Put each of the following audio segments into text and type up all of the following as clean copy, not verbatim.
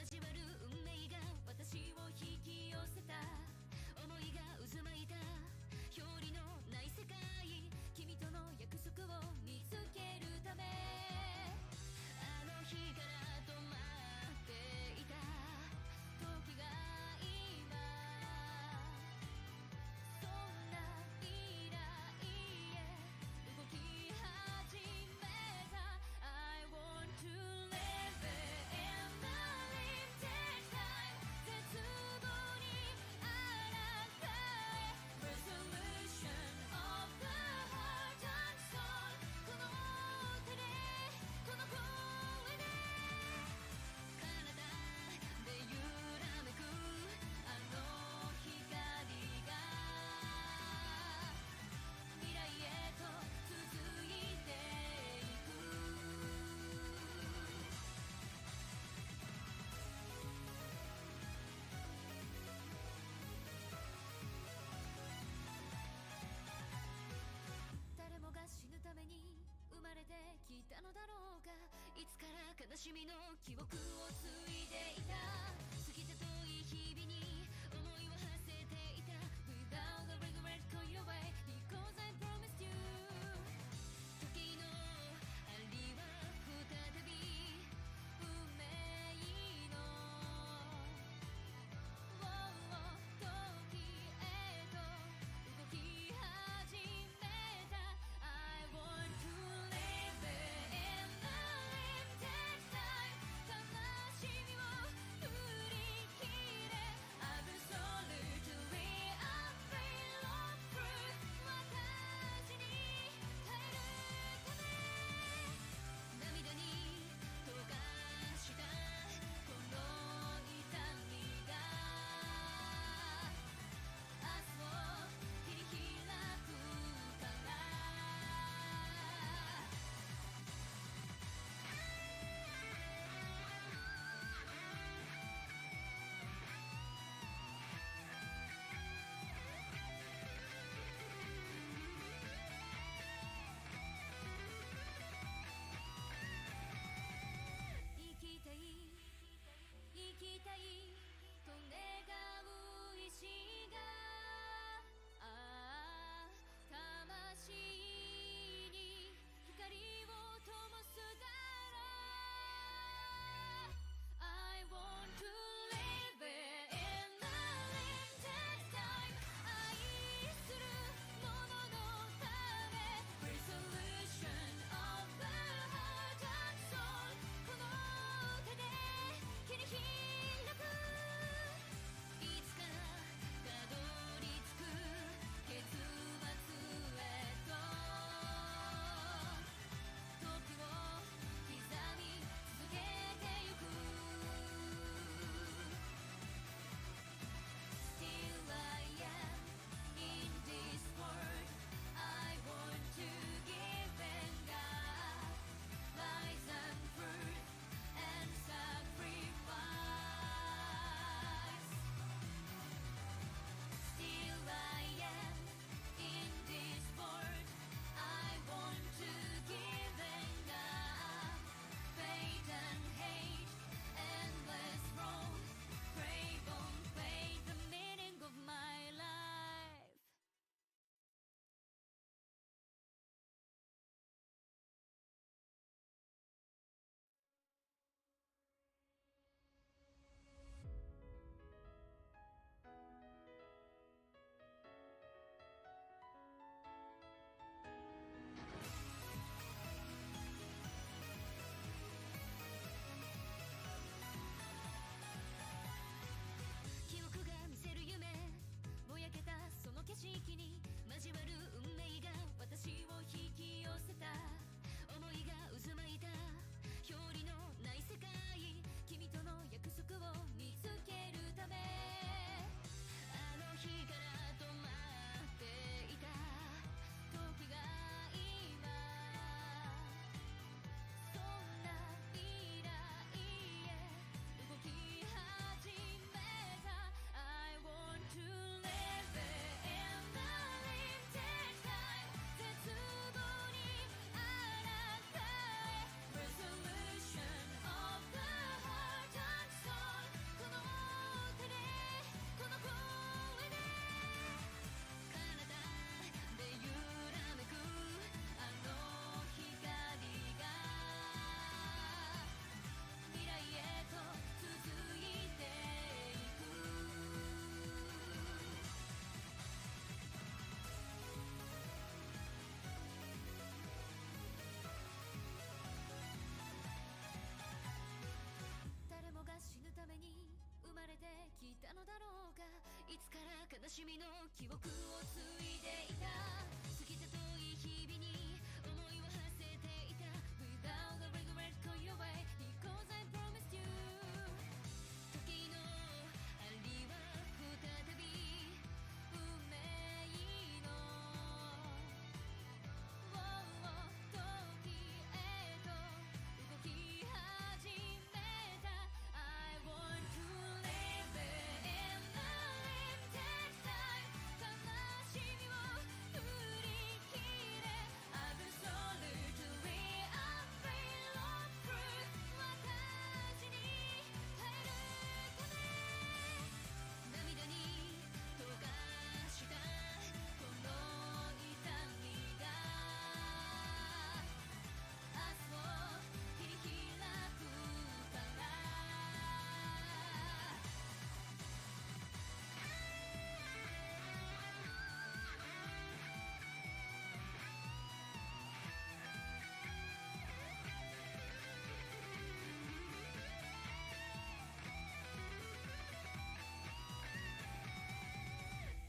交わる運命が私を引き寄せた。思いが渦巻いた表裏のない世界、君との約束を見つけるため、あの日から止まっていた時が今、そんな未来へ動き始めた。 I want to live it in the limited time。 絶望にあらかえ Resolution of the heart and soul。 この手でこの声で体で揺らめくあの光が未来へと続いていく。誰もが死ぬために生まれてきたのだろうか。いつから悲しみの記憶を継いでいた。過ぎた遠い日々に思いを馳せていた。 Without the regret call you away because I promised you。 時計の針は再び運命の時へと動き始めた。 I want to live it in the limited time。 悲しみを振り切れ Absolutely unreal of truth。 私に耐えるため涙に溶かしたこの痛みが明日を切り開くから。生きたい生きたいと願う意志が、ああ魂に光を灯すだろう。 I want to live it in the limited time。 愛する者のため Resolution of the heart and soul。 この手でたのだろうか。いつから悲しみの記憶を継いでいた。過ぎた遠い日々に思いを馳せていた。 Without a regret go your way because I promised you。 時の針は再び運命の時へと動き始めた。 I want to live in the limited time。 悲しみを振り切れ Absolutely unreal of truth。 私に耐えるため涙に溶かしたこの痛みが明日を切り開くから。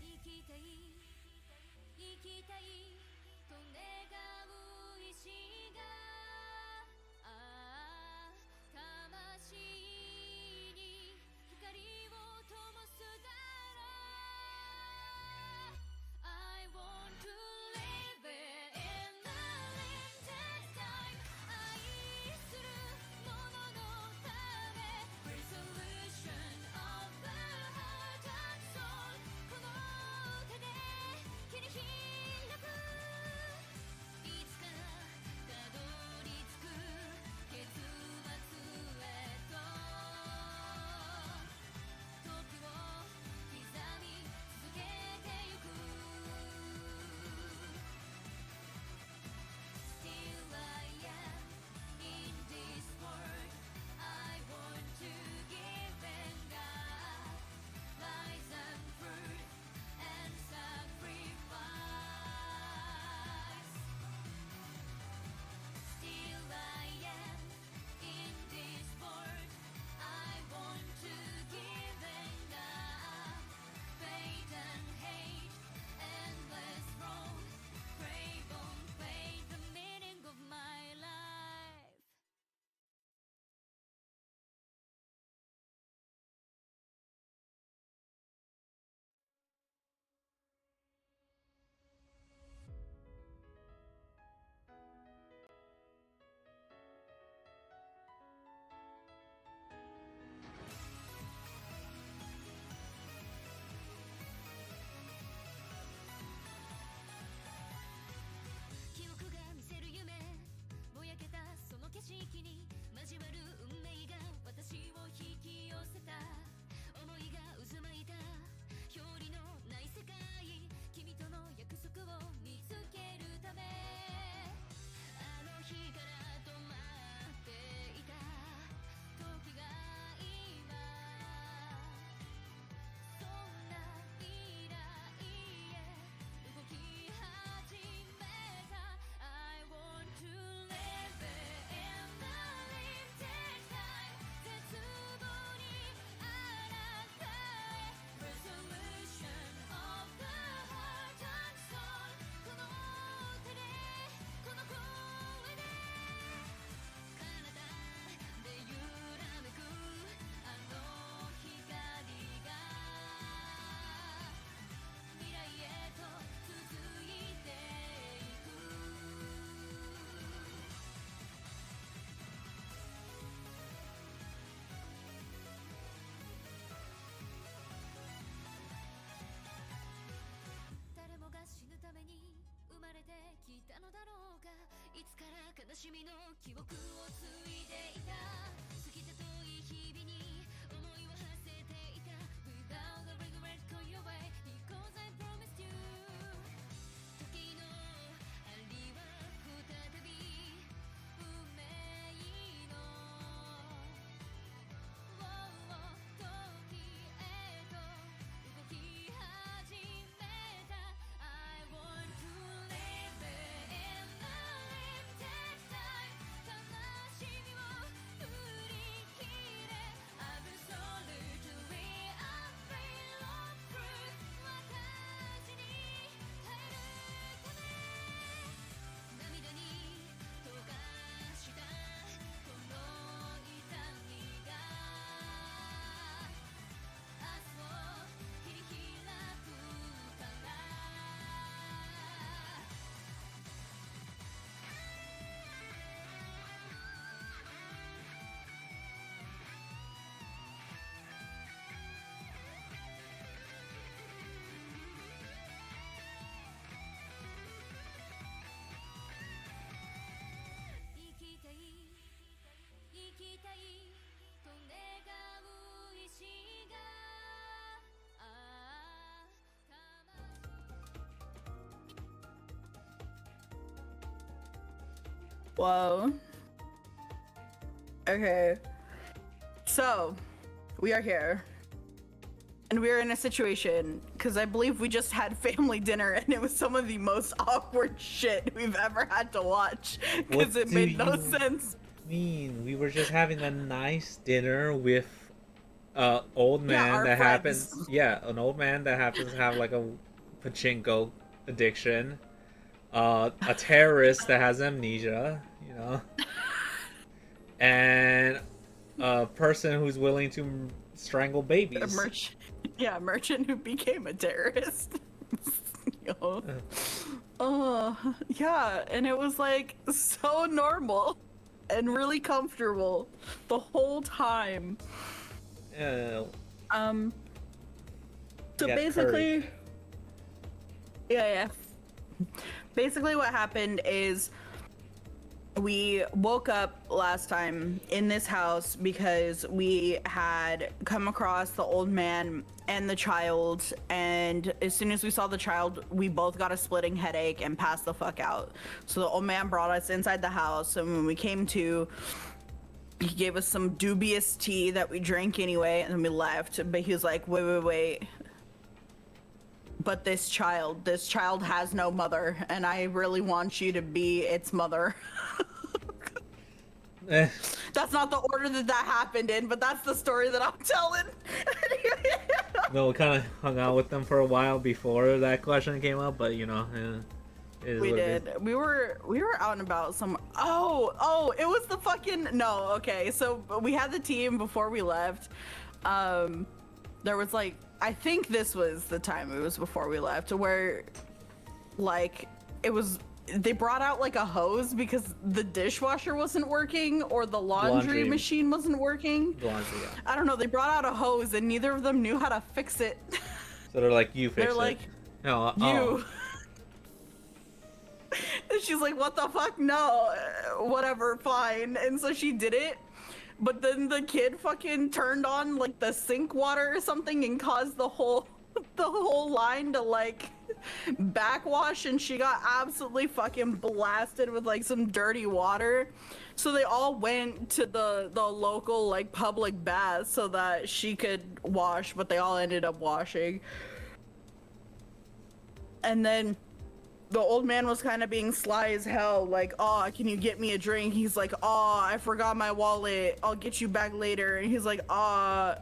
生きたい生きたいと願う意志が魂に光を灯すだろう。 I want to live in the limited time。 愛する者のため Resolution of the heart and soul。 この手で切り開く。いつかたどり着く結末へと時を刻み続けてゆく。 Still I am in this world。 I want to give and God lies and fruit and sacrifice。 Still I am in this world。 I want to give and God faith and hate endless road crave on fate the meaning of my life。記憶が見せる夢ぼやけたその景色に交わる運命が私を引き寄せた。思いが渦巻いた表裏のない世界。君との約束を見つけるためあの日から止まっていた時が今そんな未来へ動き始めた。 I want to live in the limited time。 絶望にあなたへ Resolution of the heart and soul。 この手でこの声で彼方で揺らめくあの光が未来へと続いていく。誰もが死ぬために生まれてきたのだろうか。いつから悲しみの記憶を継いでいた。過ぎた遠い日々に思いを馳せていた。 Without a regret go your way because I promised you。 時の針は再び運命の時へと動き始めた。 I want to live in the limited time。 悲しみを振りきたいと願う意志がああ Whoa. Okay. So, we are here. And we're in a situation, because I believe we just had family dinner and it was some of the most awkward shit we've ever had to watch. Because it made no sense. We were just having a nice dinner with old Yeah, man our that friends. happens an old man that happens to have like a pachinko addiction, a terrorist that has amnesia, and a person who's willing to strangle A babies. merchant who became a terrorist. Yo. Yeah, and it was like so normal and really comfortable the whole time. Uh, So Get curry. basically, yeah. Basically, what happened is we woke up last time in this house because we had come across the old man and the child, and as soon as we saw the child, we both got a splitting headache and passed the fuck out. So the old man brought us inside the house, and when we came to, he gave us some dubious tea that we drank anyway, and then we left. But he was like, wait. But this child has no mother, and I really want you to be its mother. That's not the order that happened in, but that's the story that I'm telling. No, we kind of hung out with them for a while before that question came up, but We did. We were out and about some. Oh, it was the fucking no. Okay, so we had the team before we left. There was like, I think this was the time it was before we left, where like it was. They brought out like a hose because the dishwasher wasn't working or the laundry machine wasn't working. Laundry, yeah. I don't know. They brought out a hose and neither of them knew how to fix it. So they're like, you fix They're it. like, No, you. And she's like, what the fuck? No, whatever, fine. And so she did it. But then the kid fucking turned on like the sink water or something and caused the whole line to like backwash, and she got absolutely fucking blasted with like some dirty water. So they all went to the local like public bath so that she could wash, but they all ended up washing. And then the old man was kind of being sly as hell, like, oh, can you get me a drink? He's like, oh, I forgot my wallet, I'll get you back later. And he's like, I'm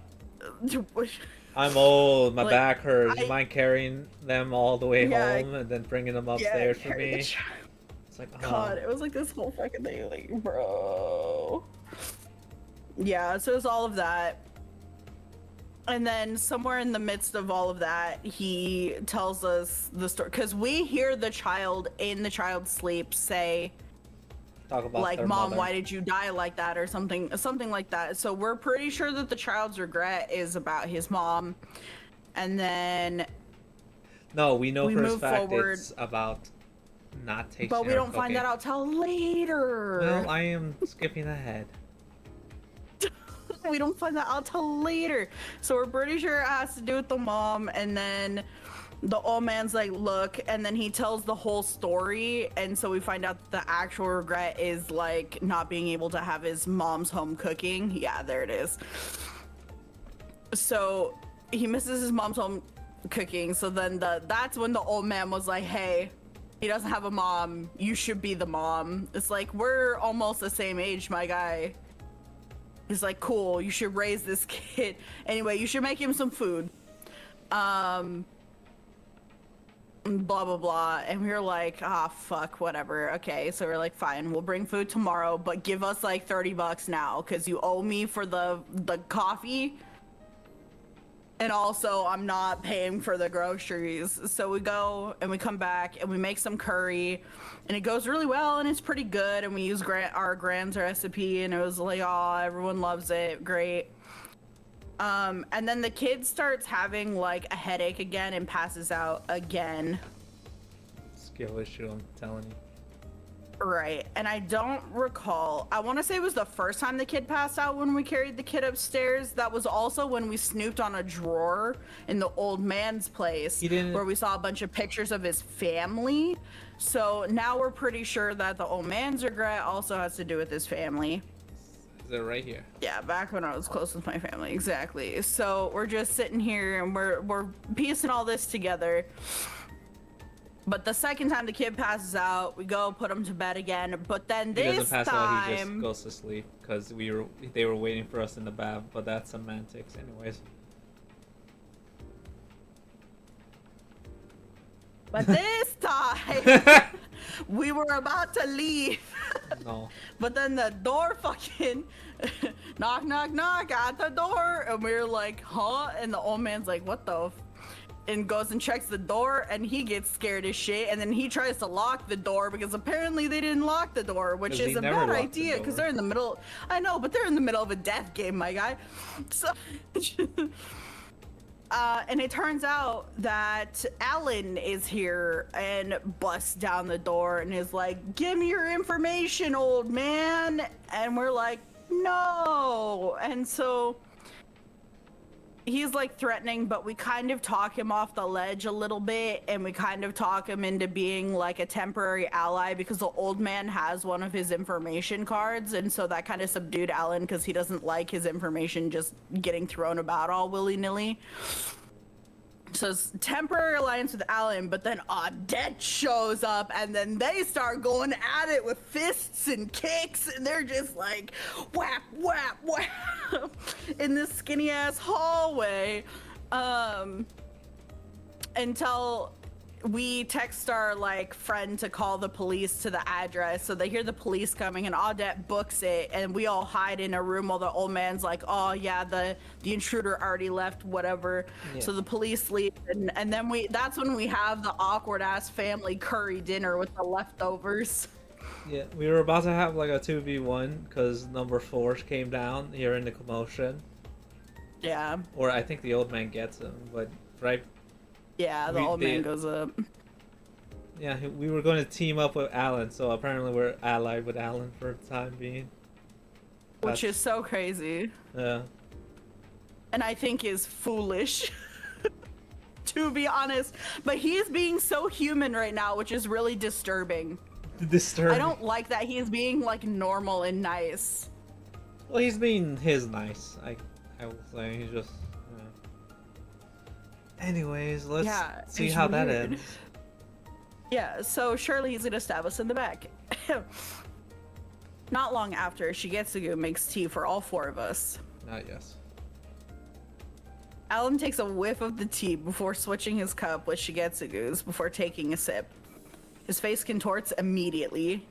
old, my like, back hurts. You mind carrying them all the way home and then bringing them upstairs for me? It's like, oh. God, it was like this whole fucking thing, like, bro. Yeah, so it was all of that. And then somewhere in the midst of all of that, he tells us the story, because we hear the child in the child's sleep say, talk about like, their mom, mother. why did you die like that, or something like that. So we're pretty sure that the child's regret is about his mom. And then no, we know for a fact forward, it's about not tasting. but we don't find that out till later. Well, I am skipping ahead. We don't find that out till later. So we're pretty sure it has to do with the mom. And then the old man's like, look, and then he tells the whole story. And so we find out that the actual regret is like not being able to have his mom's home cooking. Yeah, there it is. So he misses his mom's home cooking. So then that's when the old man was like, hey, he doesn't have a mom, you should be the mom. It's like, we're almost the same age, my guy. He's like, cool, you should raise this kid. Anyway, you should make him some food. Blah, blah, blah. And we were like, fuck, whatever. Okay, so we're like, fine, we'll bring food tomorrow, but give us like $30 now, because you owe me for the coffee. And also, I'm not paying for the groceries. So we go and we come back and we make some curry, and it goes really well and it's pretty good. And we use our Grand's recipe, and it was like, oh, everyone loves it. Great. And then the kid starts having like a headache again and passes out again. Skill issue, I'm telling you. Right. And I don't recall. I want to say it was the first time the kid passed out when we carried the kid upstairs. That was also when we snooped on a drawer in the old man's place where we saw a bunch of pictures of his family. So now we're pretty sure that the old man's regret also has to do with his family. Is it right here? Yeah, back when I was close with my family. Exactly. So we're just sitting here and we're piecing all this together. But the second time the kid passes out, we go put him to bed again. But then this He doesn't pass out, he just time, goes to sleep because they were waiting for us in the bath. But that's semantics, anyways. but this time, we were about to leave. No. But then the door fucking knock, knock, knock at the door. And we were like, huh? And the old man's like, what the and goes and checks the door, and he gets scared as shit, and then he tries to lock the door because apparently they didn't lock the door, which is a bad idea because they're in the middle. I know, but they're in the middle of a death game, my guy. So, and it turns out that Alan is here and busts down the door and is like, "Give me your information, old man," and we're like, "No," and so. He's like threatening, but we kind of talk him off the ledge a little bit, and we kind of talk him into being like a temporary ally because the old man has one of his information cards, and so that kind of subdued Alan because he doesn't like his information just getting thrown about all willy-nilly. So it's temporary alliance with Alan, but then Odette shows up, and then they start going at it with fists and kicks, and they're just like whap, whap, whap in this skinny ass hallway, until we text our like friend to call the police to the address. So they hear the police coming, and Odette books it, and we all hide in a room while the old man's like, "Oh yeah, the intruder already left, whatever." Yeah. So the police leave, and then that's when we have the awkward ass family curry dinner with the leftovers. Yeah, we were about to have like a 2v1 because number 4 came down here in the commotion. Yeah. Or I think the old man gets him, but right. Yeah, the old man goes up. Yeah, we were going to team up with Alan, so apparently we're allied with Alan for the time being. Which is so crazy. Yeah. And I think is foolish, to be honest. But he's being so human right now, which is really disturbing. Disturbing. I don't like that he's being like normal and nice. Well, he's being nice. I will say he's just. Anyways, let's see how that ends. Yeah, so Shirley's gonna stab us in the back. Not long after, Shigetsugu makes tea for all 4 of us. Yes. Alan takes a whiff of the tea before switching his cup with Shigetsugu's before taking a sip. His face contorts immediately.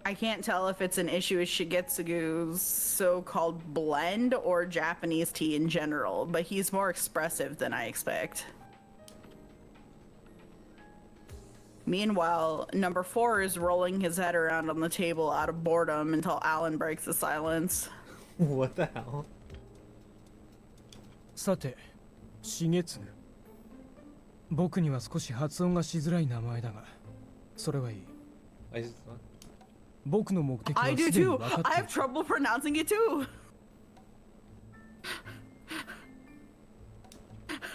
I can't tell if it's an issue with Shigetsugu's so-called blend or Japanese tea in general, but he's more expressive than I expect. Meanwhile, number 4 is rolling his head around on the table out of boredom until Alan breaks the silence. What the hell? さて、重次。僕には少し発音がしづらい名前だが、それはいい。僕の目的は I す do でに too. 分かって I い have る。 trouble pronouncing it too.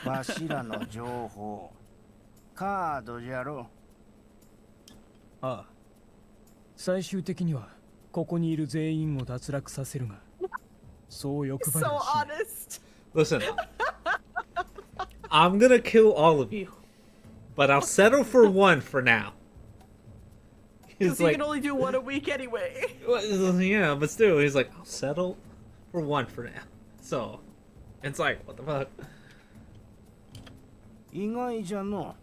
わしらの情報、カードじゃろ。ああ。最終的にはここにいる全員を脱落させるが、そう欲張り So はしない。 honest. Listen, I'm gonna kill all of you, but I'll settle for 1 for now. Because he can only do 1 a week anyway. Yeah, but still, he's like, I'll settle for 1 for now. So, it's like, what the fuck? 意外じゃの。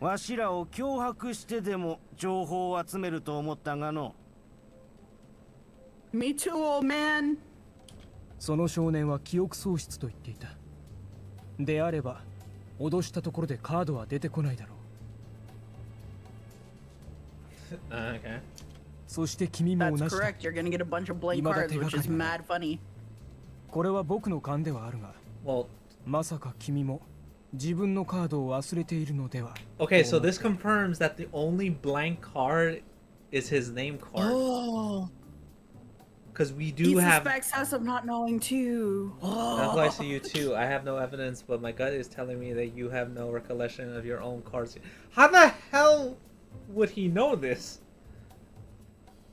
わしらを脅迫してでも情報を集めると思ったがの。Me too, old man. その少年は記憶喪失と言っていた。であれば、脅したところでカードは出てこないだろう。Okay. そして君も That's 同じだ。 correct. You're gonna get a bunch of blank cards, which is mad funny. これは僕の勘ではあるが、 Well, まさか君も自分のカードを忘れているのでは。 Okay, so this confirms that the only blank card is his name card. Oh, Because we he do have. suspects us of not knowing too. That applies to you too. I have no evidence, but my gut is telling me that you have no recollection of your own cards. How the hell would he know this?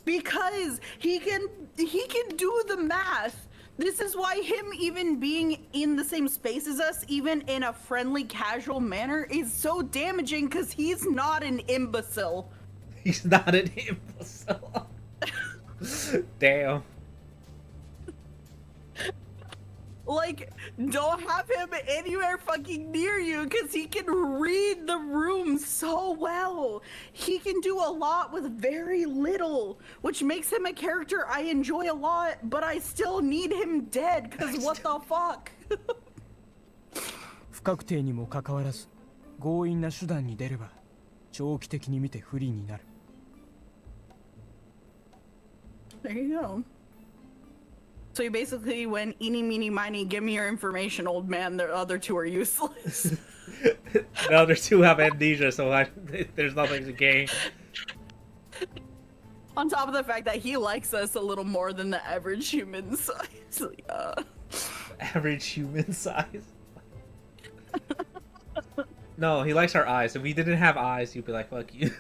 Because he can do the math. This is why him even being in the same space as us, even in a friendly, casual manner, is so damaging because he's not an imbecile. He's not an imbecile. Damn. Like, don't have him anywhere fucking near you because he can read the room so well. He can do a lot with very little, which makes him a character I enjoy a lot, but I still need him dead because what the fuck? 不確定にもかかわらず強引な手段に出れば長期的に見て不利になる。 There you go. So you basically went eeny, meeny, miny, give me your information, old man. The other two are useless. The other two have amnesia, so there's nothing to gain. On top of the fact that he likes us a little more than the average human size. Average human size. No, he likes our eyes. If we didn't have eyes, he'd be like, fuck you.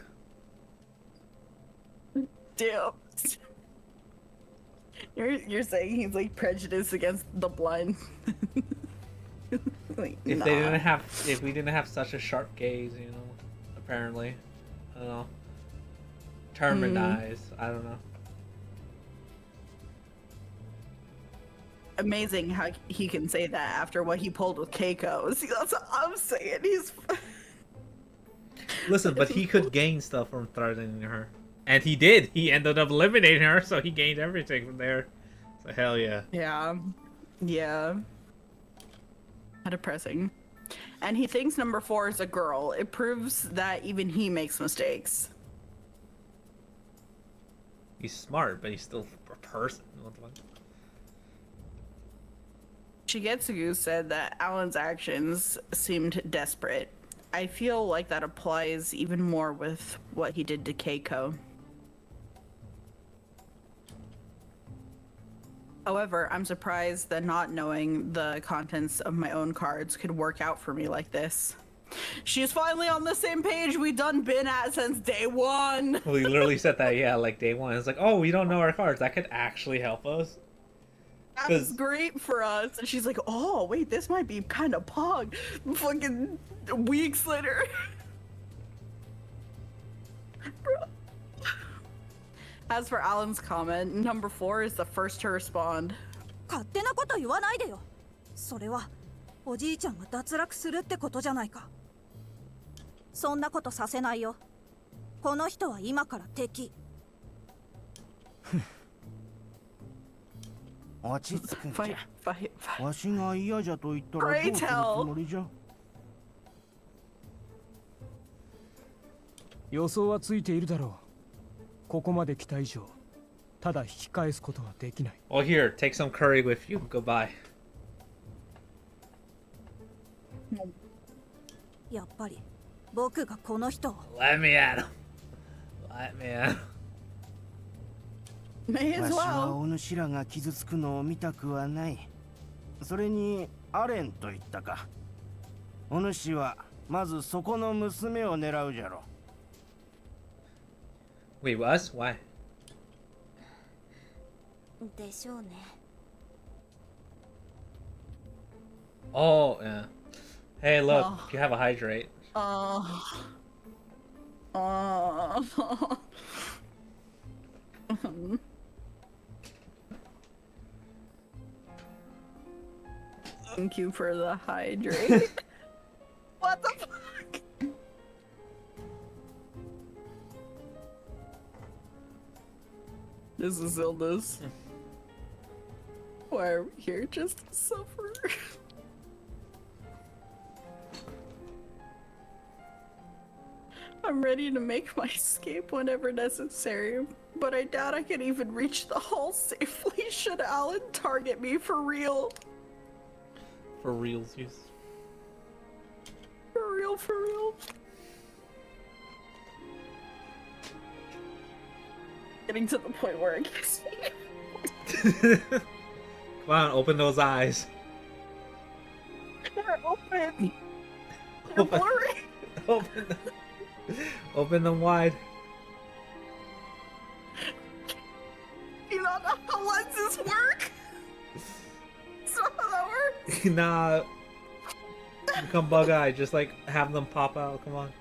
Damn. You're saying he's like prejudiced against the blind. Like, If nah. they didn't have, if we didn't have such a sharp gaze, you know, apparently, I don't know, determined eyes, I don't know. Amazing how he can say that after what he pulled with Keiko. See, that's what I'm saying. He's. Listen, but he could gain stuff from threatening her, and he did. He ended up eliminating her, so he gained everything from there. So hell yeah. Yeah. Yeah. How depressing. And he thinks number 4 is a girl. It proves that even he makes mistakes. He's smart, but he's still a person. What the fuck? Shigetsugu said that Alan's actions seemed desperate. I feel like that applies even more with what he did to Keiko. However, I'm surprised that not knowing the contents of my own cards could work out for me like this. She's finally on the same page we done been at since day one. Well, he literally said that, yeah, like day one. It's like, oh, we don't know our cards. That could actually help us. That was great for us. And she's like, oh, wait, this might be kind of pog. Fucking weeks later. As for Alan's comment, number 4 is the first to respond. 勝手なこと言わないでよ。それはおじいちゃんが脱落するってことじゃないか。そんなことさせないよ。この人は今から敵。落ち着くんじ Fight, ゃ。 fight, fight. わしが嫌じゃと言ったらどうするつもりじゃ。予想はついているだろう。ここまで来た以上、ただ引き返すことはできない。Well, here, take some curry with you. Goodbye. やっぱり僕がこの人を。 Let me at him. Let me at him. May わ as しは well. お主らが傷つくのを見たくはない。それにアレンと言ったか。お主はまずそこの娘を狙うじゃろ。 Wait, us? Why? でしょうね。 Oh, yeah. Hey, look, Oh. you have a hydrate. Thank you for the hydrate. What the fuck? This is illness. Why are we here just to suffer? I'm ready to make my escape whenever necessary, but I doubt I can even reach the hall safely should Alan target me for real. For realsies. real, for real. Getting to the point where I can't see. Come on, open those eyes. They're open. They're Open, blurry. open them. Open them wide. You don't know how lenses work. That's not how that works. Nah. Become bug-eyed. Just like have them pop out. Come on.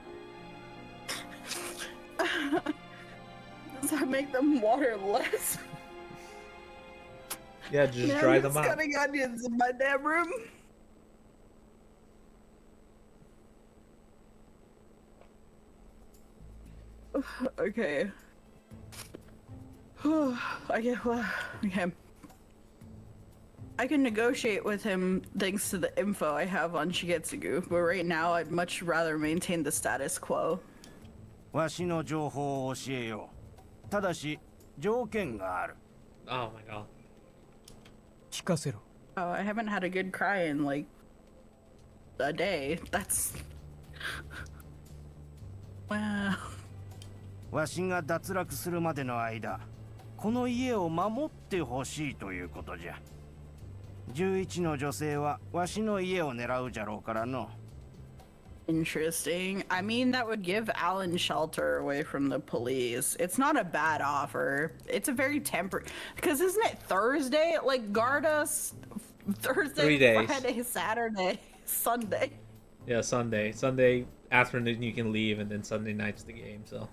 Does that make them waterless? Yeah, just Man, dry I'm them just out. cutting onions in my damn room. Okay. Okay. I can negotiate with him thanks to the info I have on Shigetsugu, but right now I'd much rather maintain the status quo. わしの情報を教えよう。ただし条件がある。 Oh my god. 聞かせろ。 Oh, I haven't had a good cry in like a day. That's wow. わしが脱落するまでの間、この家を守ってほしいということじゃ。11の女性はわしの家を狙うじゃろうからの。 Interesting. I mean, that would give Alan shelter away from the police. It's not a bad offer. It's a very temporary. Because isn't it Thursday? Like, guard us Thursday, 3 days. Friday, Saturday, Sunday. Yeah, Sunday. Sunday afternoon you can leave, and then Sunday night's the game. So.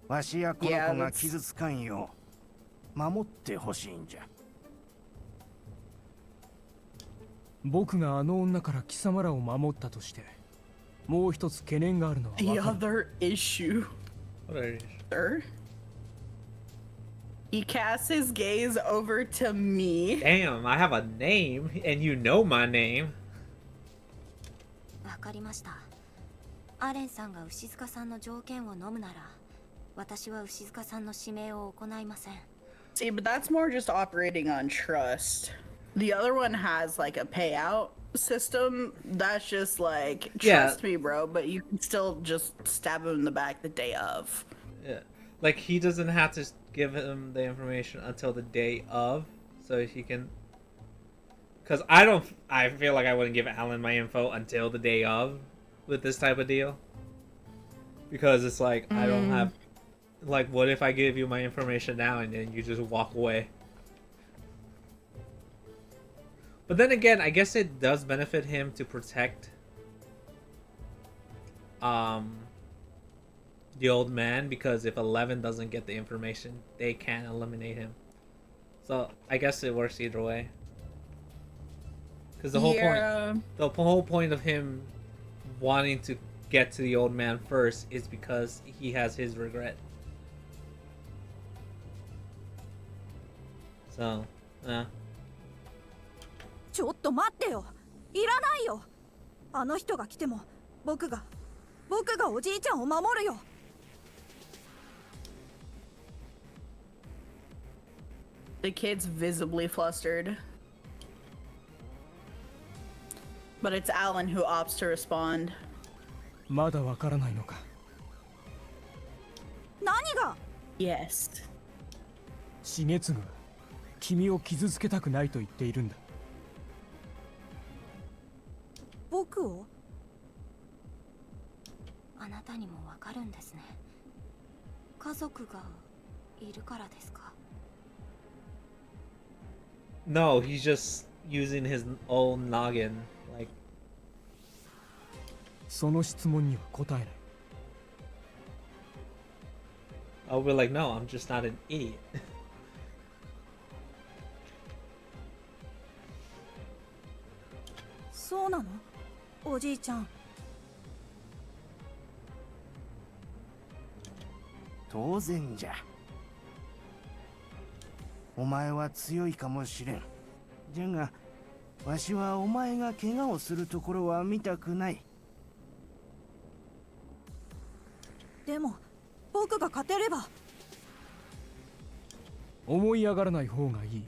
わしやこの子が傷つかんよう守ってほしいんじゃ。僕があの女から貴様らを守ったとして、もう一つ懸念があるのは The 分かる。 other issue, What are you? sir. He casts his gaze over to me. Damn, I have a name, and you know my name. わかりました。アレンさんが牛塚さんの条件を飲むなら、私は牛塚さんの指名を行いません。 See, but that's more just operating on trust. The other one has like a payout system. That's just like, trust me, bro, but you can still just stab him in the back the day of. Yeah, like he doesn't have to give him the information until the day of, so he can. Cause I feel like I wouldn't give Alan my info until the day of, with this type of deal. Because it's like I don't have, like, what if I give you my information now and then you just walk away? But then again, I guess it does benefit him to protect the old man, because if 11 doesn't get the information, they can eliminate him. So I guess it works either way. Because the whole point of him wanting to get to the old man first is because he has his regret. So, ちょっと待ってよ。いらないよ。あの人が来ても僕がおじいちゃんを守るよ。 The kid's visibly flustered. But it's Alan who opts to respond. まだわからないのか。何が？ Yes. 重次は君を傷つけたくないと言っているんだ。僕を？あなたにもわかるんですね。家族がいるからですか？ no, he's just using his own noggin. Like, その質問には答えない。 I'll be like, no, I'm just not an idiot. そうなの？おじいちゃん。 当然じゃ。お前は強いかもしれん。じゃが、わしはお前が怪我をするところは見たくない。でも僕が勝てれば。思い上がらない方がいい。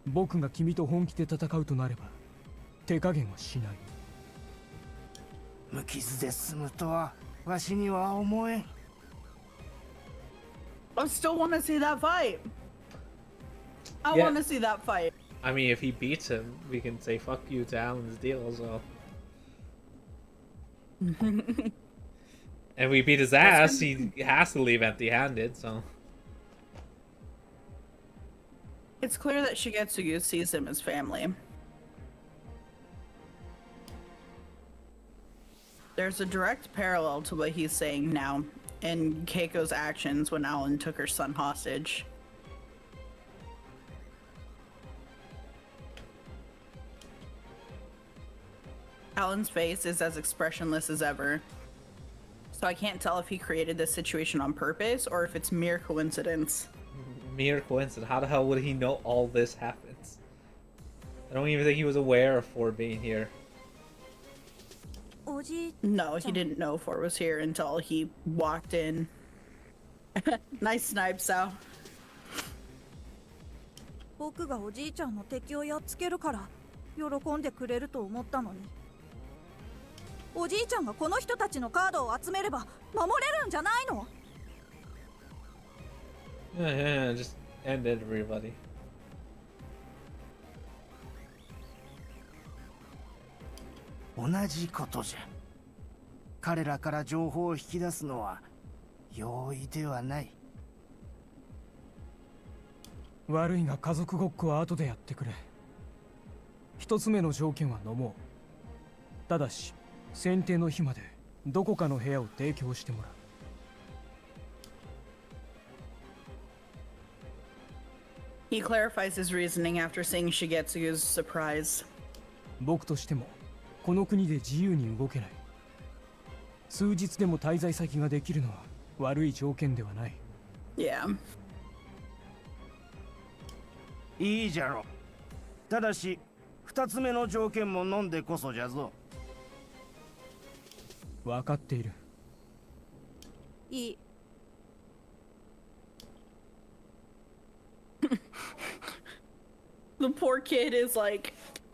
僕が君と本気で戦うとなれば手加減はしない。無傷で済むとはわしには思えん。 I still want to see that fight. I Yeah. want to see that fight. I mean, if he beats him, we can say fuck you to Alan's deal, so. And we beat his ass, he has to leave empty-handed, so. It's clear that Shigetsugu sees him as family. There's a direct parallel to what he's saying now in Keiko's actions when Alan took her son hostage. Alan's face is as expressionless as ever, so I can't tell if he created this situation on purpose or if it's mere coincidence. Mere coincidence. How the hell would he know all this happens? I don't even think he was aware of Ford being here. おじい No, he didn't know Ford was here until he walked in. Nice snipe, Sal. 僕がおじいちゃんの敵をやっつけるから喜んでくれると思ったのに、おじいちゃんがこの人たちのカードを集めれば守れるんじゃないの？ Yeah, just end it, everybody. 同じことじゃ。彼らから情報を引き出すのは容易ではない。悪いが家族ごっこは後でやってくれ。一つ目の条件は飲もう。ただし選定の日までどこかの部屋を提供してもらう。 He clarifies his reasoning after seeing Shigetsugu's surprise. 僕としてもこの国で自由に動けない。数日でも滞在先ができるのは悪い条件ではない。 Yeah. いいじゃろ。ただし二つ目の条件も飲んでこそじゃぞ。分かっている。いい。 The poor kid is like,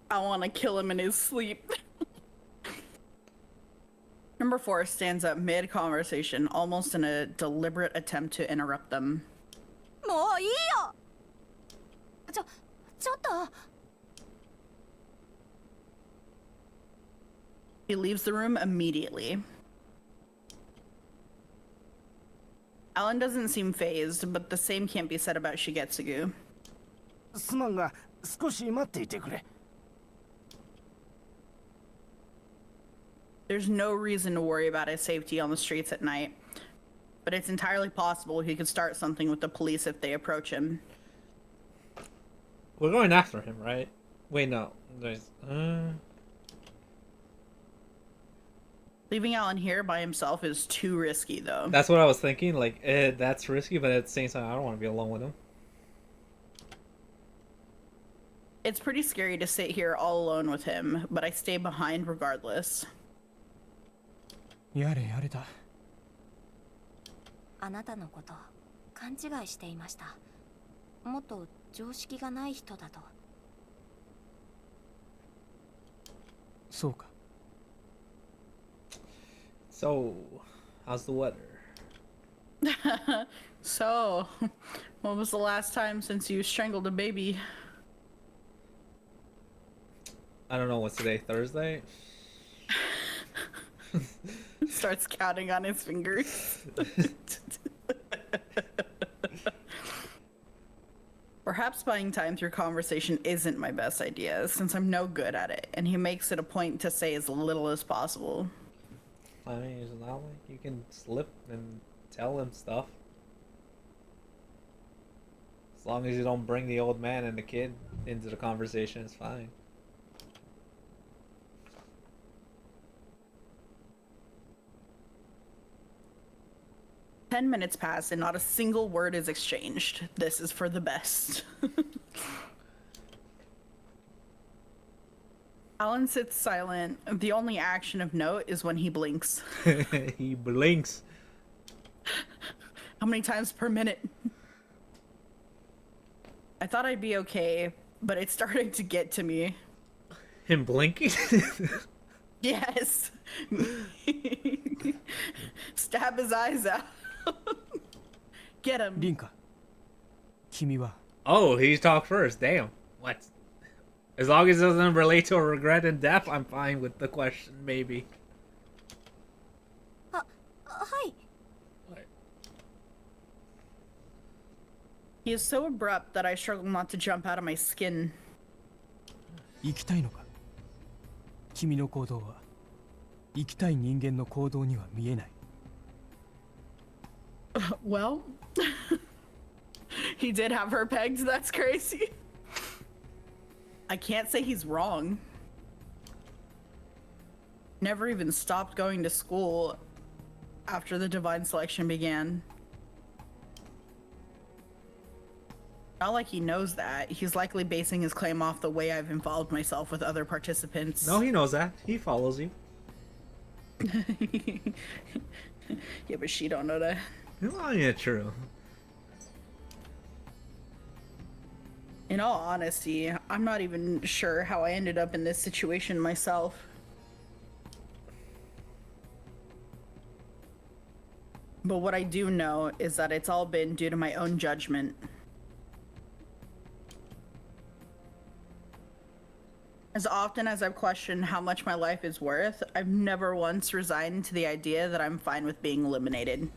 I want to kill him in his sleep. Number 4 stands up mid-conversation, almost in a deliberate attempt to interrupt them. もういいよ。ちょっと。 He leaves the room immediately. Alan doesn't seem phased, but the same can't be said about Shigetsugu. すまんが少し待っていてくれ。 There's no reason to worry about his safety on the streets at night, but it's entirely possible he could start something with the police if they approach him. We're going after him, right? Wait, no. There's. Leaving Alan here by himself is too risky, though. That's what I was thinking. Like, that's risky, but at the same time, I don't want to be alone with him. It's pretty scary to sit here all alone with him, but I stay behind regardless. やれやれだ。あなたのこと勘違いしていました。もっと常識がない人だと。そうか。So, how's the weather? So, when was the last time since you strangled a baby? I don't know, what's today? Thursday? Starts counting on his fingers. Perhaps buying time through conversation isn't my best idea, since I'm no good at it, and he makes it a point to say as little as possible. I mean, it's not like you can slip and tell him stuff. As long as you don't bring the old man and the kid into the conversation, it's fine. Ten minutes pass and not a single word is exchanged. This is for the best. Alan sits silent. The only action of note is when he blinks. He blinks. How many times per minute? I thought I'd be okay but it's starting to get to me. Him blinking? Yes. Stab his eyes out. Get him. リンカ君は Oh, he talked first. Damn. What? As long as it doesn't relate to a regret and death, I'm fine with the question, maybe. はい。 What? He is so abrupt that I struggle not to jump out of my skin. 生きたいのか君の行動は生きたい人間の行動には見えない Well, he did have her pegged. That's crazy. I can't say he's wrong. Never even stopped going to school after the divine selection began. Not like he knows that. He's likely basing his claim off the way I've involved myself with other participants. No, he knows that. He follows you. Yeah, but she don't know that. Well, yeah, true. In all honesty, I'm not even sure how I ended up in this situation myself. But what I do know is that it's all been due to my own judgment. As often as I've questioned how much my life is worth, I've never once resigned to the idea that I'm fine with being eliminated.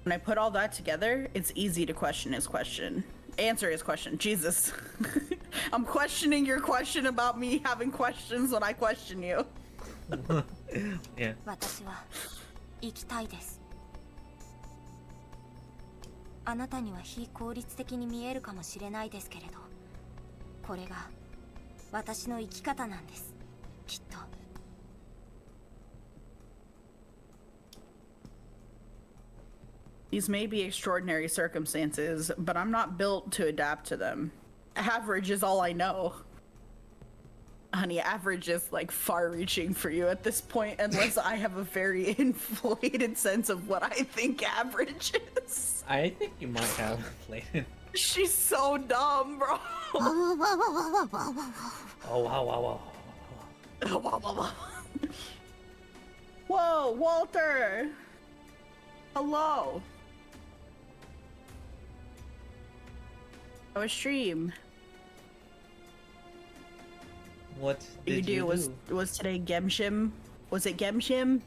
When I put all that together, it's easy to question his question. Answer his question. Jesus. I'm questioning your question about me having questions when I question you. Yeah. 私は生きたいです。あなたには非効率的に見えるかもしれないですけれど、これが私の生き方なんです。きっと。These may be extraordinary circumstances, but I'm not built to adapt to them. Average is all I know. Honey, average is like far-reaching for you at this point, unless I have a very inflated sense of what I think average is. I think you might have played it. She's so dumb, bro. Oh, wow. Whoa, Walter. Hello. How was stream? What did you do? Was today Gemshim? Was it Gemshim?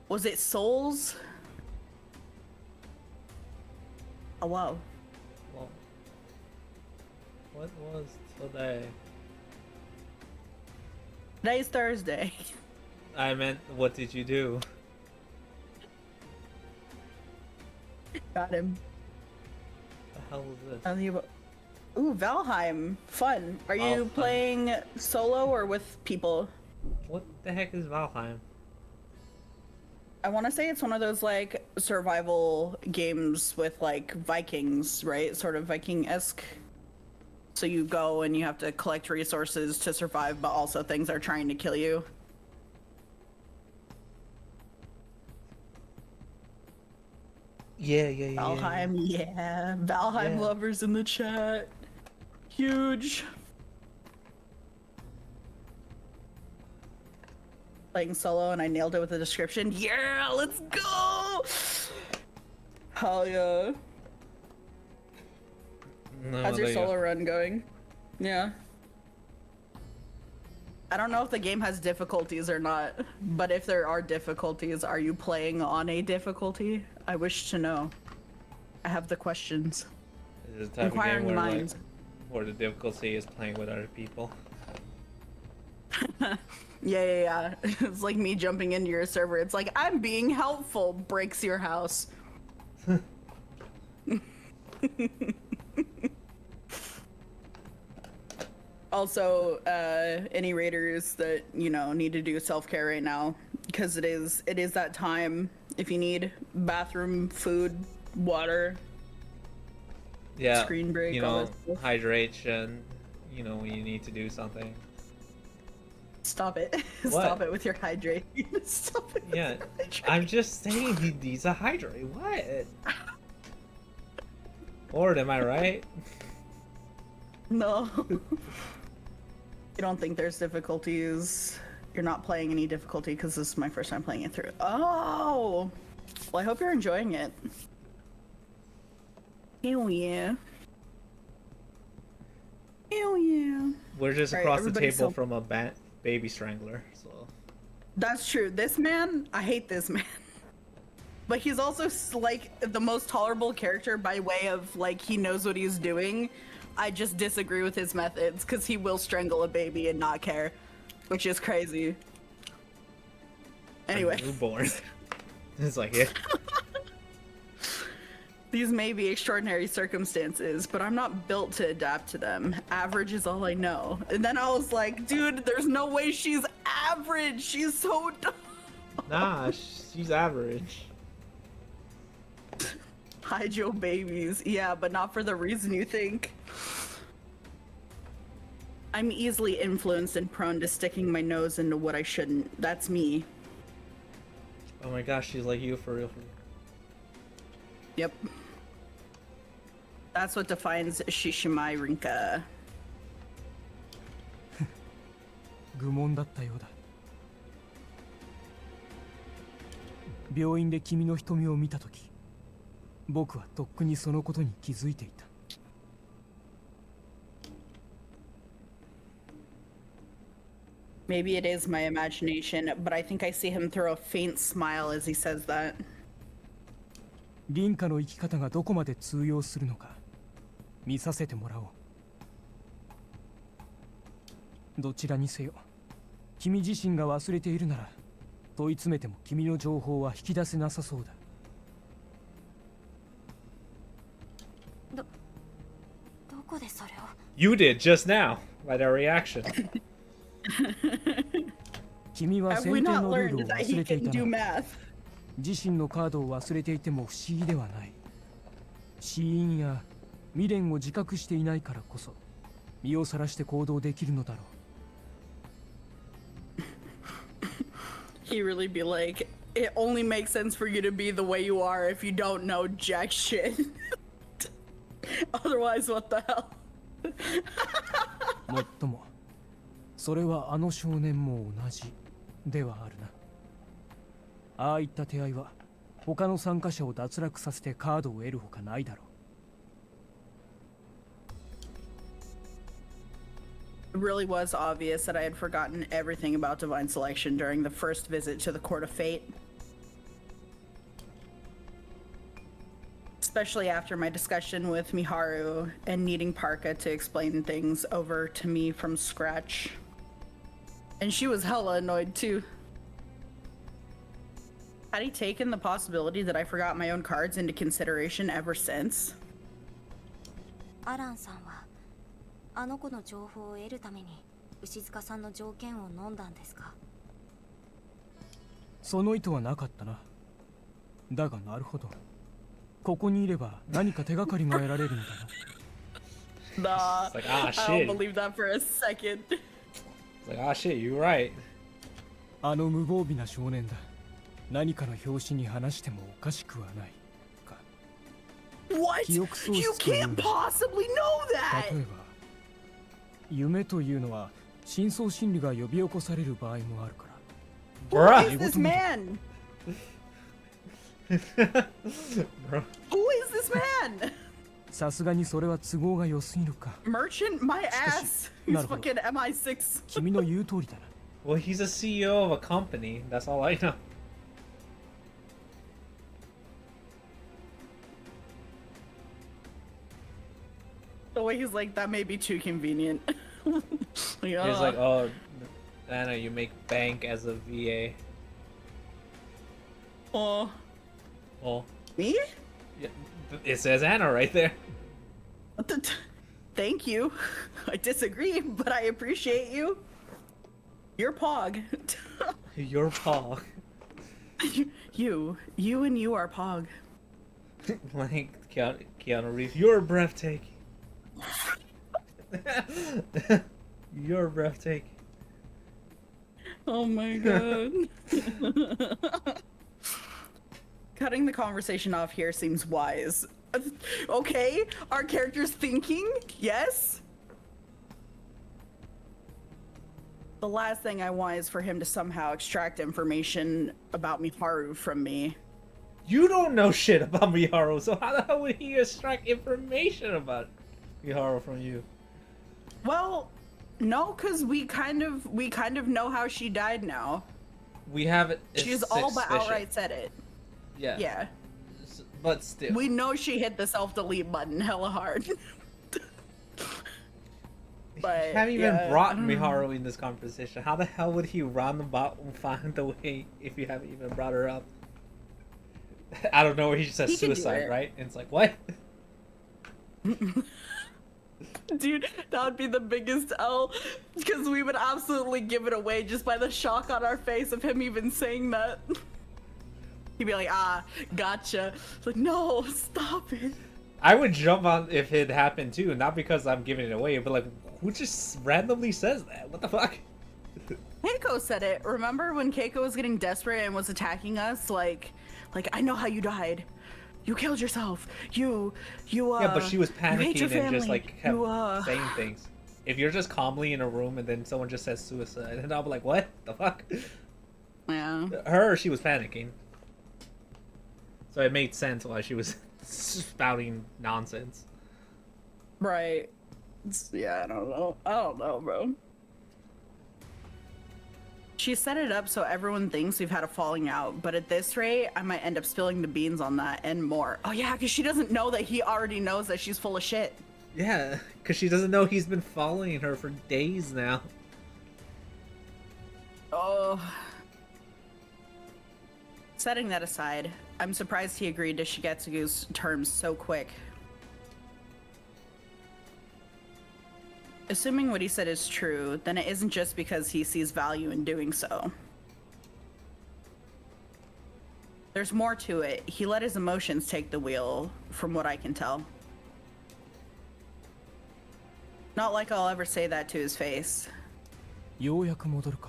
Was it Souls? Oh wow. Well, what was today? Today's Thursday. I meant, what did you do? Got him. The hell is this? Tell you about- Ooh, Valheim. Fun. Are you Valheim. playing solo or with people? What the heck is Valheim? I want to say it's one of those like survival games with like Vikings, right? Sort of Viking-esque. So you go and you have to collect resources to survive, but also things are trying to kill you. Yeah. Valheim, yeah. Valheim Yeah. lovers in the chat. Huge. Playing solo and I nailed it with the description. Yeah, let's go! Hell yeah. No, How's your there you go. solo run going? Yeah. I don't know if the game has difficulties or not, but if there are difficulties, are you playing on a difficulty? I wish to know. I have the questions. This is the type Inquiring of game minds. where the difficulty is playing with other people. Yeah. It's like me jumping into your server. It's like, I'm being helpful, breaks your house. Also, any raiders that, you know, need to do self-care right now, because it is that time. If you need bathroom, food, water, Yeah. Screen break, You all know, that stuff. hydration. You know, when you need to do something. stop it. What? Stop it with your hydrate. Stop it with Yeah, your hydrate. I'm just saying he needs a hydrate. What? Lord, am I right? No. You don't think there's difficulties? You're not playing any difficulty because this is my first time playing it through. Oh! Well, I hope you're enjoying it. Hell yeah. Hell yeah. We're just All right, across the everybody's table so- from a baby strangler, so. That's true. This man, I hate this man. But he's also like the most tolerable character by way of like he knows what he's doing. I just disagree with his methods because he will strangle a baby and not care, which is crazy. Anyway, A newborn. It's like, yeah. these may be extraordinary circumstances, but I'm not built to adapt to them. Average is all I know. And then I was like, dude, there's no way she's average. She's so dumb. Nah, she's average. Hide your babies. Yeah, but not for the reason you think. I'm easily influenced and prone to sticking my nose into what I shouldn't. That's me. Oh my gosh, she's like you for real. Yep. That's what defines Shishimai Rinka. 愚問だったようだ。病院で君の瞳を見たとき、僕はとっくにそのことに気づいていた。Maybe it is my imagination, but I think I see him throw a faint smile as he says that. 凛花の生き方がどこまで通用するのか見させてもらおう。どちらにせよ、君自身が忘れているなら問い詰めても君の情報は引き出せなさそうだ。どこでそれを。 You did just now, by their reaction. 君は Have 選 we 定 not のルール learned を that 忘 he れてい can た do な。 math? 自身のカードを忘れていても不思議ではない。死因や未練を自覚していないからこそ身をさらして行動できるのだろう。He really be like, it only makes sense for you to be the way you are if you don't know jack shit. Otherwise, what the hell? もっともそれはあの少年も同じではあるな。ああいった手合いは他の参加者を脱落させてカードを得るほかないだろう。 It really was obvious that I had forgotten everything about divine selection during the first visit to the Court of Fate. Especially after my discussion with Miharu and needing Parka to explain things over to me from scratch. And she was hella annoyed too. Had he taken the possibility that I forgot my own cards into consideration ever since? アランさんはあの子の情報を得るために牛塚さんの条件を飲んだんですか。その意図はなかったな。だがなるほど。ここにいれば何か手がかりが得られるのだな。 Nah, It's like, ah, I don't shit. believe that for a second. It's like, ah, shit, you're right. あの無防備な少年だ。何かの表紙に話してもおかしくはないか。 What? 記憶喪 You 失という can't のだ。 possibly know 例え that! ば夢というのは深層心理が呼び起こされる場合もあるから。 Bruh. Who is this man? Bro. Who is this man? さすがにそれは都合が良すぎるか。 Merchant my ass. He's なるほど。 fucking MI6. 君の言う通りだな。 Well, he's a CEO of a company. That's all I know. The way he's like, that may be too convenient. Like, He's like, oh, Anna, you make bank as a VA. oh, Oh, me? yeah, it says Anna right there. Thank you. I disagree, but I appreciate you. You're Pog. Your Paul. you and you are Pog. Like Keanu Reeves, you're breathtaking. You're breathtaking. Oh my god. Cutting the conversation off here seems wise. Okay, our character's thinking, yes. The last thing I want is for him to somehow extract information about Miharu from me. You don't know shit about Miharu, so how the hell would he extract information about Miharu from you? Well, no, because we kind of know how she died now. We have it. She's all but outright said it. Yeah. Yeah. But still. We know she hit the self-delete button hella hard. But You haven't even yeah, brought I don't know. Miharu in this conversation. How the hell would he roundabout find the way if you haven't even brought her up? I don't know where he says He can do suicide, it. right? And it's like, what? Dude, that would be the biggest L, because we would absolutely give it away just by the shock on our face of him even saying that. He'd be like, ah, gotcha. It's like, no, stop it. I would jump on if it happened too, not because I'm giving it away, but like, who just randomly says that? What the fuck? Keiko said it. Remember when Keiko was getting desperate and was attacking us? Like, I know how you died. You killed yourself. You Yeah, but she was you hate your panicking and just family. like kept You, saying things. If you're just calmly in a room and then someone just says suicide, and I'll be like, what the fuck? Yeah. Her, she was panicking. So it made sense why she was spouting nonsense. Right. Yeah, I don't know, bro. She set it up so everyone thinks we've had a falling out, but at this rate, I might end up spilling the beans on that and more. Oh yeah, because she doesn't know that he already knows that she's full of shit. Yeah, because she doesn't know he's been following her for days now. Oh. Setting that aside, I'm surprised he agreed to Shigetsugu's terms so quick. Assuming what he said is true, then it isn't just because he sees value in doing so. There's more to it. He let his emotions take the wheel, from what I can tell. Not like I'll ever say that to his face. ようやく戻るか。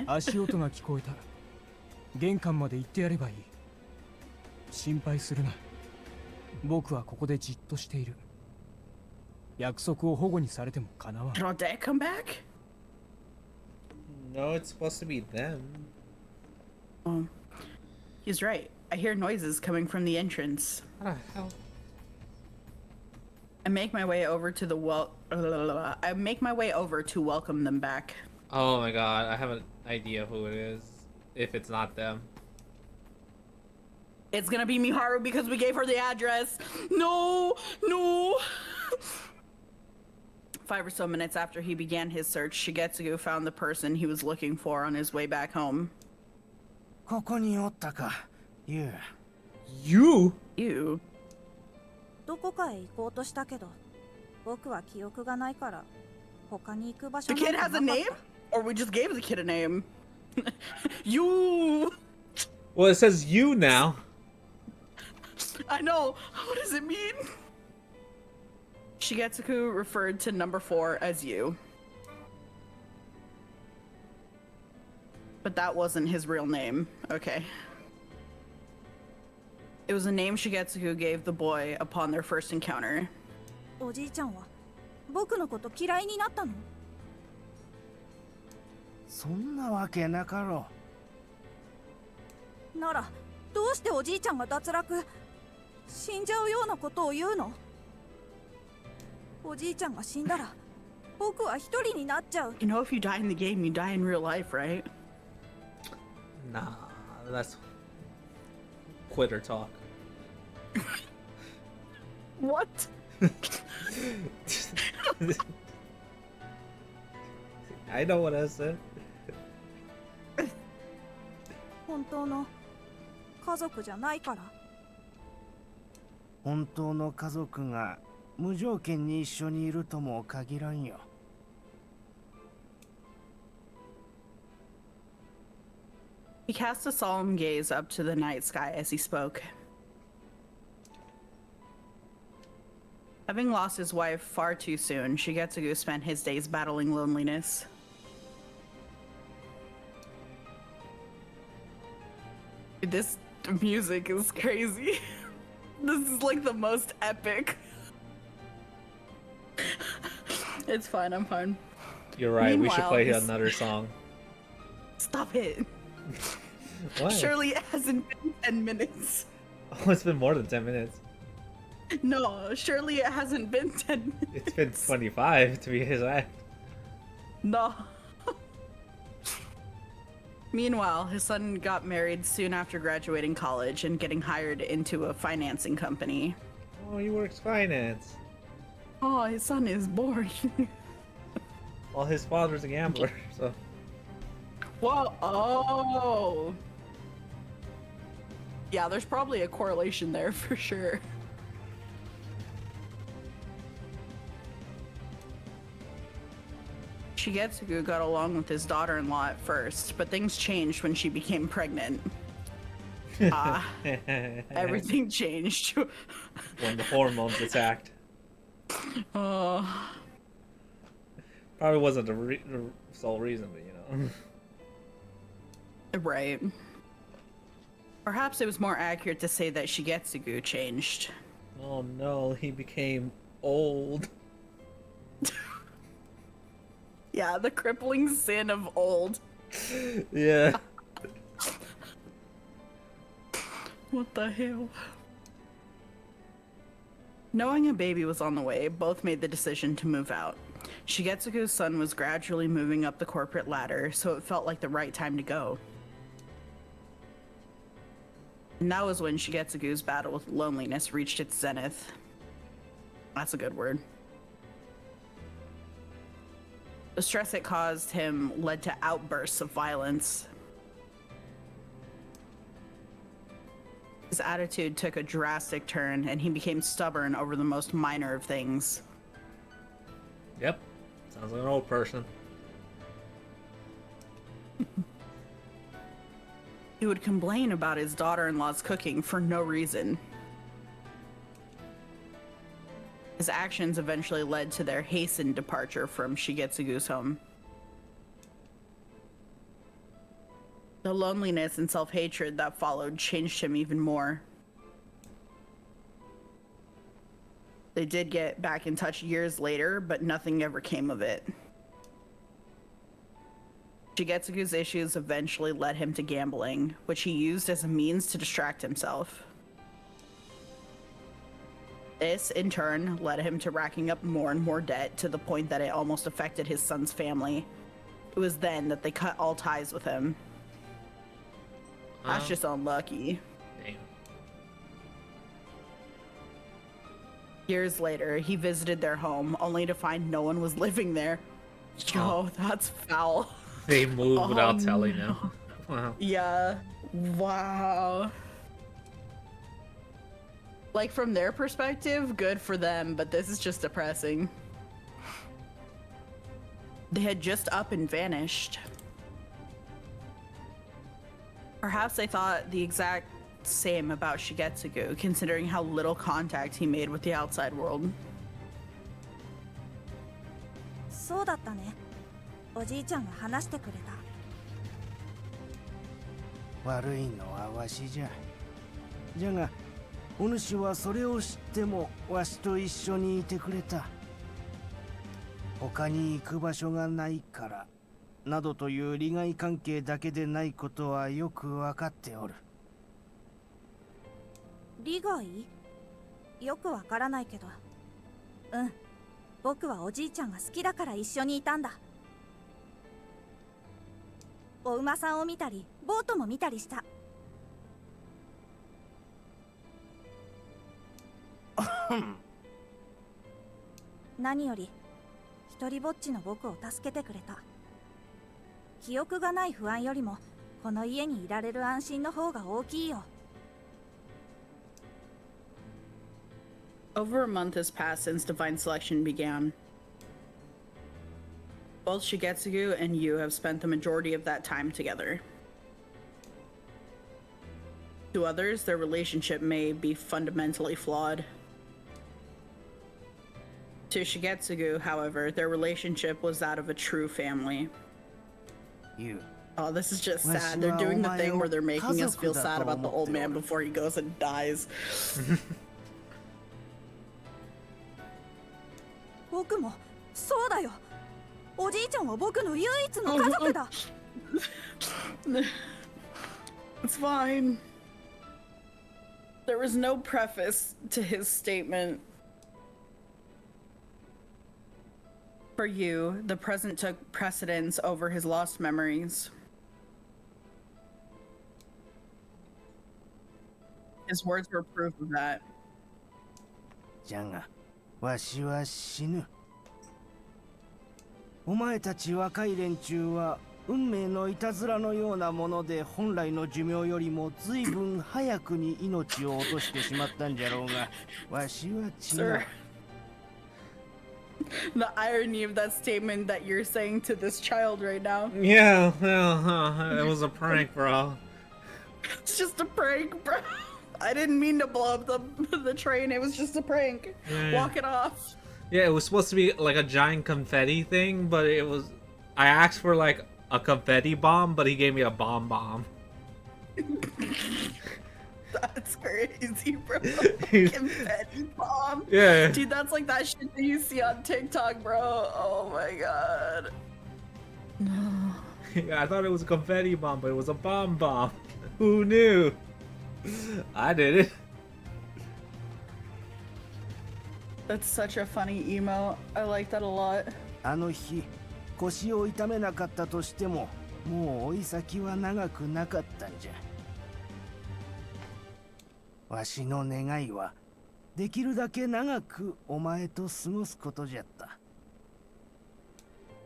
足音が聞こえた。玄関まで行ってやればいい。心配するな。僕はここでじっとしている。約束を保護にされても構わん。 Did our dad come back? No, it's supposed to be them. Oh, he's right. I hear noises coming from the entrance. What the hell? I make my way over to welcome them back. Oh my god, I have an idea who it is. If it's not them. It's gonna be Miharu because we gave her the address. No. 5 or so minutes after he began his search, Shigetsugu found the person he was looking for on his way back home. ここにおったか、ユウ。 You? Ew. どこかへ行こうとしたけど、僕は記憶がないから他に行く場所 The なん kid か has a なかっ name? た。 Or we just gave the kid a name? You. Well, it says you now. I know. What does it mean? Shigetsugu referred to number 4 as you. But that wasn't his real name. Okay. It was a name Shigetsugu gave the boy upon their first encounter. おじいちゃんは僕のこと嫌いになったの？そんなわけなかろならどうしておじいちゃんが脱落死んじゃうようなことを言うの？おじいちゃんが死んだら僕は一人になっちゃう。 You know, if you die in the game, you die in real life, right? Nah, that's quitter talk. What? I know what I said. 本当の家族じゃないから。本当の家族が無条件に一緒にいるとも限らんよ。 He cast a solemn gaze up to the night sky as he spoke. Having lost his wife far too soon, Shigetsugu spent his days battling loneliness. This music is crazy. This is like the most epic. It's fine, I'm fine. You're right. We should Meanwhile, play this- another song. Stop it. What? Surely it hasn't been 10 minutes. Oh, it's been more than 10 minutes. No, surely it hasn't been 10 minutes. It's been 25 to be exact. No. Meanwhile, his son got married soon after graduating college and getting hired into a financing company. Oh, he works finance. Oh, his son is boring. Well, his father's a gambler, so. Whoa, oh. Yeah, there's probably a correlation there for sure. Shigetsugu got along with his daughter-in-law at first, but things changed when she became pregnant. Everything changed. When the hormones attacked. Oh. Probably wasn't the sole reason, but you know. Right. Perhaps it was more accurate to say that Shigetsugu changed. Oh no, he became old. Yeah, the crippling sin of old. Yeah. What the hell? Knowing a baby was on the way, both made the decision to move out. Shigetsugu's son was gradually moving up the corporate ladder, so it felt like the right time to go. And that was when Shigetsugu's battle with loneliness reached its zenith. That's a good word. The stress it caused him led to outbursts of violence. His attitude took a drastic turn, and he became stubborn over the most minor of things. Yep. Sounds like an old person. He would complain about his daughter-in-law's cooking for no reason. His actions eventually led to their hastened departure from Shigetsugu's home. The loneliness and self-hatred that followed changed him even more. They did get back in touch years later, but nothing ever came of it. Shigetsugu's issues eventually led him to gambling, which he used as a means to distract himself. This, in turn, led him to racking up more and more debt to the point that it almost affected his son's family. It was then that they cut all ties with him. That's just unlucky. Damn. Years later, he visited their home, only to find no one was living there. Yo, that's foul. They moved without Oh, telling no. him. Wow. Yeah. Wow. Like, from their perspective, good for them, but this is just depressing. They had just up and vanished. Perhaps they thought the exact same about Shigetsugu, considering how little contact he made with the outside world. そうだったね。おじいちゃんが話してくれた。悪いのはわしじゃ。じゃが、お主はそれを知ってもわしと一緒にいてくれた。他に行く場所がないから、などという利害関係だけでないことはよくわかっておる。利害？よくわからないけど。うん。僕はおじいちゃんが好きだから一緒にいたんだ。お馬さんを見たり、ボートも見たりした。何より一人ぼっちの僕を助けてくれた。記憶がない不安よりもこの家にいられる安心の方が大きいよ。 Over a month has passed since Divine Selection began. Both Shigetsugu and you have spent the majority of that time together. To others, their relationship may be fundamentally flawed. To Shigetsugu, however, their relationship was that of a true family. ユウ、Oh, this is just sad. They're doing the thing where they're making us feel sad about the old man わしはお前を家族だと思っておる。 before he goes and dies. 僕もそうだよ。おじいちゃんは僕の唯一の家族だ。 It's fine. There was no preface to his statement. For you, the present took precedence over his lost memories. His words were proof of that. じゃがわしは死ぬ。お前たち若い連中は運命のいたずらのようなもので本来の寿命よりも随分早くに命を落としてしまったんじゃろうが、わしは違う。 Sir. The irony of that statement that you're saying to this child right now. Yeah, well, it was a prank, bro. It's just a prank, bro. I didn't mean to blow up the train. It was just a prank. Yeah. Walk it off. Yeah, it was supposed to be like a giant confetti thing, but it was... I asked for like a confetti bomb, but he gave me a bomb. That's crazy, bro. Confetti bomb. Yeah. Dude, that's like that shit that you see on TikTok, bro. Oh my god. No. Yeah, I thought it was a confetti bomb, but it was a bomb. Who knew? I did it. That's such a funny emo. I like that a lot. あの日腰を痛めなかったとしてももう追い先は長くなかったんじゃ。わしの願いはできるだけ長くお前と過ごすことじゃった。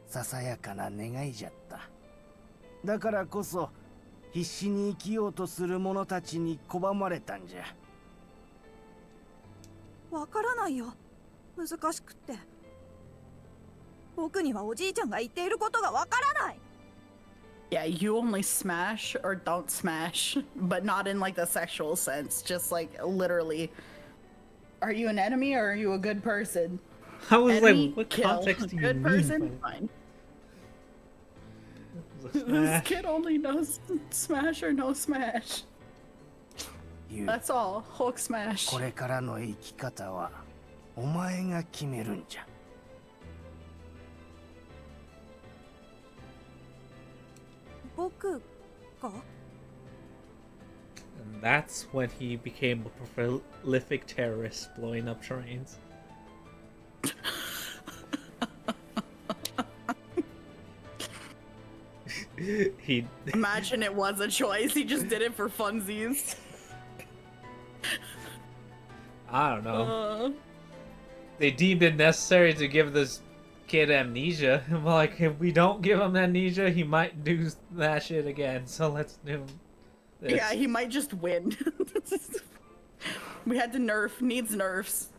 ささやかな願いじゃった。だからこそ必死に生きようとする者たちに拒まれたんじゃ。わからないよ。難しくって。僕にはおじいちゃんが言っていることがわからない。 Yeah, you only smash or don't smash, but not in like the sexual sense. Just like literally, are you an enemy or are you a good person? I was Enemy, like, what kill. context do you Good mean? person, fine. It was a This smash. kid only knows smash or no smash. 言う That's all. Hulk smash. これからの生き方はお前が決めるんじゃ。僕が And that's when he became a prolific terrorist, blowing up trains. He Imagine it was a choice. He just did it for funsies. I don't know. They deemed it necessary to give this kid amnesia. Like, if we don't give him amnesia, he might do that shit again. So let's do this. Yeah, he might just win. We had to nerf. Needs nerfs.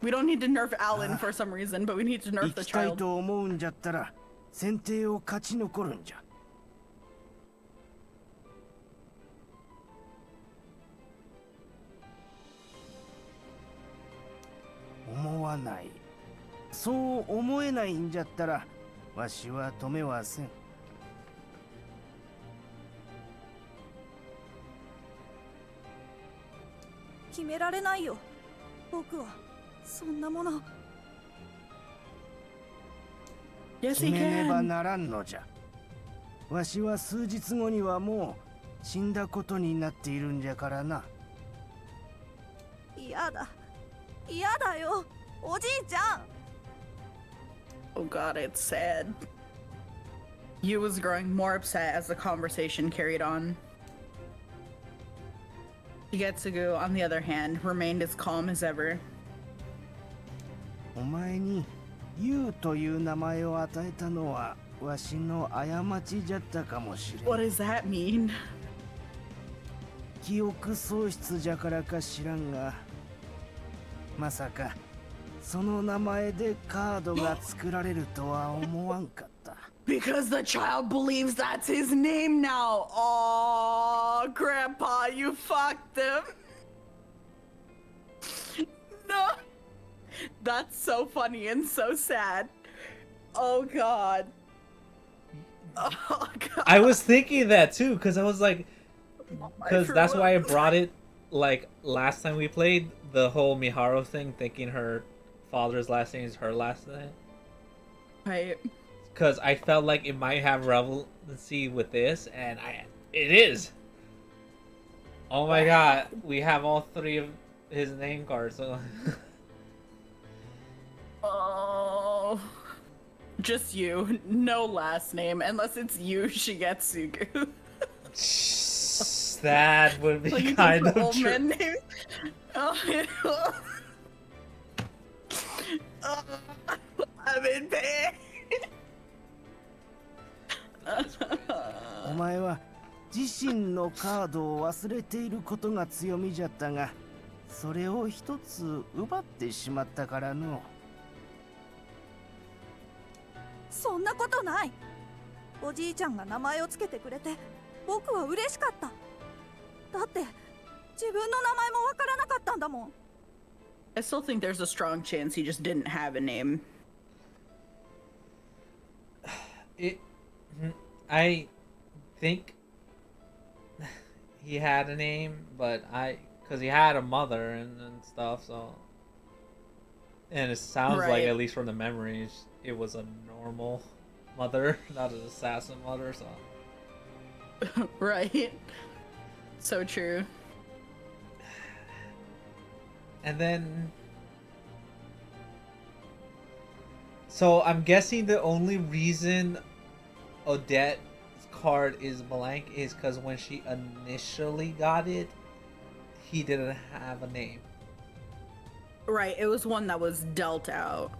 We don't need to nerf Alan for some reason, but we need to 生 nerf the きたい child. と思うんじゃったら選定を勝ち残るんじゃ。思わない。そう思えないんじゃったらわしは止めはせん。決められないよ。僕はそんなもの。 Yes, 決 he めねば can. ならんのじゃ。わしは数日後にはもう死んだことになっているんじゃからな。嫌だ。嫌だよ。おじいちゃん。 Oh god, it's sad. Yu was growing more upset as the conversation carried on. Shigetsugu, on the other hand, remained as calm as ever. お前にユウという名前を与えたのはわしの過ちじゃったかもしれん。 What does that mean? 記憶喪失じゃからか知らんが、まさかその名前でカードが作られるとは思わんかった。 Because the child believes that's his name now. Oh, Grandpa, you fucked him. No. That's so funny and so sad. Oh god. Oh god. I was thinking that too, because I was like, because For that's why I what? brought it like last time we played the whole Miharu thing, thinking her father's last name is her last name. Right. Because I felt like it might have relevancy with this, and it is. Oh my god, we have all three of his name cards. So. Oh. Just you. No last name, unless it's you, Shigetsugu. That would be Like you kind took the of old true. man name. Oh, oh, I'm in pain. お前は自身のカードを忘れていることが強みじゃったが、それを一つ奪ってしまったからの。そんなことない。おじいちゃんが名前をつけてくれて僕は嬉しかった。だって自分の名前もわからなかったんだもん。 I still think there's a strong chance he just didn't have a name. I think he had a name, but because he had a mother and stuff, so. And it sounds like, Right. at least from the memories, it was a normal mother, not an assassin mother, so. Right. So true. And then. So I'm guessing the only reason Odette's card is blank is because when she initially got it, he didn't have a name. Right, it was one that was dealt out.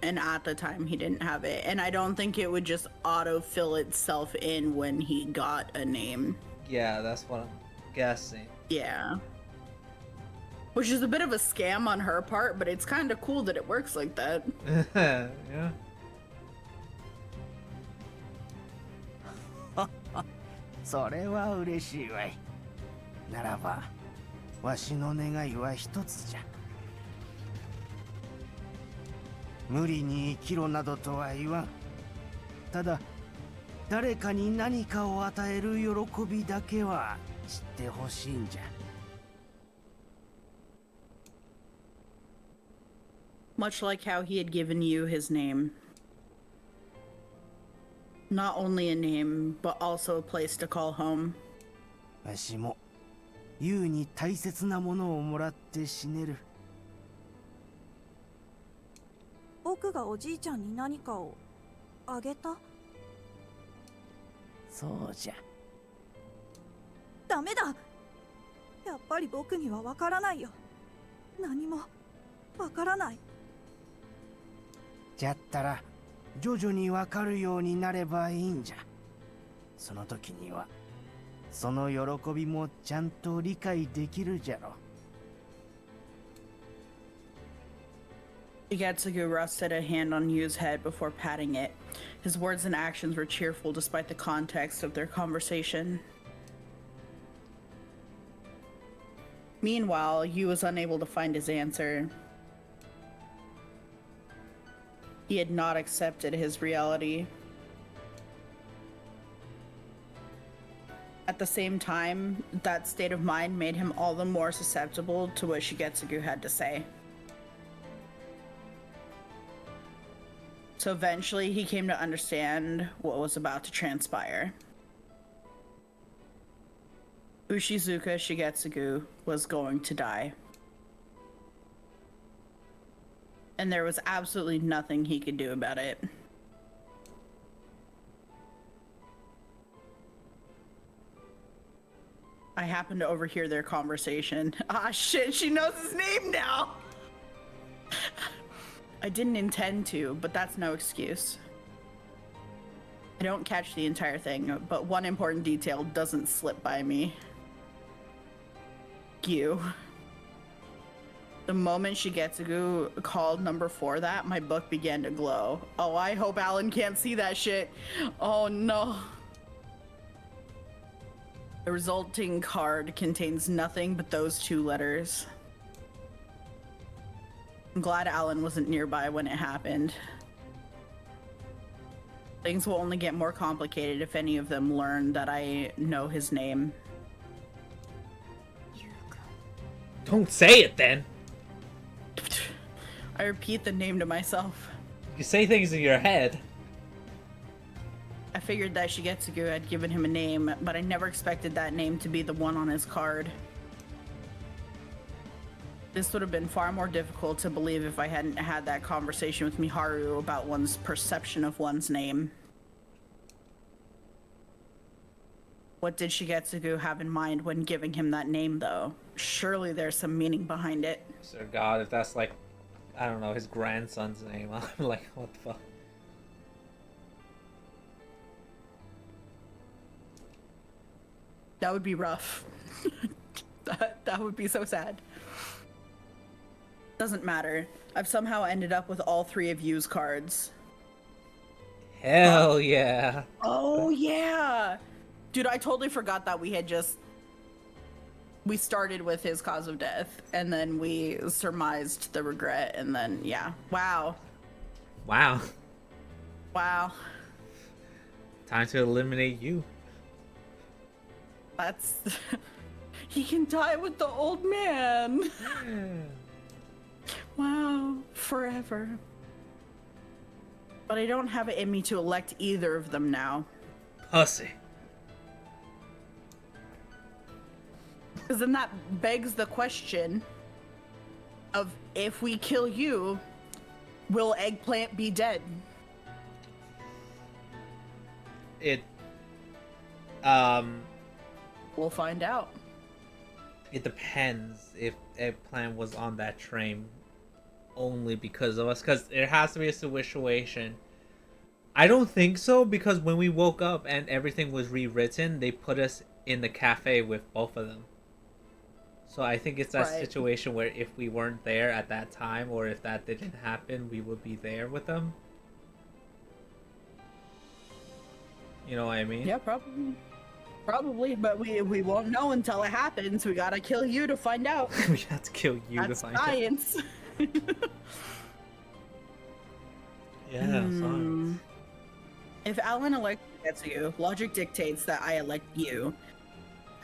And at the time, he didn't have it. And I don't think it would just auto-fill itself in when he got a name. Yeah, that's what I'm guessing. Yeah. Which is a bit of a scam on her part, but it's kind of cool that it works like that. Yeah. それは嬉しいわい。ならば、わしの願いは一つじゃ。無理に生きろなどとは言わん。ただ、誰かに何かを与える喜びだけは知ってほしいんじゃ。Much like how he had given you his name. Not only a name, but also a place to call home. わしも、優に大切なものをもらって死ねる。僕がおじいちゃんに何かをあげた？そうじゃ。ダメだ。やっぱり僕にはわからないよ。何もわからない。じゃったら、徐々にわかるようになればいいんじゃ。その時には、その喜びもちゃんと理解できるじゃろ。Igatsugu rested a hand on Yu's head before patting it. His words and actions were cheerful despite the context of their conversation. Meanwhile, Yu was unable to find his answer. He had not accepted his reality. At the same time, that state of mind made him all the more susceptible to what Shigetsugu had to say. So eventually, he came to understand what was about to transpire. Ushizuka Shigetsugu was going to die. And there was absolutely nothing he could do about it. I happened to overhear their conversation. Ah, shit, she knows his name now! I didn't intend to, but that's no excuse. I don't catch the entire thing, but one important detail doesn't slip by me. You. The moment Shigetsugu called number 4 that, my book began to glow. Oh, I hope Alan can't see that shit. Oh no. The resulting card contains nothing but those 2 letters. I'm glad Alan wasn't nearby when it happened. Things will only get more complicated if any of them learn that I know his name. Don't say it then. I repeat the name to myself. You say things in your head. I figured that Shigetsugu had given him a name, but I never expected that name to be the one on his card. This would have been far more difficult to believe if I hadn't had that conversation with Miharu about one's perception of one's name. What did Shigetsugu have in mind when giving him that name, though? Surely there's some meaning behind it. Sir God, if that's like, I don't know, his grandson's name, I'm like, what the fuck? That would be rough. that would be so sad. Doesn't matter. I've somehow ended up with all three of you's cards. Hell yeah. Oh, yeah! Dude, I totally forgot that we started with his cause of death, and then we surmised the regret, and then, yeah. Wow. Wow. Wow. Time to eliminate you. That's... He can die with the old man. Wow. Forever. But I don't have it in me to elect either of them now. Pussy. Because then that begs the question of, if we kill you, will Eggplant be dead? We'll find out. It depends if Eggplant was on that train only because of us, because there has to be a situation. I don't think so, because when we woke up and everything was rewritten, they put us in the cafe with both of them. So I think it's that Right. situation where if we weren't there at that time, or if that didn't happen, we would be there with them. You know what I mean? Yeah, probably. Probably, but we won't know until it happens. We gotta kill you to find out. We have to kill you That's to find out. science. Yeah, science. If Alan elects you, logic dictates that I elect you.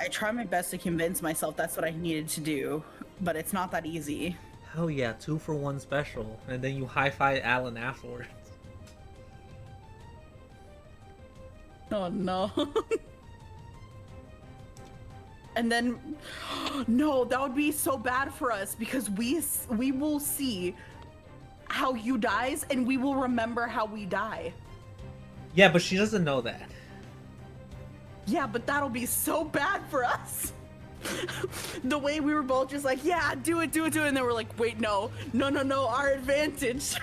I try my best to convince myself that's what I needed to do, but it's not that easy. Hell yeah, 2-for-1 special, and then you high-five Alan afterwards. Oh no. And then, no, that would be so bad for us, because we will see how you dies, and we will remember how we die. Yeah, but she doesn't know that. Yeah, but that'll be so bad for us. The way we were both just like, yeah, do it, and then we're like, wait, no, our advantage.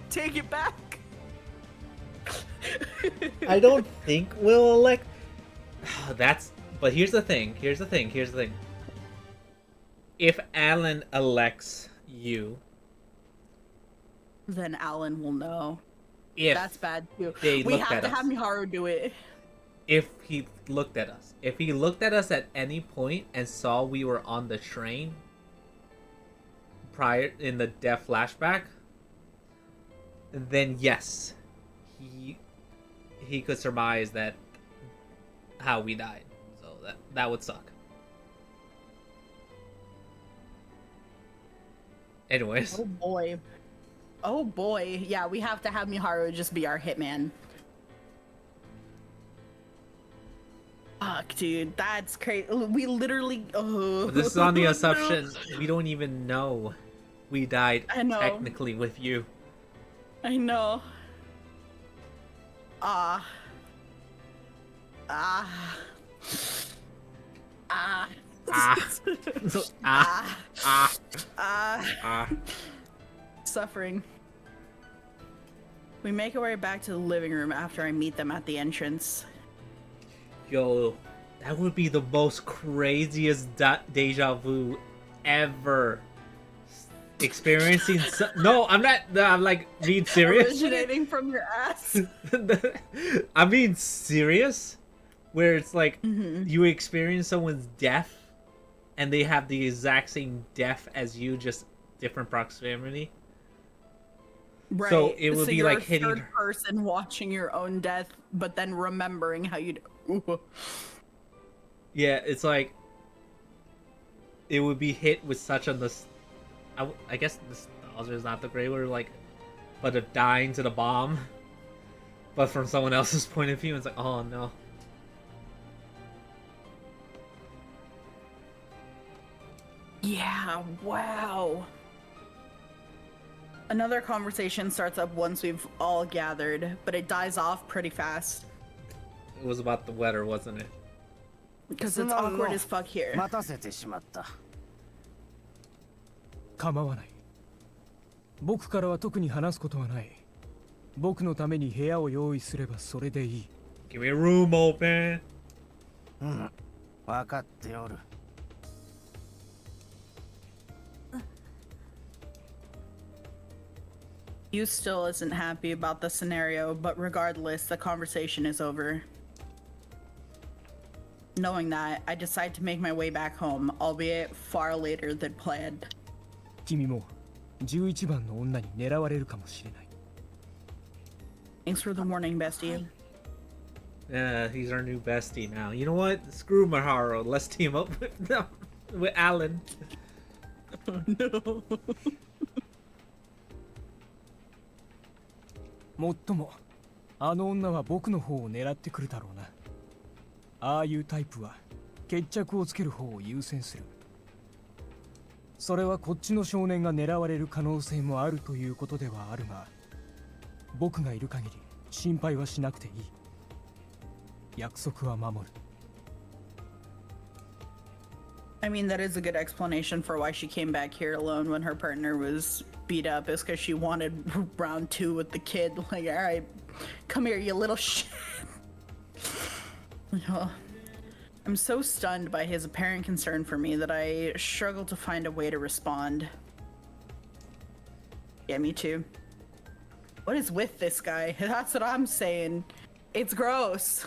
Take it back. I don't think we'll elect. But here's the thing. If Alan elects you, Then Alan will know. if That's bad too. they We looked have at to us. have Miharu do it. If he looked at us at any point and saw we were on the train prior in the death flashback, then yes, he could surmise that how we died. So that would suck. Anyways, Oh boy. Yeah, we have to have Miharu just be our hitman. Fuck, dude, that's crazy. We literally. Oh. but this is on the assumption we don't even know we died I know. technically with you. I know. Ah. Ah. Ah. Suffering. We make our way back to the living room after I meet them at the entrance. Yo, that would be the most craziest deja vu ever. Experiencing no, I'm like being serious. Originating from your ass. I'm being serious, where it's like you experience someone's death and they have the exact same death as you, just different proximity. Right. So it would be you're like a hitting third her. person watching your own death, but then remembering how you. Yeah, it's like it would be hit with such a I guess nostalgia is not the great word, like, but of dying to the bomb, but from someone else's point of view, it's like, oh no. Yeah. Wow. Another conversation starts up once we've all gathered, but it dies off pretty fast It was about the weather, wasn't it? because it's awkward as fuck here. 待たせてしまった。構わない。僕からは特に話すことはない。僕のために部屋を用意すればそれでいい。Give me a room open. うん、分かっておる。You still isn't happy about the scenario, but regardless, the conversation is over. Knowing that, I decide to make my way back home, albeit far later than planned. 君も11番の女に狙われるかもしれない。 Thanks for the warning, bestie. Yeah, he's our new bestie now. You know what? Screw Maharu. Let's team up with Alan. No. もっともあの女は僕の方を狙ってくるだろうな。ああいうタイプは決着をつける方を優先する。それはこっちの少年が狙われる可能性もあるということではあるが、僕がいる限り心配はしなくていい。約束は守る。I mean, that is a good explanation for why she came back here alone when her partner was beat up, is because she wanted round 2 with the kid. Like, alright, come here, you little shit. Oh, I'm so stunned by his apparent concern for me that I struggle to find a way to respond. Yeah, me too. What is with this guy? That's what I'm saying. It's gross.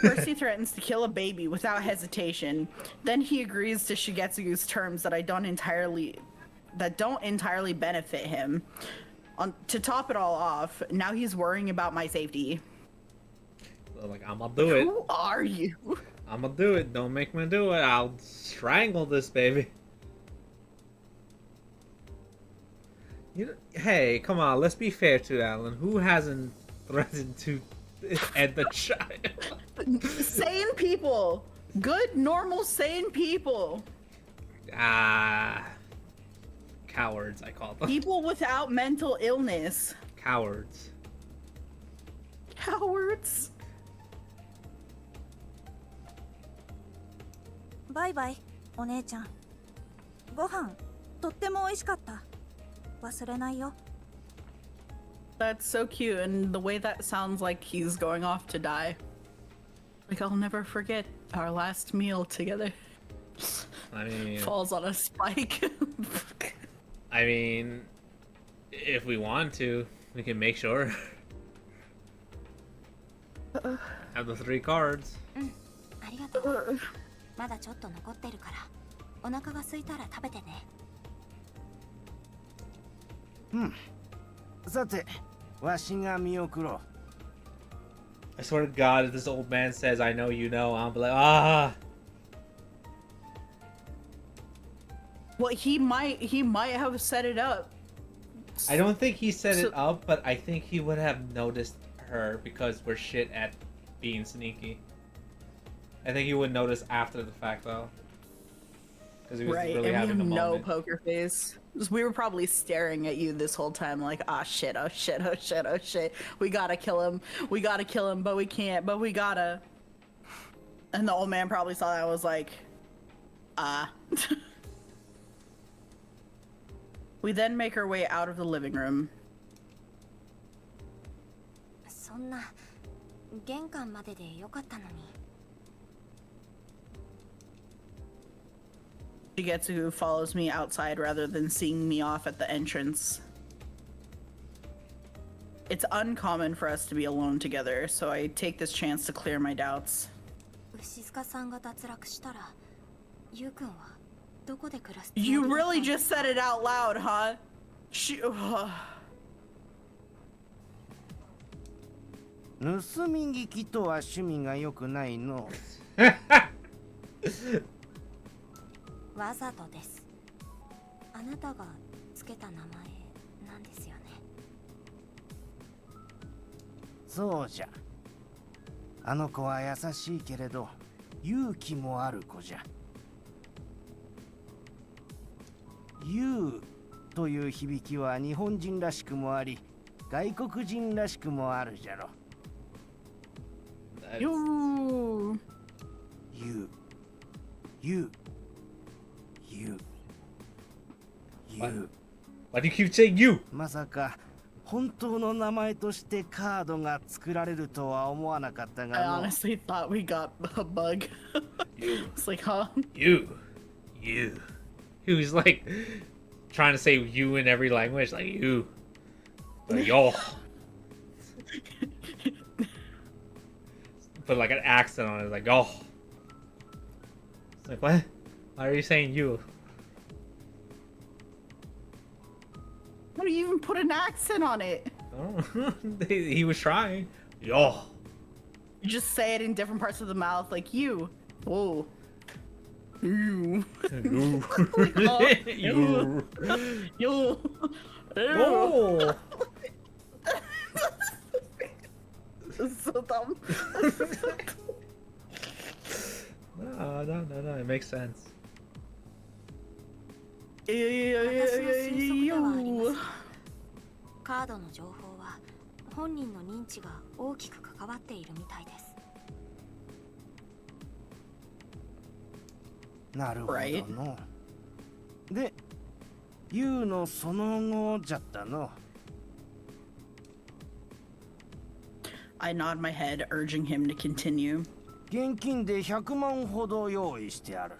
First he threatens to kill a baby without hesitation. Then he agrees to Shigetsu's terms that don't entirely benefit him. To top it all off, now he's worrying about my safety. So, like, I'm gonna do it. Who are you? I'm gonna do it. Don't make me do it. I'll strangle this baby. Hey, come on. Let's be fair to Alan. Who hasn't threatened to end the child? Sane people. Good, normal, sane people. Cowards, I call them. People without mental illness. Cowards. Cowards. バイバイ、お姉ちゃん。ご飯、とっても美味しかった。忘れないよ。That's so cute, and the way that sounds like he's going off to die. Like, I'll never forget our last meal together. I mean, Falls on a spike. I mean, if we want to, we can make sure. Have the 3 cards. ありがとう。まだちょっと残ってるから、お腹が空いたら食べてね。うん。さて、わしが見送ろう。I swear to God, if this old man says, I know you know, I'll be like, ah! Well, he might have set it up. I don't think he set So- it up, but I think he would have noticed her because we're shit at being sneaky. I think he would notice after the fact, though. Because he was Right, really and we having have a no moment. poker face. We were probably staring at you this whole time like, ah, shit, oh shit, oh shit, oh shit. We gotta kill him. We gotta kill him, but we can't, but we gotta. And the old man probably saw that and was like, ah. We then make our way out of the living room. そんな玄関まででよかったのに。Shigetsu follows me outside rather than seeing me off at the entrance. It's uncommon for us to be alone together, so I take this chance to clear my doubts. 牛塚さんが脱落したら、ゆうくんは。どこで暮らす You つもりだった really んで just すか said it out loud, huh?盗み聞きとは趣味が良くないの。わざとです。あなたがつけた名前なんですよね。そうじゃ。あの子は優しいけれど勇気もある子じゃ。ユウという響きは日本人らしくもあり、外国人らしくもあるじゃろ。You. ユウ、ユウ、ユウ、ユウ。 Why do you keep saying you? まさか本当の名前としてカードが作られるとは思わなかった I がの。 honestly thought we got a bug. It's like, huh? You. He was like trying to say you in every language, like you. Like, yo. Put like an accent on it, like, oh. It's like, what? Why are you saying you? How do you even put an accent on it? I don't know. He was trying. Yo. You just say it in different parts of the mouth, like you. Whoa. You. You. You. You. Oh. This is so dumb. No. It makes sense. 私の推測ではあります You. が、カードの情報は本人の認知が大きく関わっているみたいです。なるほどの。で、ユウのその後じゃったの。 I nod my head, urging him to continue. 現金で100万ほど用意してある。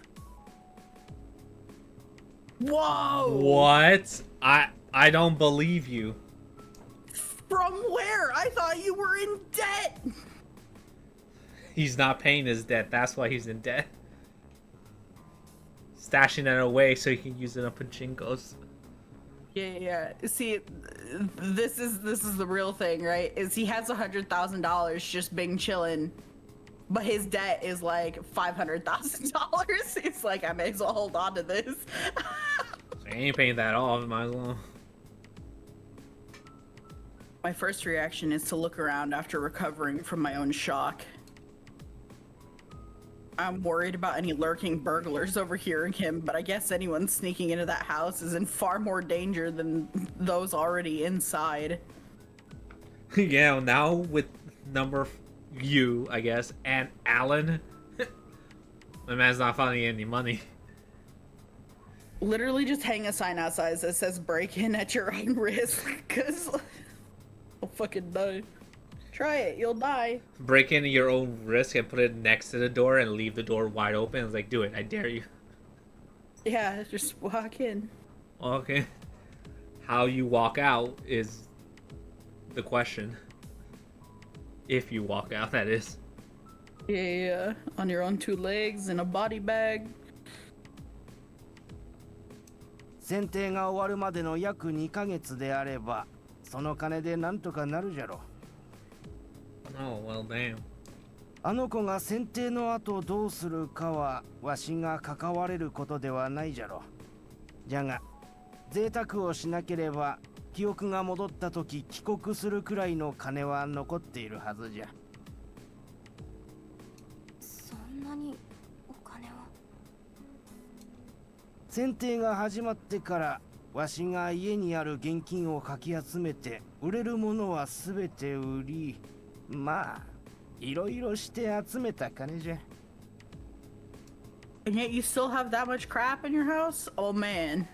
Whoa! What? I don't believe you. From where? I thought you were in debt. He's not paying his debt. That's why he's in debt. Stashing it away so he can use it on pachinkos. Yeah. See, this is the real thing, right? Is he has $100,000 just being chilling, but his debt is like $500,000. He's like, I may as well hold on to this. So he ain't paying that off. Might as well. My first reaction is to look around after recovering from my own shock. I'm worried about any lurking burglars overhearing him, but I guess anyone sneaking into that house is in far more danger than those already inside. Yeah, now with number you, I guess, and Alan, my man's not finding any money. Literally just hang a sign outside that says break in at your own risk, because I'll fucking die. Try it, you'll die. Break into your own risk and put it next to the door and leave the door wide open. It's like, do it, I dare you. Yeah, just walk in. Okay. How you walk out is the question. If you walk out, that is. Yeah, on your own two legs in a body bag. 選定が終わるまでの約2ヶ月であれば、その金でなんとかなるじゃろ。 Oh, well, damn. あの子が選定の後どうするかはわしが関われることではないじゃろ。じゃが贅沢をしなければ記憶が戻った時帰国するくらいの金は残っているはずじゃ。そんなにお金を。選定が始まってからわしが家にある現金をかき集めて売れるものはすべて売り、まあいろいろして集めた金じゃ。 And yet you still have that much crap in your house? Oh man.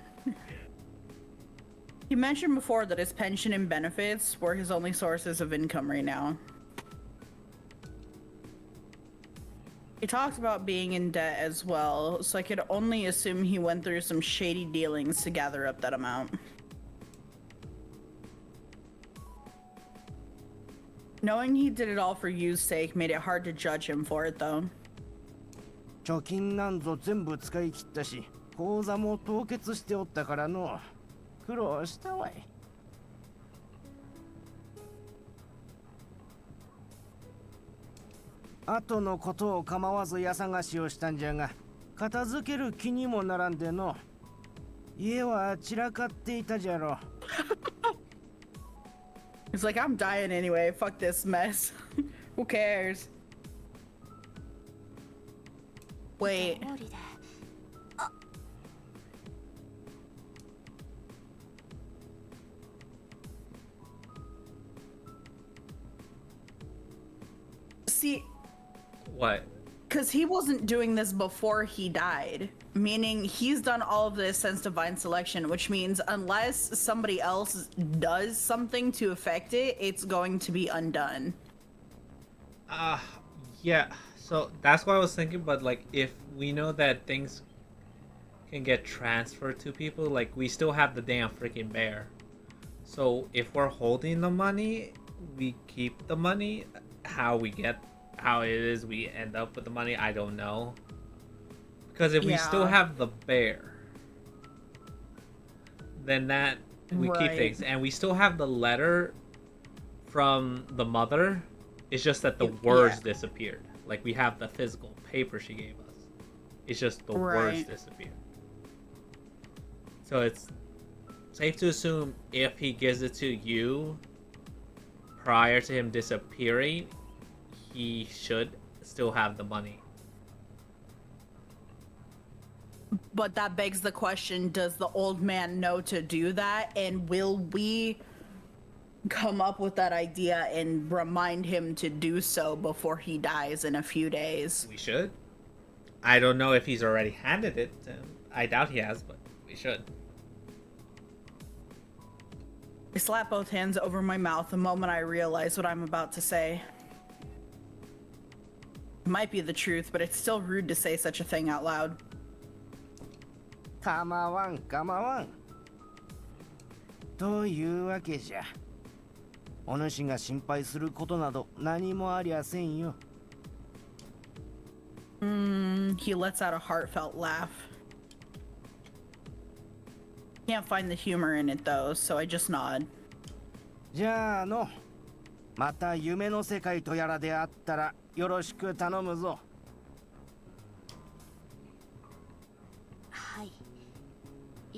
You mentioned before that his pension and benefits were his only sources of income right now. He talked about being in debt as well, so I could only assume he went through some shady dealings to gather up that amount. Knowing he did it all for you's sake made it hard to judge him for it though. 貯金なんぞ全部使い切ったし、口座も凍結しておったからの苦労したわい。後のことを構わず家探しをしたんじゃが、片付ける気にもならんでの。家は散らかっていたじゃろ。He's like, I'm dying anyway. Fuck this mess. Who cares? Wait. 通りで See, What? because he wasn't doing this before he died. Meaning he's done all of this since Divine Selection, which means unless somebody else does something to affect it, it's going to be undone. Yeah. So that's what I was thinking. But like, if we know that things can get transferred to people, like we still have the damn freaking bear. So if we're holding the money, we keep the money. How it is we end up with the money, I don't know. Because if we still have the bear, then that we keep things, and we still have the letter from the mother. It's just that the words disappeared. Like we have the physical paper she gave us. It's just the words disappeared. So it's safe to assume if he gives it to you prior to him disappearing, he should still have the money. But that begs the question, does the old man know to do that? And will we come up with that idea and remind him to do so before he dies in a few days? We should. I don't know if he's already handed it to him. I doubt he has, but we should. I slap both hands over my mouth the moment I realize what I'm about to say. It might be the truth, but it's still rude to say such a thing out loud. 構わん構わん。というわけじゃ。お主が心配することなど何もありゃせんよ。He lets out a heartfelt laugh. Can't find the humor in it though, so I just nod. じゃあの、また夢の世界とやらであったらよろしく頼むぞ。はい、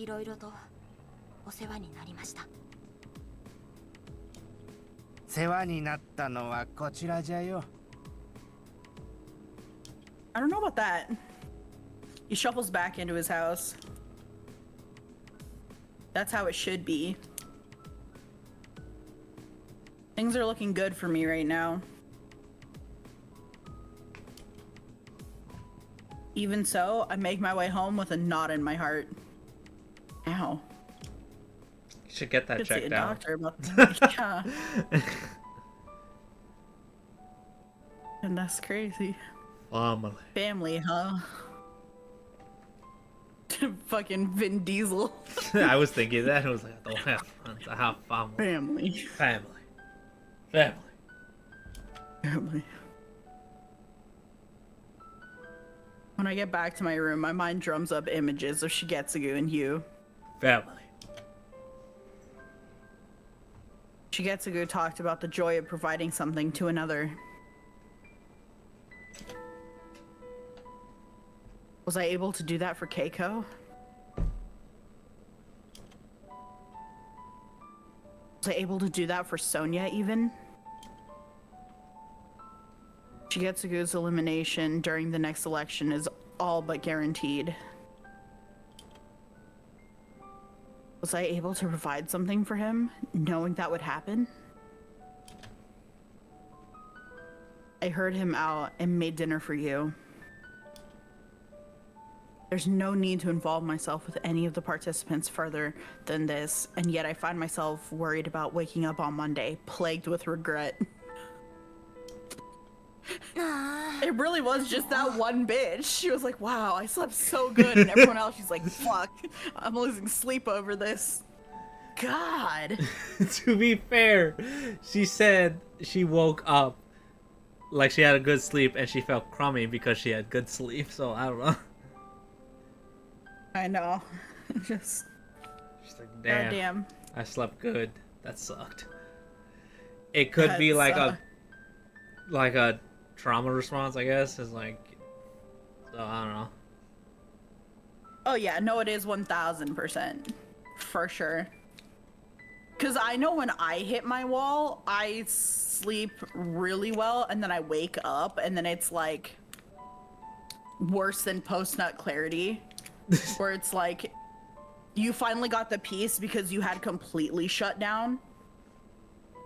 いろいろとお世話になりました。世話になったのはこちらじゃよ。I don't know about that. He shuffles back into his house. That's how it should be. Things are looking good for me right now. Even so, I make my way home with a knot in my heart. Ow. You should get that Could see a checked out. doctor about that. Yeah. And that's crazy. Family, huh? Fucking Vin Diesel. I was thinking that. I was like, I don't have friends. I have family. Family. Family. When I get back to my room, my mind drums up images of Shigetsugu and you. Family. Shigetsugu talked about the joy of providing something to another. Was I able to do that for Keiko? Was I able to do that for Sonia even? Shigetsugu's elimination during the next election is all but guaranteed. Was I able to provide something for him, knowing that would happen? I heard him out and made dinner for you. There's no need to involve myself with any of the participants further than this, and yet I find myself worried about waking up on Monday, plagued with regret. It really was just that one bitch. She was like, wow, I slept so good, and everyone else, she's like, fuck, I'm losing sleep over this. God. To be fair, she said she woke up like she had a good sleep and she felt crummy because she had good sleep, so I don't know. I know. Just She's like, damn, goddamn. I slept good. That sucked. It could be like a trauma response, I guess. Is like, so I don't know. Oh yeah, no, it is 1000% for sure. Cause I know when I hit my wall, I sleep really well, and then I wake up, and then it's like worse than post-nut clarity, where it's like you finally got the peace because you had completely shut down,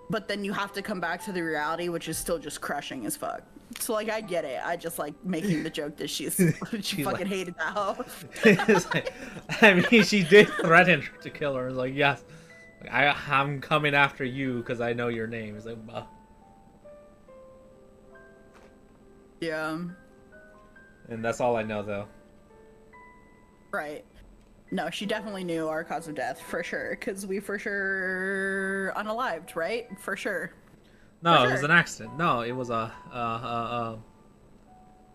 but then you have to come back to the reality, which is still just crushing as fuck. So like I get it. I just like making the joke that she fucking like- hated that hoe. It's like, I mean, she did threaten to kill her. It's like, yes, like, I'm coming after you because I know your name. It's like, bah. Yeah. And that's all I know, though. Right. No, she definitely knew our cause of death for sure, because we for sure unalived, right? For sure. No, For it was sure. an accident. No, it was a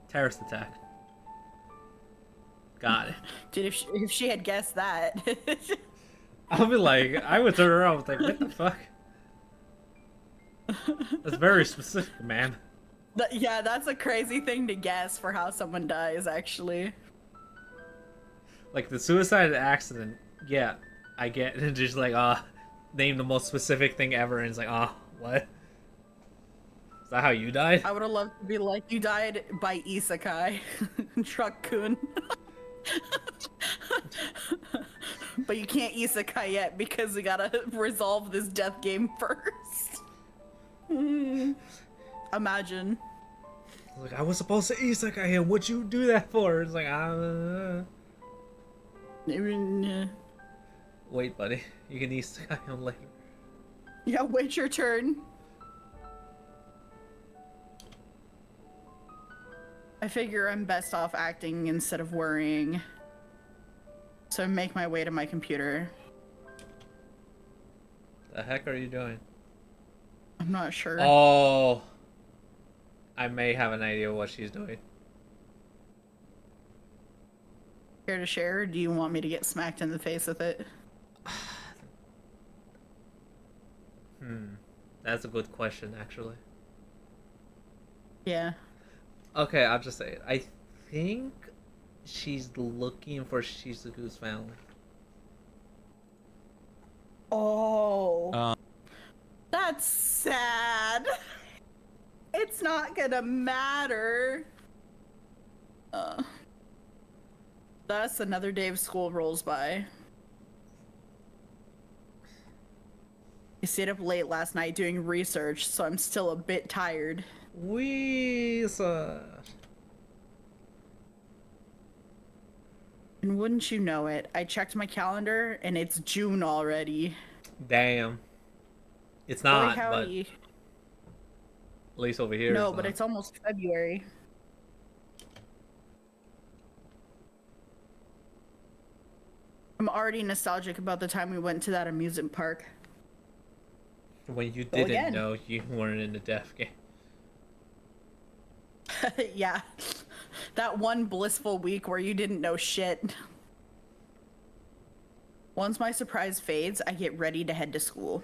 terrorist attack. Got it. Dude, if she had guessed that. I'll be like, I would turn around and think, what the fuck? That's very specific, man. Yeah, that's a crazy thing to guess for how someone dies, actually. Like the suicide accident, yeah, I get it. Just like, name the most specific thing ever, and it's like, what? Is that how you died? I would have loved to be like, you died by isekai. Truck-kun. But you can't isekai yet because we gotta resolve this death game first. Imagine. Like, I was supposed to isekai him. What'd you do that for? It's like, wait, buddy. You can isekai him later. Yeah, wait your turn. I figure I'm best off acting instead of worrying. So I make my way to my computer. The heck are you doing? I'm not sure. Oh, I may have an idea what she's doing. Care to share, or do you want me to get smacked in the face with it? That's a good question, actually. Yeah. Okay, I'll just say it. I think she's looking for Shizuku's family. Oh. That's sad. It's not gonna matter. Thus, another day of school rolls by. I stayed up late last night doing research, so I'm still a bit tired. And wouldn't you know it, I checked my calendar and it's June already. Damn. It's Boy, not, but howdy. at least over here. No, it's but not. it's almost February. I'm already nostalgic about the time we went to that amusement park. When you Go didn't again. know you weren't in the deaf game. Yeah. That one blissful week where you didn't know shit. Once my surprise fades, I get ready to head to school.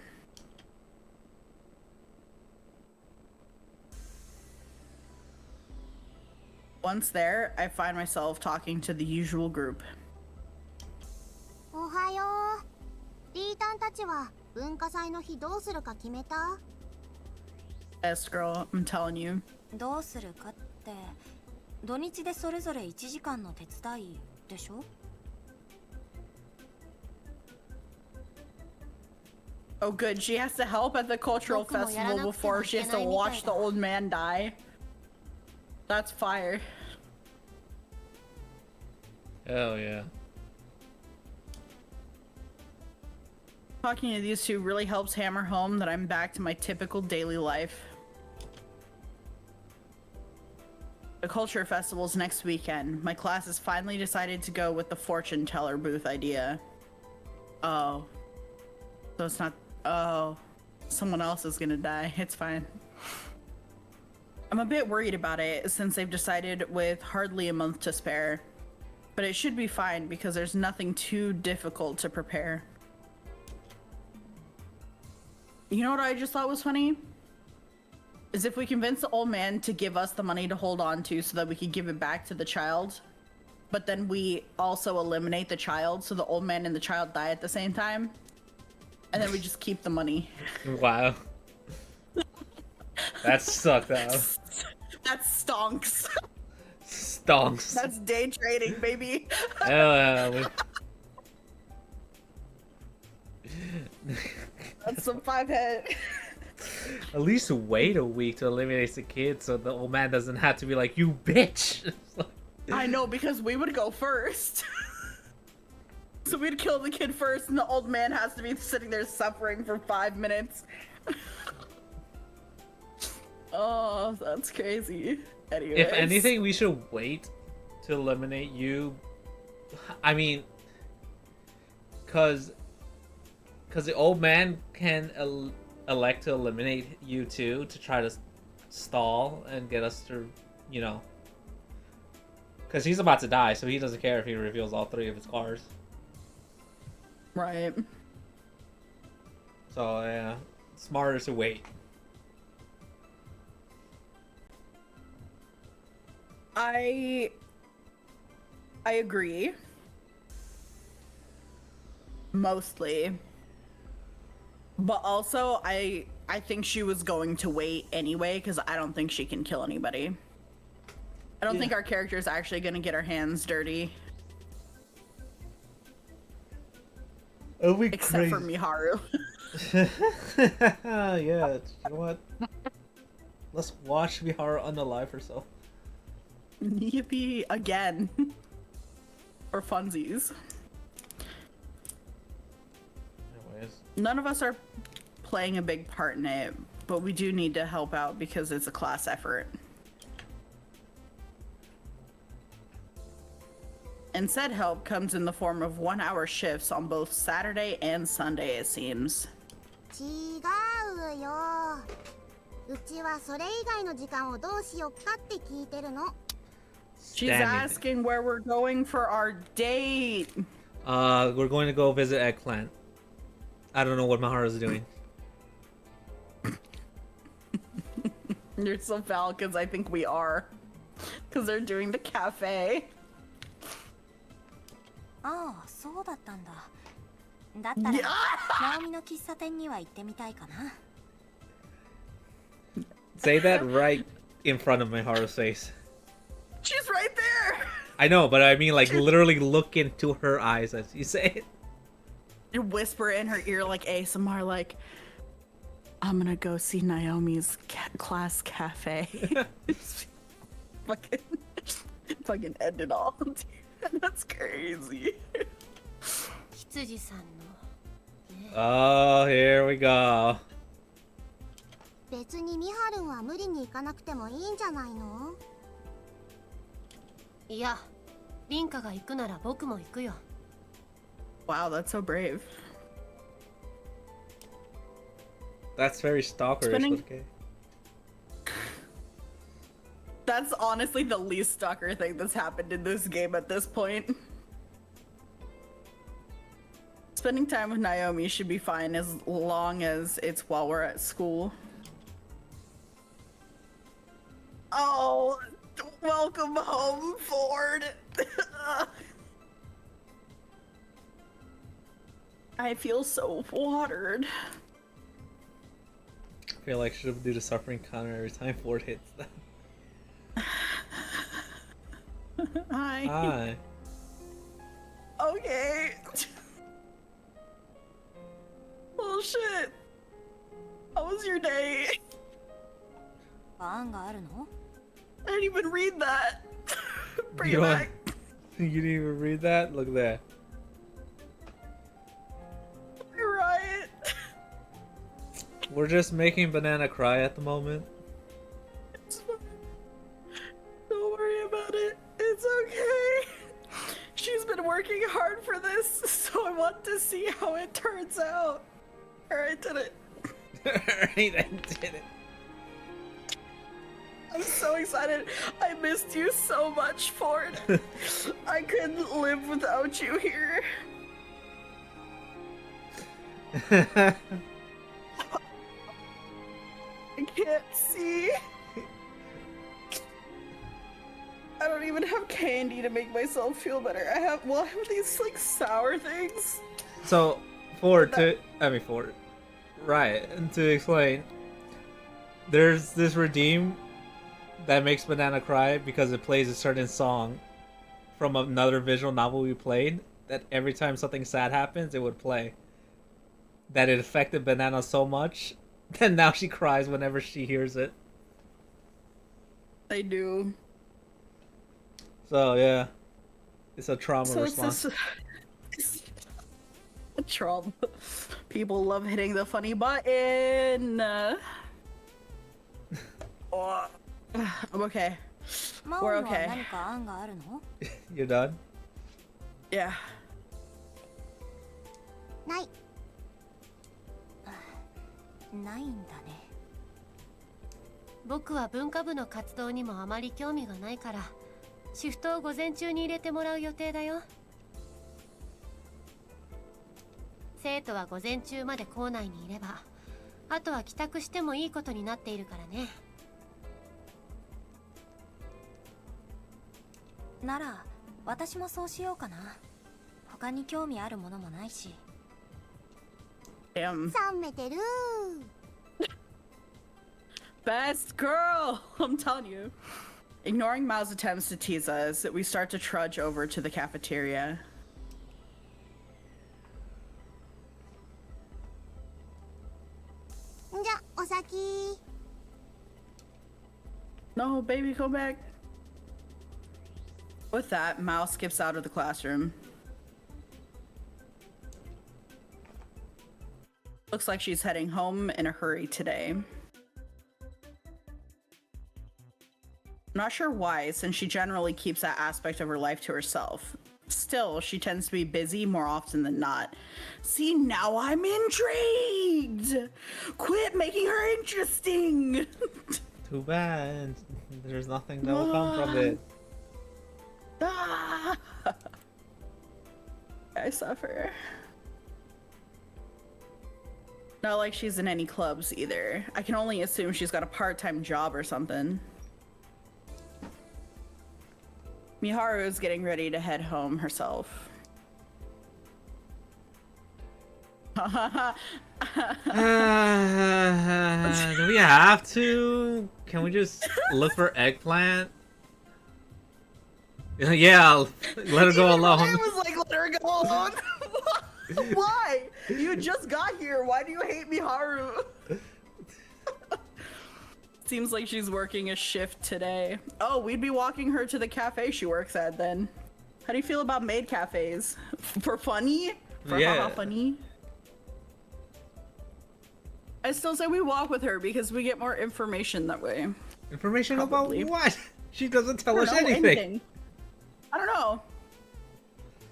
Once there, I find myself talking to the usual group. おはよう。リータンたちは文化祭の日どうするか決めた？ Yes, girl, I'm telling you. どうするかって土日でそれぞれ1時間の手伝いでしょ？ Oh, good. She has to help at the cultural festival before she has to watch the old man die. That's fire. Hell yeah. Talking to these two really helps hammer home that I'm back to my typical daily life. The culture festival's next weekend. My class has finally decided to go with the fortune teller booth idea. Oh. So it's not... Oh. Someone else is gonna die. It's fine. I'm a bit worried about it since they've decided with hardly a month to spare. But it should be fine because there's nothing too difficult to prepare. You know what I just thought was funny? Is if we convince the old man to give us the money to hold on to so that we can give it back to the child, but then we also eliminate the child so the old man and the child die at the same time, and then we just keep the money. Wow. That sucked out. That stonks. Stonks. That's day trading, baby. That's some 5-head. At least wait a week to eliminate the kid so the old man doesn't have to be like, you bitch. I know, because we would go first. So we'd kill the kid first, and the old man has to be sitting there suffering for 5 minutes. Oh, that's crazy. Anyways. If anything, we should wait to eliminate you. I mean, because the old man can elect to eliminate you too, to try to stall and get us to, you know, because he's about to die, so he doesn't care if he reveals all 3 of his cars. Right. So yeah, smarter to wait. I agree. Mostly. But also, I think she was going to wait anyway, because I don't think she can kill anybody. I don't think our character is actually going to get her hands dirty. Oh, we except for Miharu. Yeah, you know what? Let's watch Miharu unalive herself. Yippee again. Or funsies. Anyways. None of us are playing a big part in it, but we do need to help out because it's a class effort. And said help comes in the form of 1-hour shifts on both Saturday and Sunday, it seems. 違うよ。うちはそれ以外の時間をどうしよっかって聞いてるの。She's asking where we're going for our date. We're going to go visit Eggplant. I don't know what Maharu's doing. You're so foul because I think we are. Because they're doing the cafe. ああ、そうだったんだ。だったら、ナオミの喫茶店には行ってみたいかな。Say that right in front of Miharu's face. She's right there! I know, but I mean like literally look into her eyes as you say it. You whisper in her ear like ASMR, like, I'm gonna go see Naomi's class cafe. fucking end it all. That's crazy. Oh, here we go. 別にミハルンは無理に行かなくてもいいんじゃないの？いや、リンカが行くなら僕も行くよ。Wow, that's so brave. That's very stalkerish. Okay. That's honestly the least stalker thing that's happened in this game at this point. Spending time with Naomi should be fine as long as it's while we're at school. Oh, welcome home, Ford. I feel so watered. I feel like I should do the suffering counter every time Ford hits them. Hi. Hi. Okay. Oh shit. How was your day? 案があるの? I didn't even read that. Bring You it don't- back. You didn't even read that? Look at that. You're right. We're just making Banana cry at the moment. It's fine. Don't worry about it. It's okay. She's been working hard for this, so I want to see how it turns out. Alright, did it. Alright, I did it. I'm so excited. I missed you so much, Ford. I couldn't live without you here. I can't see. I don't even have candy to make myself feel better. I have these like sour things. So, right, and to explain, there's this redeem that makes Banana cry because it plays a certain song from another visual novel we played that every time something sad happens, it would play. That it affected Banana so much that now she cries whenever she hears it. I do. So, yeah. It's a trauma So response. it's a trauma. People love hitting the funny button. Oh, I'm okay. We're okay. 何か案があるの？ You're done? Yeah. ない。ないんだね。僕は文化部の活動にもあまり興味がないから、シフトを午前中に入れてもらう予定だよ。生徒は午前中まで校内にいれば、あとは帰宅してもいいことになっているからね。なら私もそうしようかな。他に興味あるものもないし。Damn. 冷めてる。 Best girl! I'm telling you. Ignoring Mao's attempts to tease us, we start to trudge over to the cafeteria. .じゃ、お先。 No, baby, go back. With that, Mao skips out of the classroom. Looks like she's heading home in a hurry today. I'm not sure why, since she generally keeps that aspect of her life to herself. Still, she tends to be busy more often than not. See, now I'm intrigued! Quit making her interesting! Too bad. There's nothing that will come from it. Ah! I suffer. Not like she's in any clubs either. I can only assume she's got a part-time job or something. Miharu is getting ready to head home herself. Do we have to? Can we just look for eggplant? Yeah, let her go alone. I was like, let her go alone. Why? You just got here. Why do you hate Miharu? Seems like she's working a shift today. Oh, we'd be walking her to the cafe she works at then. How do you feel about maid cafes? For funny? For haha funny? I still say we walk with her because we get more information that way. Information Probably. about what? She doesn't tell us I don't know, anything. I don't know.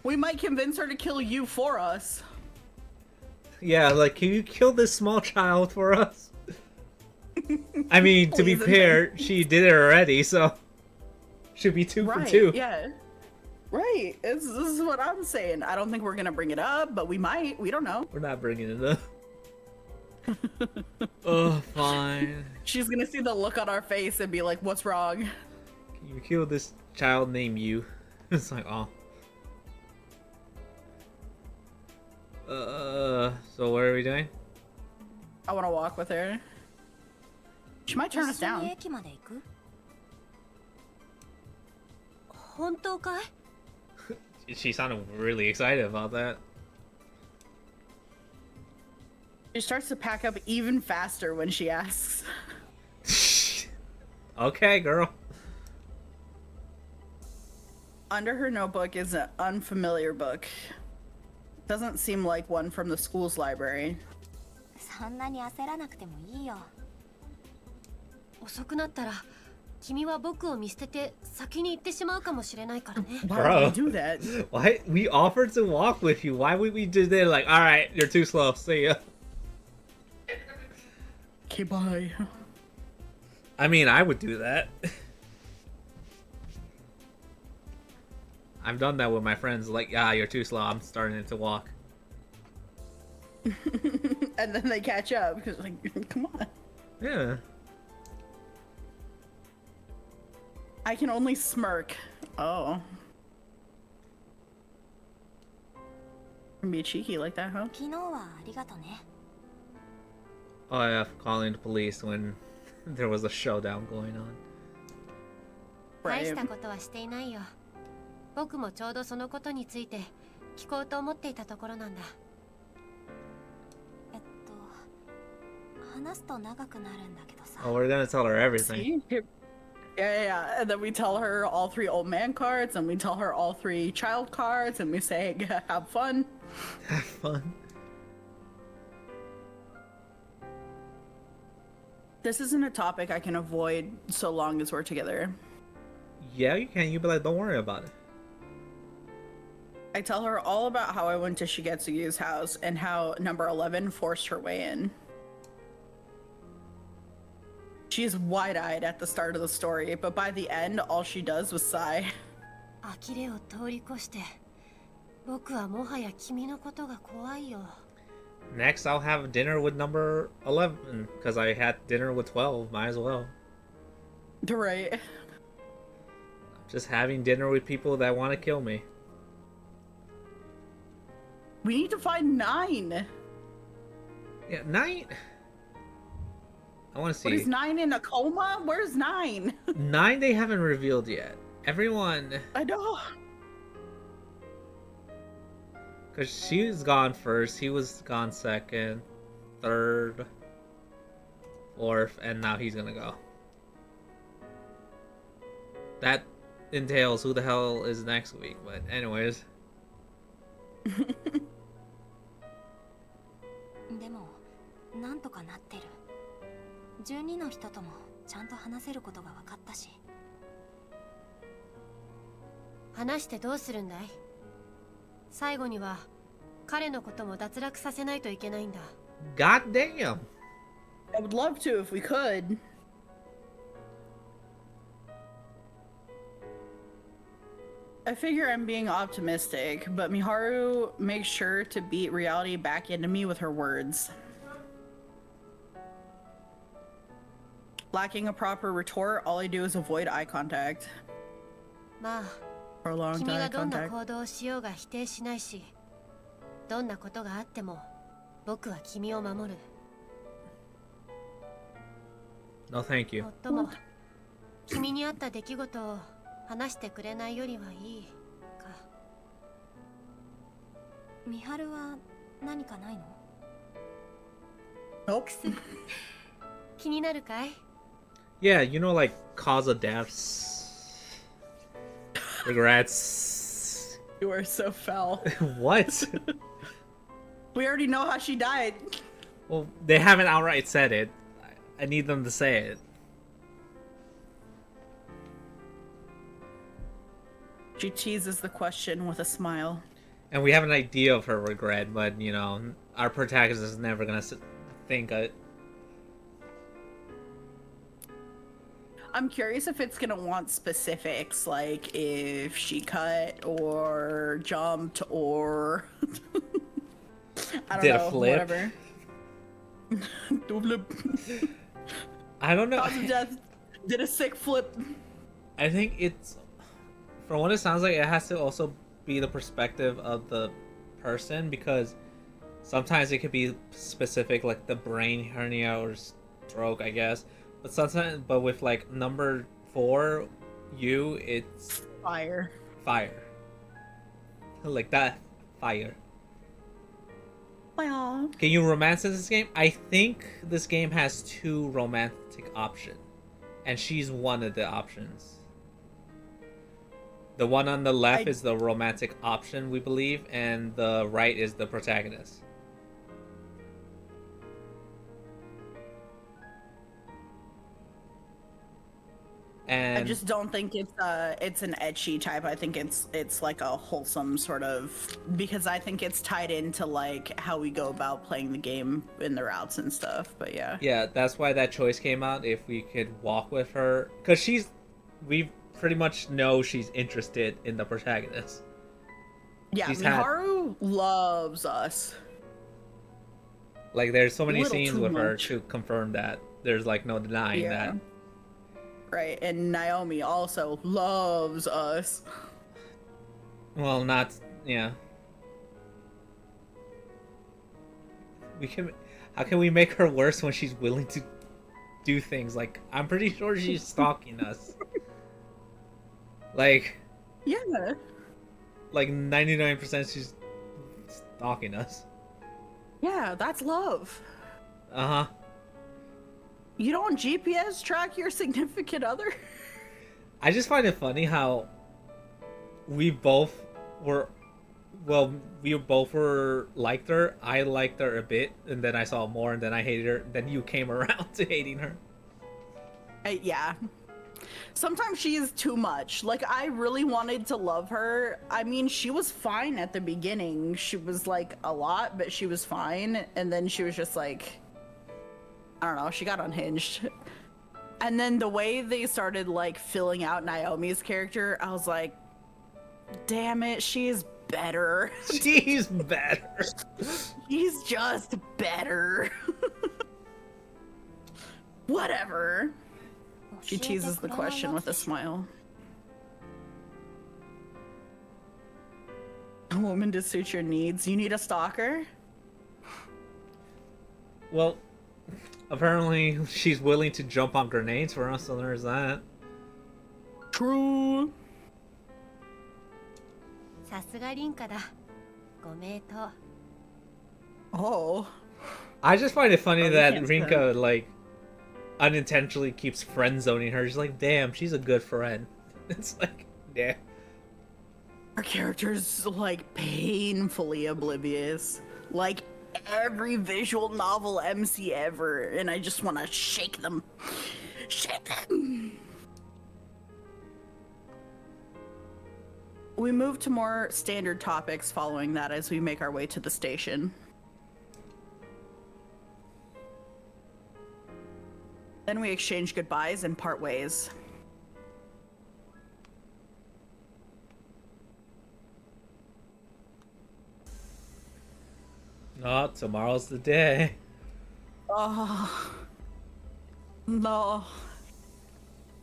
We might convince her to kill you for us. Yeah, like, can you kill this small child for us? I mean, to be Please, fair, she did it already, so should be 2 for 2. Yeah. Right. This is what I'm saying. I don't think we're gonna bring it up, but we might. We don't know. We're not bringing it up. Oh, fine. She's gonna see the look on our face and be like, "What's wrong?" Can you kill this child named you? It's like, oh. So what are we doing? I want to walk with her. She might turn us 一緒に down. 駅まで行く？本当かい？ She sounded really excited about that. She starts to pack up even faster when she asks. Okay, girl. Under her notebook is an unfamiliar book. Doesn't seem like one from the school's library. そんなに焦らなくてもいいよ。遅くなったら君は僕を見捨てて先に行ってしまうかもしれないからね。Why Bro. would we do that? Why? We offered to walk with you. Why would we do that? Like, alright, you're too slow. See ya. Okay, bye. I mean, I would do that. I've done that with my friends. Like, you're too slow. I'm starting to walk. And then they catch up because, like, come on. Yeah. I can only smirk. Oh. Can be cheeky like that, huh? 昨日はありがとね。 Oh yeah, calling the police when there was a showdown going on. 大 Right. したことはしていないよ。僕もちょうどそのことについて聞こうと思っていたところなんだ。話すと長くなるんだけどさ。 Oh, we're gonna tell her everything. See? Yeah. And then we tell her all 3 old man cards, and we tell her all 3 child cards, and we say, have fun. Have fun. This isn't a topic I can avoid so long as we're together. Yeah, you can. You be like, don't worry about it. I tell her all about how I went to Shigetsugu's house and how number 11 forced her way in. She's wide-eyed at the start of the story, but by the end, all she does was sigh. 呆れを通り越して、僕はもはや君のことが怖いよ。 Next, I'll have dinner with number 11, because I had dinner with 12. Might as well. Right. Just having dinner with people that want to kill me. We need to find 9. Yeah, 9. I want to see. What is 9 in a coma? Where's 9? 9 they haven't revealed yet. Everyone, I know. because she was gone first, he was gone second, third, fourth, and now he's gonna go. That entails who the hell is next week, but anyways. でもなんとかなってる。12の人ともちゃんと話せることが分かったし。話してどうするんだい？最後には彼のことも脱落させないといけないんだ。 God damn! I would love to if we could. I figure I'm being optimistic, but Miharu makes sure to beat reality back into me with her words. Lacking a proper retort, all I do is avoid eye contact. まあ、 Prolonged 君 eye がどんな contact. 行動をしようが否定しないし、どんなことがあっても僕は君を守る。 No, thank you. もっとも君にあった出来事を話してくれないよりはいいか。美晴は何かないの？ Nope. 気になるかい？ Yeah, you know, like, cause of deaths. Regrets. You are so foul. What? We already know how she died. Well, they haven't outright said it. I need them to say it. She teases the question with a smile. And we have an idea of her regret, but, you know, our protagonist is never gonna think it. I'm curious if it's gonna want specifics, like if she cut or jumped or I don't Did a know, flip. whatever. Do a flip. I don't know. Cause of death. Did a sick flip. I think it's, from what it sounds like, it has to also be the perspective of the person, because sometimes it could be specific, like the brain hernia or stroke, I guess. But sometimes, but with like number 4, it's Fire. fire. Like that, fire. Well, Can you romance in this game? I think this game has 2 romantic options, and she's one of the options. The one on the left is the romantic option, we believe, and the right is the protagonist. And just don't think it's an ecchi type. I think it's like a wholesome sort of, because I think it's tied into like how we go about playing the game in the routes and stuff. But yeah. Yeah, that's why that choice came out. If we could walk with her, because we pretty much know she's interested in the protagonist. Yeah, Miharu loves us. Like, there's so many Little scenes too with her much. to confirm that. There's like no denying that. Right, and Naomi also loves us. Well, not yeah. How can we make her worse when she's willing to do things? Like, I'm pretty sure she's stalking us. Like, Yeah. like 99% she's stalking us. Yeah, that's love. Uh-huh. You don't GPS track your significant other? I just find it funny how we both were liked her. I liked her a bit, and then I saw more, and then I hated her. Then you came around to hating her. Yeah. Sometimes she is too much. Like, I really wanted to love her. I mean, she was fine at the beginning. She was like a lot, but she was fine. And then she was just like, I don't know, she got unhinged. And then the way they started like filling out Naomi's character, I was like, damn it, she is better. She's better. She's just better. Whatever. She teases the question with a smile. A woman to suit your needs. You need a stalker? Well, apparently she's willing to jump on grenades for us, so there's that. True. さすが凛花だ。ご名答。 Oh. I just find it funny Oh, you that can't Rinka, like, unintentionally keeps friend zoning her. She's like, damn, she's a good friend. It's like, yeah. Our character's like painfully oblivious. Like every visual novel MC ever. And I just want to shake them. Shake them. We move to more standard topics following that as we make our way to the station. Then we exchange goodbyes and part ways. Oh, tomorrow's the day. Oh. No.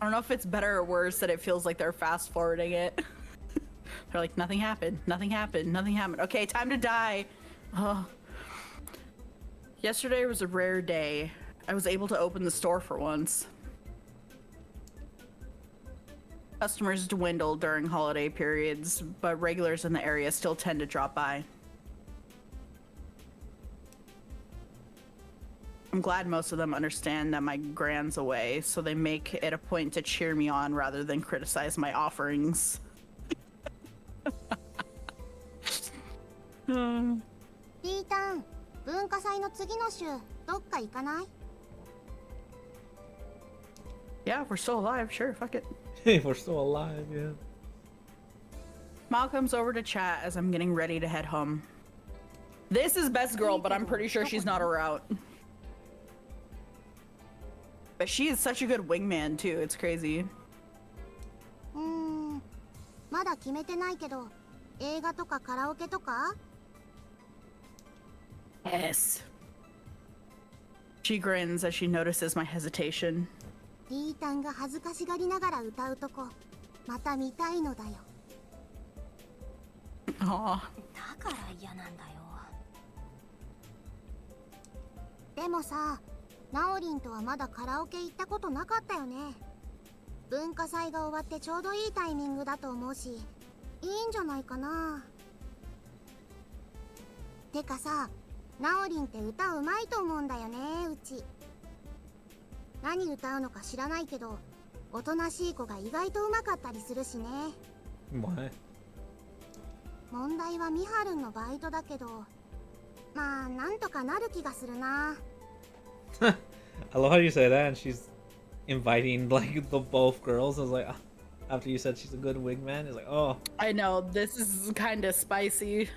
I don't know if it's better or worse that it feels like they're fast forwarding it. They're like, nothing happened, nothing happened, nothing happened. Okay, time to die. Oh. Yesterday was a rare day. I was able to open the store for once. Customers dwindle during holiday periods, but regulars in the area still tend to drop by. I'm glad most of them understand that my grand's away, so they make it a point to cheer me on rather than criticize my offerings. リータン、文化祭の次の週どっか行かない？ Yeah, if we're still alive, sure, fuck it. If we're still alive, yeah. Mal comes over to chat as I'm getting ready to head home. This is Best Girl, but I'm pretty sure she's not a route. But she is such a good wingman too, it's crazy. まだ決めてないけど、映画とかカラオケとか？ Yes. She grins as she notices my hesitation. リータンが恥ずかしがりながら歌うとこ、また見たいのだよ。 Aw. だから嫌なんだよ。でもさ、ナオリンとはまだカラオケ行ったことなかったよね。文化祭が終わってちょうどいいタイミングだと思うし、いいんじゃないかな。てかさ、ナオリンって歌うまいと思うんだよね、うち。何歌うのか知らないけど、おとなしい子が意外とうまかったりするしね。What? 問題はミハルンのバイトだけど、まあなんとかなる気がするな。I love how you say that, and she's inviting like the both girls. I was like, after you said she's a good wingman, it's like, oh. I know, this is kind of spicy.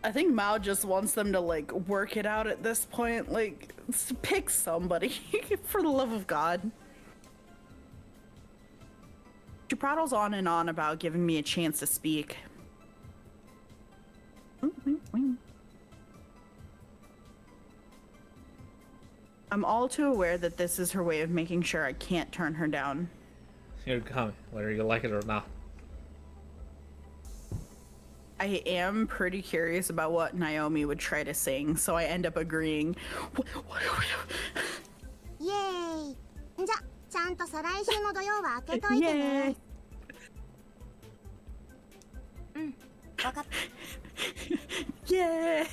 I think Mao just wants them to like work it out at this point. Like, pick somebody for the love of God. She prattles on and on about giving me a chance to speak. I'm all too aware that this is her way of making sure I can't turn her down. You're coming, whether you like it or not. I am pretty curious about what Naomi would try to sing, so I end up agreeing. イエーイ。じゃちゃんと再来週の土曜は開けといて Yay! ね。うん分かった Yay!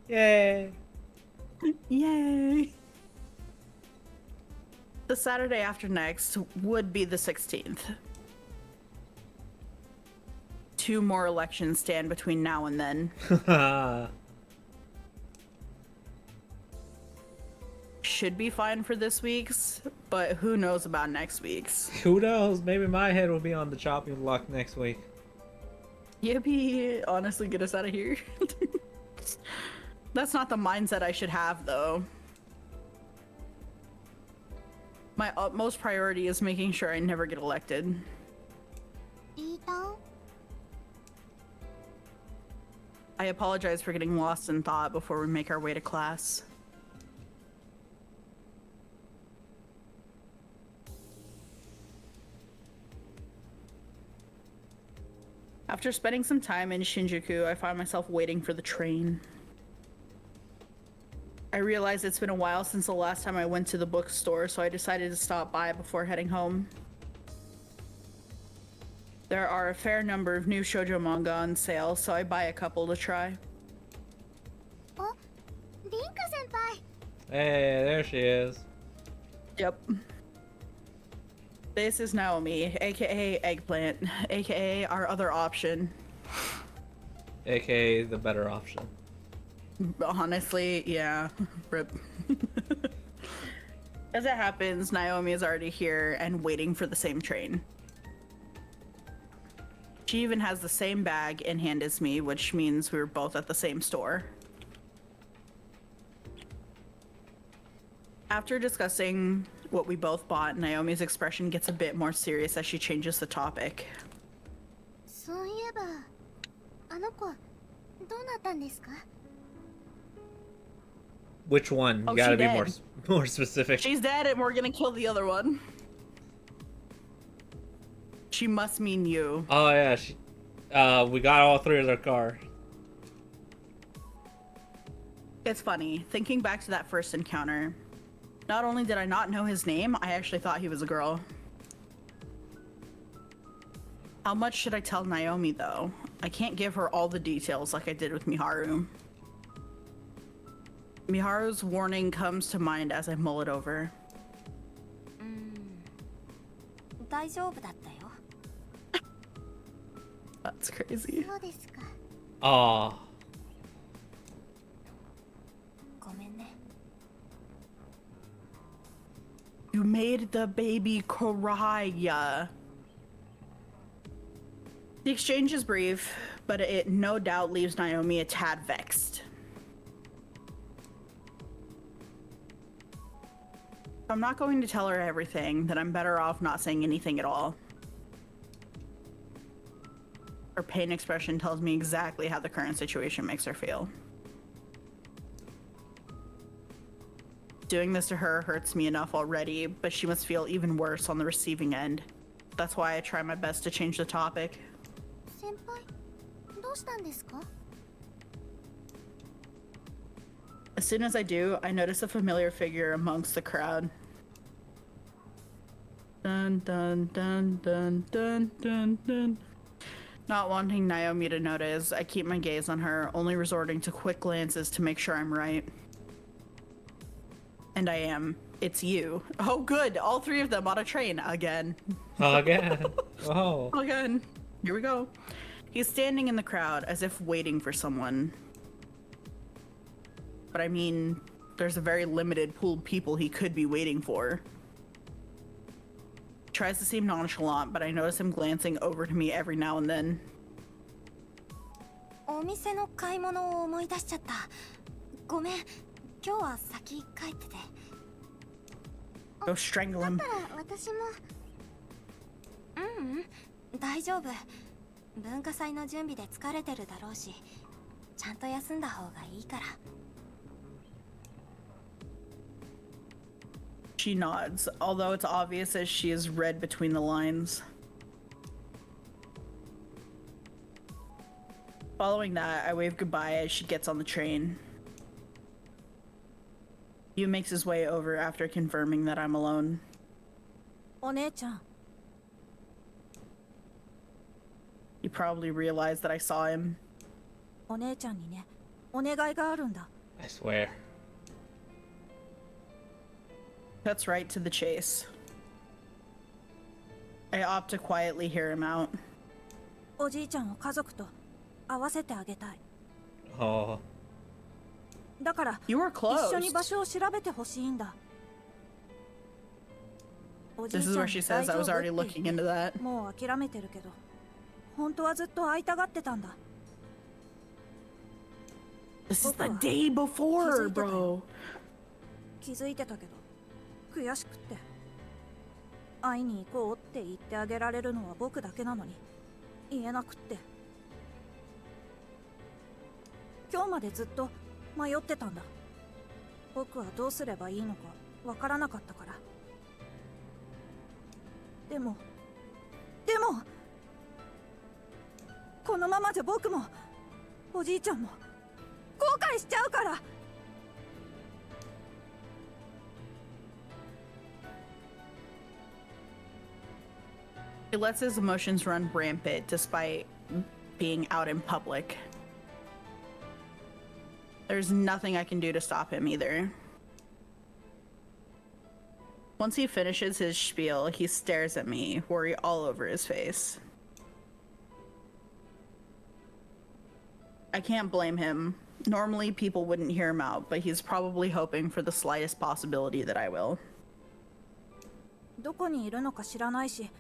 Yay! Yay! The Saturday after next would be the 16th. 2 more elections stand between now and then. Should be fine for this week's, but who knows about next week's. Who knows? Maybe my head will be on the chopping block next week. Yippee! Honestly, get us out of here. That's not the mindset I should have, though. My utmost priority is making sure I never get elected. リータン I apologize for getting lost in thought before we make our way to class. After spending some time in Shinjuku, I find myself waiting for the train. I realize it's been a while since the last time I went to the bookstore, so I decided to stop by before heading home. There are a fair number of new shoujo manga on sale, so I buy a couple to try. お、リンク先輩。 Hey, there she is. Yep. This is Naomi, aka Eggplant, aka our other option. AKA the better option. Honestly, yeah. Rip. As it happens, Naomi is already here and waiting for the same train. She even has the same bag in hand as me, which means we were both at the same store. After discussing what we both bought, Naomi's expression gets a bit more serious as she changes the topic. そういえば、あの子どうなったんですか？ Which one? You Oh, gotta she be dead. more specific. She's dead and we're gonna kill the other one. She must mean you. Oh yeah, she. We got all 3 of their car. It's funny, thinking back to that first encounter. Not only did I not know his name, I actually thought he was a girl. How much should I tell Naomi, though? I can't give her all the details like I did with Miharu. Miharu's warning comes to mind as I mull it over. 大丈夫だったよ That's crazy. そうですか。 Aw. ごめんね You made the baby cry. The exchange is brief, but it no doubt leaves Naomi a tad vexed. I'm not going to tell her everything, then I'm better off not saying anything at all. Her pain expression tells me exactly how the current situation makes her feel. Doing this to her hurts me enough already, but she must feel even worse on the receiving end. That's why I try my best to change the topic. 先輩、どうしたんですか？ As soon as I do, I notice a familiar figure amongst the crowd. Dun dun dun dun dun dun dun. Not wanting Naomi to notice, I keep my gaze on her, only resorting to quick glances to make sure I'm right. And I am. It's you. Oh good, all 3 of them on a train again. Again. Oh. Again. Here we go. He's standing in the crowd as if waiting for someone. But I mean, there's a very limited pool of people he could be waiting for. Tries to seem nonchalant, but I notice him glancing over to me every now and then. お店の買い物を思い出しちゃった。ごめん、今日は先帰ってて。Go strangle him. だから私も。大丈夫。文化祭の準備で疲れてるだろうし、ちゃんと休んだ方がいいから。She nods, although it's obvious as she has read between the lines. Following that, I wave goodbye as she gets on the train. Yu makes his way over after confirming that I'm alone. お姉ちゃん、 You probably realized that I saw him. お姉ちゃんにね、お願いがあるんだ。 I swear. Cuts right to the chase. I opt to quietly hear him out. おじいちゃんを家族と会わせてあげたい。 Oh. だから、 You were 一緒に close. 場所を調べてほしいんだ。おじい This ち is ゃ where ん she に says 大 I 丈 was 夫って already 言って looking into that. もう諦めてるけど、本当はずっと会いたがってたんだ。 This is the day before, bro. 気づいてたけど、悔しくって会いに行こうって言ってあげられるのは僕だけなのに言えなくって、今日までずっと迷ってたんだ。僕はどうすればいいのかわからなかったから。でもこのままじゃ僕もおじいちゃんも後悔しちゃうから。 He lets his emotions run rampant despite being out in public. There's nothing I can do to stop him either. Once he finishes his spiel, he stares at me, worry all over his face. I can't blame him. Normally, people wouldn't hear him out, but he's probably hoping for the slightest possibility that I will. どこにいるのか知らないし、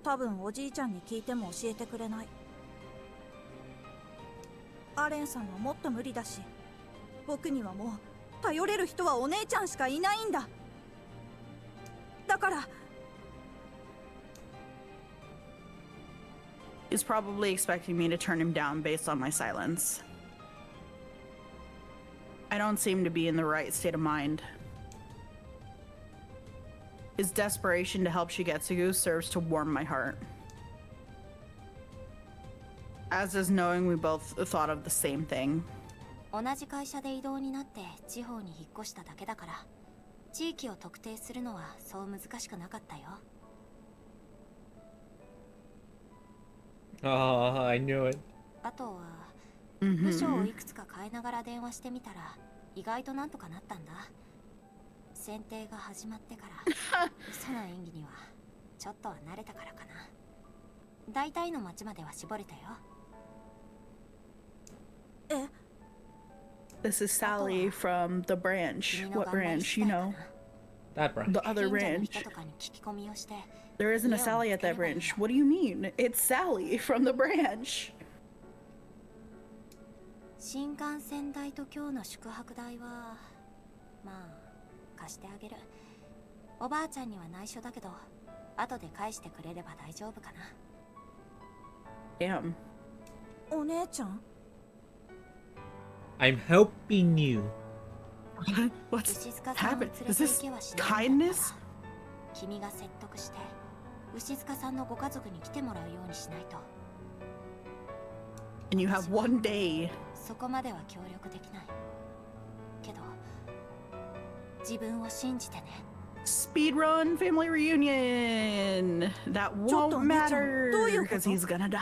多分おじいちゃんに聞いても教えてくれない。アレンさんはもっと無理だし、僕にはもう頼れる人はお姉ちゃんしかいないんだ。だから。 He's probably expecting me to turn him down based on my silence. I don't seem to be in the right state of mind. His desperation to help Shigetsugu serves to warm my heart. As is knowing we both thought of the same thing. 同じ会社で異動になって地方に引っ越しただけだから、地域を特定するのはそう難しくなかったよ。 Oh, I knew it. あとは部署をいくつか変えながら電話してみたら意外となんとかなったんだ。選定が始まってから嘘の演技にはちょっとは慣れたからかな。大体の町までは絞れたよ。え、 This is Sally from the branch. What branch? You know, That branch. the other 近所の branch. 人とかに聞き込みをして、 There isn't a Sally at that branch. What do you mean? It's Sally from the branch. 新幹線代と今日の宿泊代はまあ貸してあげる。おばあちゃんには内緒だけど後で返してくれれば大丈夫かな。 Damn. お姉ちゃん？ I'm helping you. What's 牛塚さんを連 happening? れ Is て this 行けはしないんだったら kindness? 君が説得して牛塚さんのご家族に来てもらうようにしないと。 And you have one day. そこまでは協力できないけど自分を信じてね。 Speedrun family reunion. That won't Michan, matter どういうこと？ because he's gonna die.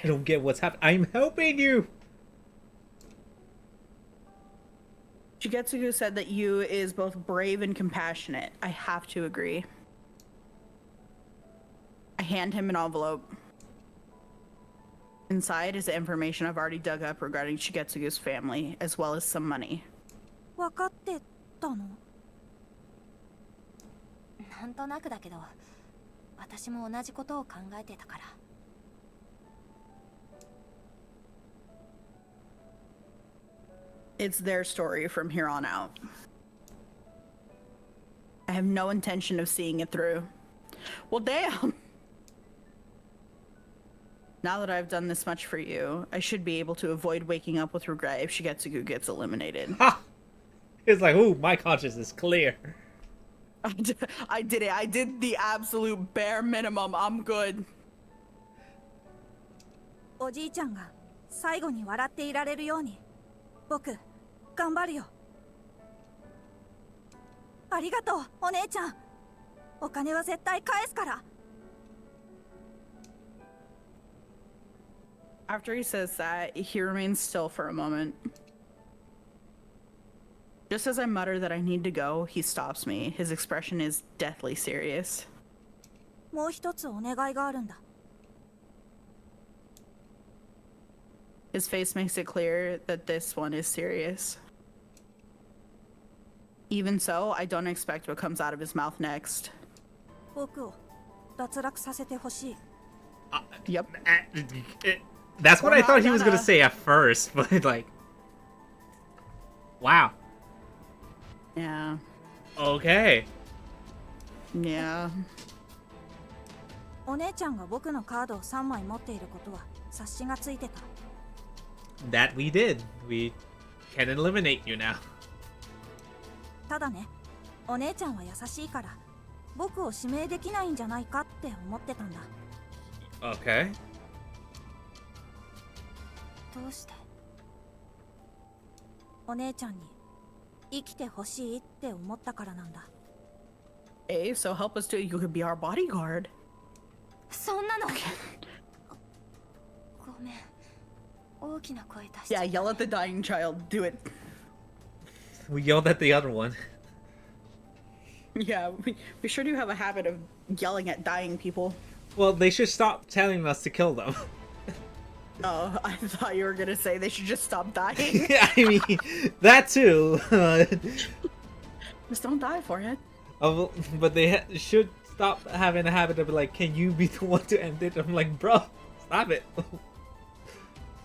I don't get what's happening. I'm helping you. Shigetsugu said that Yu is both brave and compassionate. I have to agree. I hand him an envelope. Inside is the information I've already dug up regarding Shigetsugu's family, as well as some money. 分かってったの？なんとなくだけど、私も同じことを考えてたから。It's their story from here on out. I have no intention of seeing it through. Well, damn. Now that I've done this much for you, I should be able to avoid waking up with regret if Shigetsugu gets eliminated. Ha! It's like, ooh, my conscience is clear. I did it. I did the absolute bare minimum. I'm good. おじいちゃんが最後に笑っていられるように僕頑張るよ。ありがとうお姉ちゃん。お金は絶対返すから。 After he says that, he remains still for a moment. Just as I mutter that I need to go, he stops me. His expression is deathly serious. もう一つお願いがあるんだ。 His face makes it clear that this one is serious. Even so, I don't expect what comes out of his mouth next. 僕を脱落させてほしい。 Yep. That's what I thought he was gonna say at first, but like, wow. Yeah. Okay. Yeah. お姉ちゃんが僕のカードを3枚持っていることは察しがついてた。 That we did. We can eliminate you now. ただね、お姉ちゃんは優しいから僕を指名できないんじゃないかって思ってたんだ。 Okay. どうして？お姉ちゃんに生きてほしいって思ったからなんだ。 Hey, so help us do it. You could be our bodyguard. そんなの。ごめん。大きな声出して。 Yeah, yell at the dying child. Do it. We yelled at the other one. Yeah, we sure do have a habit of yelling at dying people. Well, they should stop telling us to kill them. Oh, I thought you were gonna say they should just stop dying. I mean, that too. Just don't die for it. But they should stop having a habit of like, can you be the one to end it? I'm like, bro, stop it.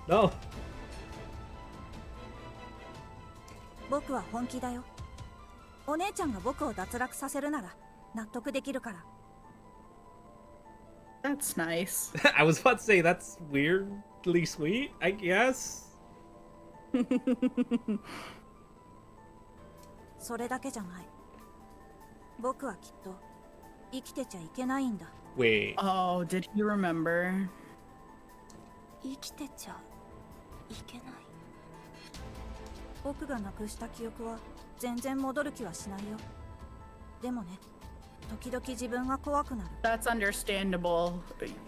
No. 僕は本気だよ。お姉ちゃんが僕を脱落させるなら納得できるから。 That's nice. I was about to say that's weirdly sweet, I guess. それだけじゃない。僕はきっと生きてちゃいけないんだ。 Wait. Oh, did you remember? 生きてちゃいけない。僕がなくした記憶は全然戻る気はしないよ。でもね、時々自分が怖くなる。 That's understandable.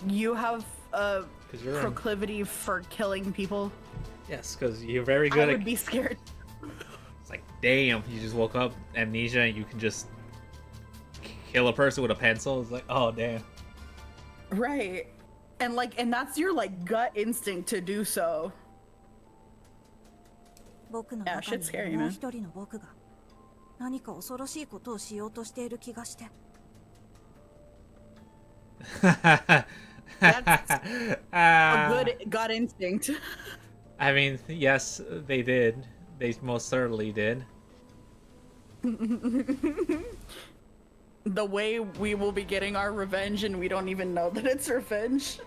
You have a 'Cause you're proclivity for killing people. Yes, because you're very I good would at. be scared. It's like, damn, you just woke up amnesia and you can just kill a person with a pencil. It's like, oh damn. Right. And that's your gut instinct to do so. 僕の Yeah, 中 shit's scary, にもう man. 一人の僕が何か恐ろしいことをしようとしている気がして。 That's a good gut instinct. I mean, yes, they did. They most certainly did. The way we will be getting our revenge and we don't even know that it's revenge.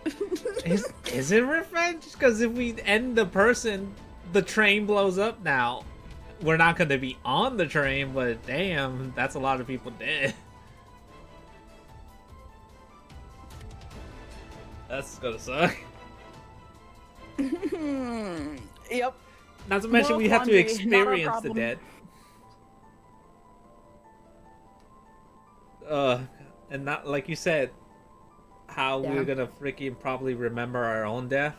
Is it revenge? Because if we end the person, the train blows up now. We're not going to be on the train, but damn, that's a lot of people dead. That's gonna suck. Yep. Not to mention we have to Moral quandary, not our experience the problem. dead. And not like you said, how Yeah. we're gonna freaking probably remember our own death.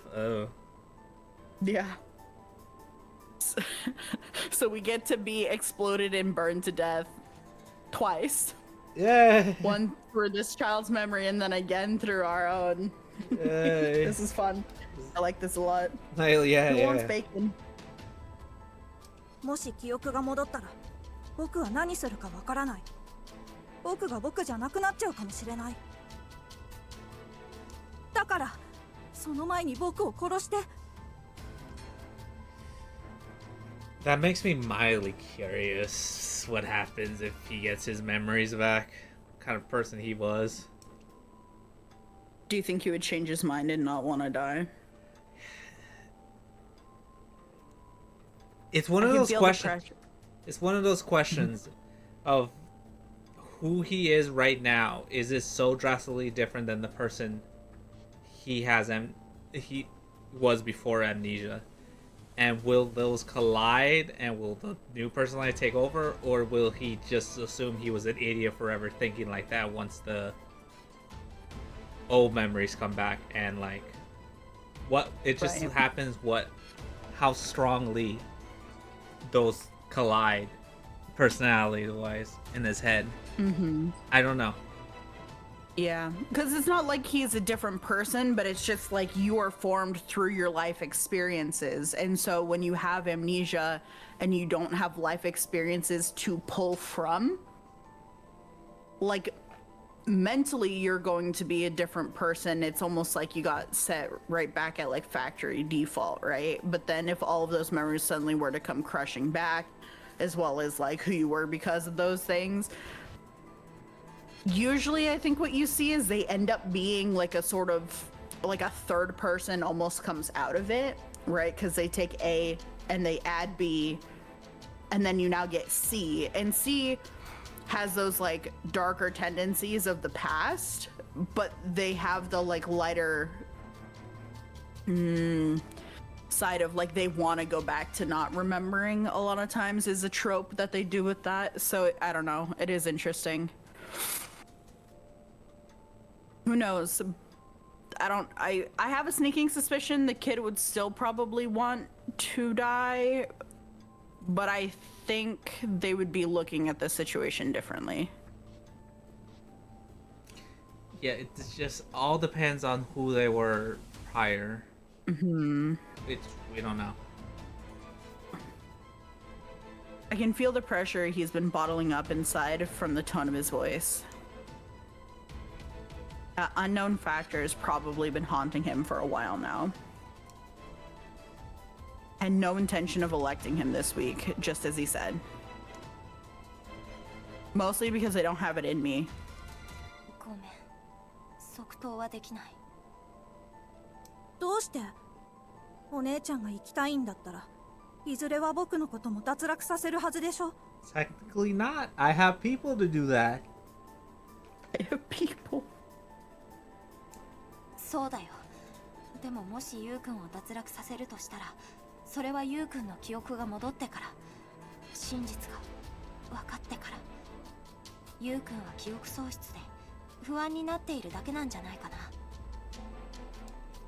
Yeah. So we get to be exploded and burned to death twice. Yeah. One through this child's memory and then again through our own. Yay. This is fun. I like this a lot. Yeah, Who wants yeah. bacon? もし記憶が戻ったら僕は何するかわからない。僕が僕じゃなくなっちゃうかもしれない。だからその前に僕を殺して。 That makes me mildly curious what happens if he gets his memories back. What kind of person he was. Do you think he would change his mind and not want to die? It's one of those questions. It's one of those questions of who he is right now. Is this so drastically different than the person he was before amnesia? And will those collide, and will the new personality take over, or will he just assume he was an idiot forever thinking like that once the old memories come back? And like, what it just Right. happens, how strongly those collide personality wise in his head. I don't know. Yeah, because it's not like he's a different person, but it's just like you are formed through your life experiences. And so when you have amnesia and you don't have life experiences to pull from, like mentally you're going to be a different person. It's almost like you got set right back at like factory default, right? But then if all of those memories suddenly were to come crushing back, as well as like who you were because of those things, usually I think what you see is they end up being like a sort of like a third person almost comes out of it, right? Because they take A and they add B, and then you now get C, and C has those like darker tendencies of the past, but they have the like lighter side of like they want to go back to not remembering. A lot of times is a trope that they do with that. So I don't know, it is interesting. Who knows? I have a sneaking suspicion the kid would still probably want to die, but I think they would be looking at the situation differently. Yeah, it just all depends on who they were prior. Which we don't know. I can feel the pressure he's been bottling up inside from the tone of his voice. That unknown factor has probably been haunting him for a while now. And no intention of electing him this week, just as he said. Mostly because I don't have it in me. ごめん。即答はできない。どうして？お姉ちゃんが行きたいんだったら、いずれは僕のことも脱落させるはずでしょ。 Technically not. I have people to do that. I have people. そうだよ。でももしユウ君を脱落させるとしたら、それはユウ君の記憶が戻ってから、真実が分かってから。ユウ君は記憶喪失で不安になっているだけなんじゃないかな。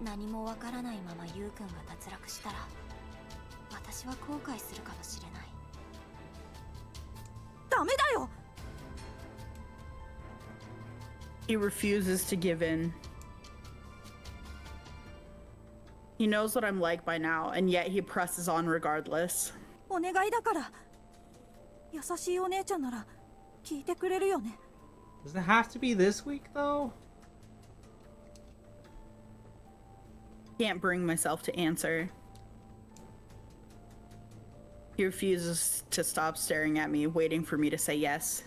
何もわからないままユウ君が脱落したら、私は後悔するかもしれない。ダメだよ。 He refuses to give in. He knows what I'm like by now, and yet he presses on regardless. お願いだから。優しいお姉ちゃんなら聞いてくれるよね。 Does it have to be this week though? Can't bring myself to answer. He refuses to stop staring at me, waiting for me to say yes.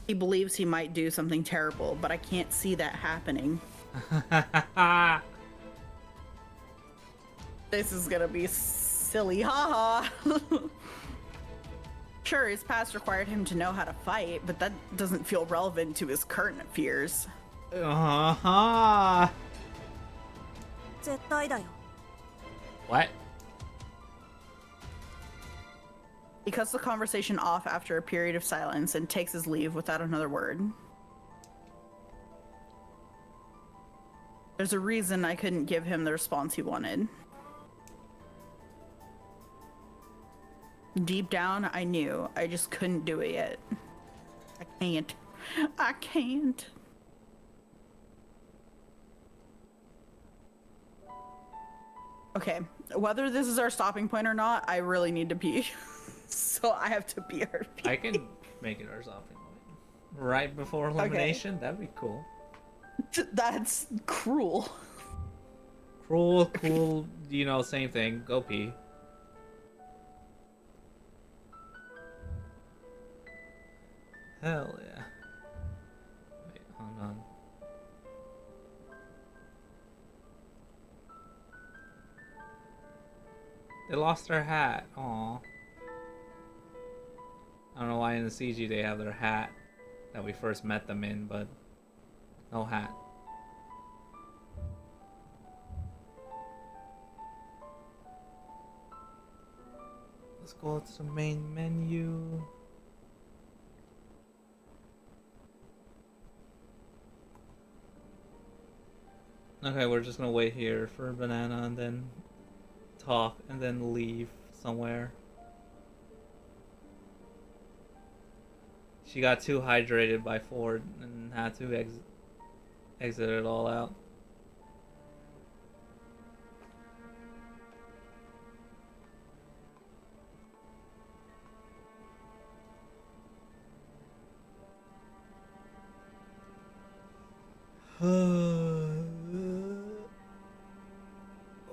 He believes he might do something terrible, but I can't see that happening. This is gonna be silly, haha. Sure, his past required him to know how to fight, but that doesn't feel relevant to his current fears. 絶対だよ。 What? He cuts the conversation off after a period of silence and takes his leave without another word. There's a reason I couldn't give him the response he wanted. Deep down, I knew. I just couldn't do it yet. I can't. I can't. Okay, whether this is our stopping point or not, I really need to pee. So so I have to be RP. I can make it ourselves right before elimination. That'd be cool. That's cruel. Cruel, cool, same thing. Go pee. Hell yeah. Wait, hold on. They lost their hat. Aw. I don't know why in the CG they have their hat that we first met them in, but no hat. Let's go to the main menu. Okay, we're just gonna wait here for Banana and then talk and then leave somewhere. She got too hydrated by Ford and had to exit it all out.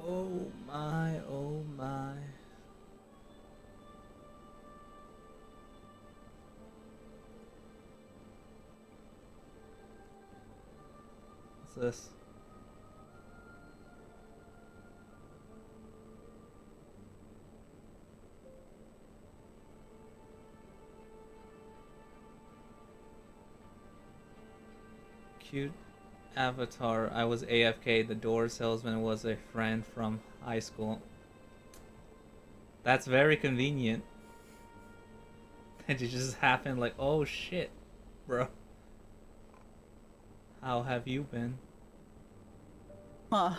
Oh my, oh my. What's this? Cute avatar. I was AFK. The door salesman was a friend from high school. That's very convenient. And it just happened like, oh shit, bro. How have you been? Huh.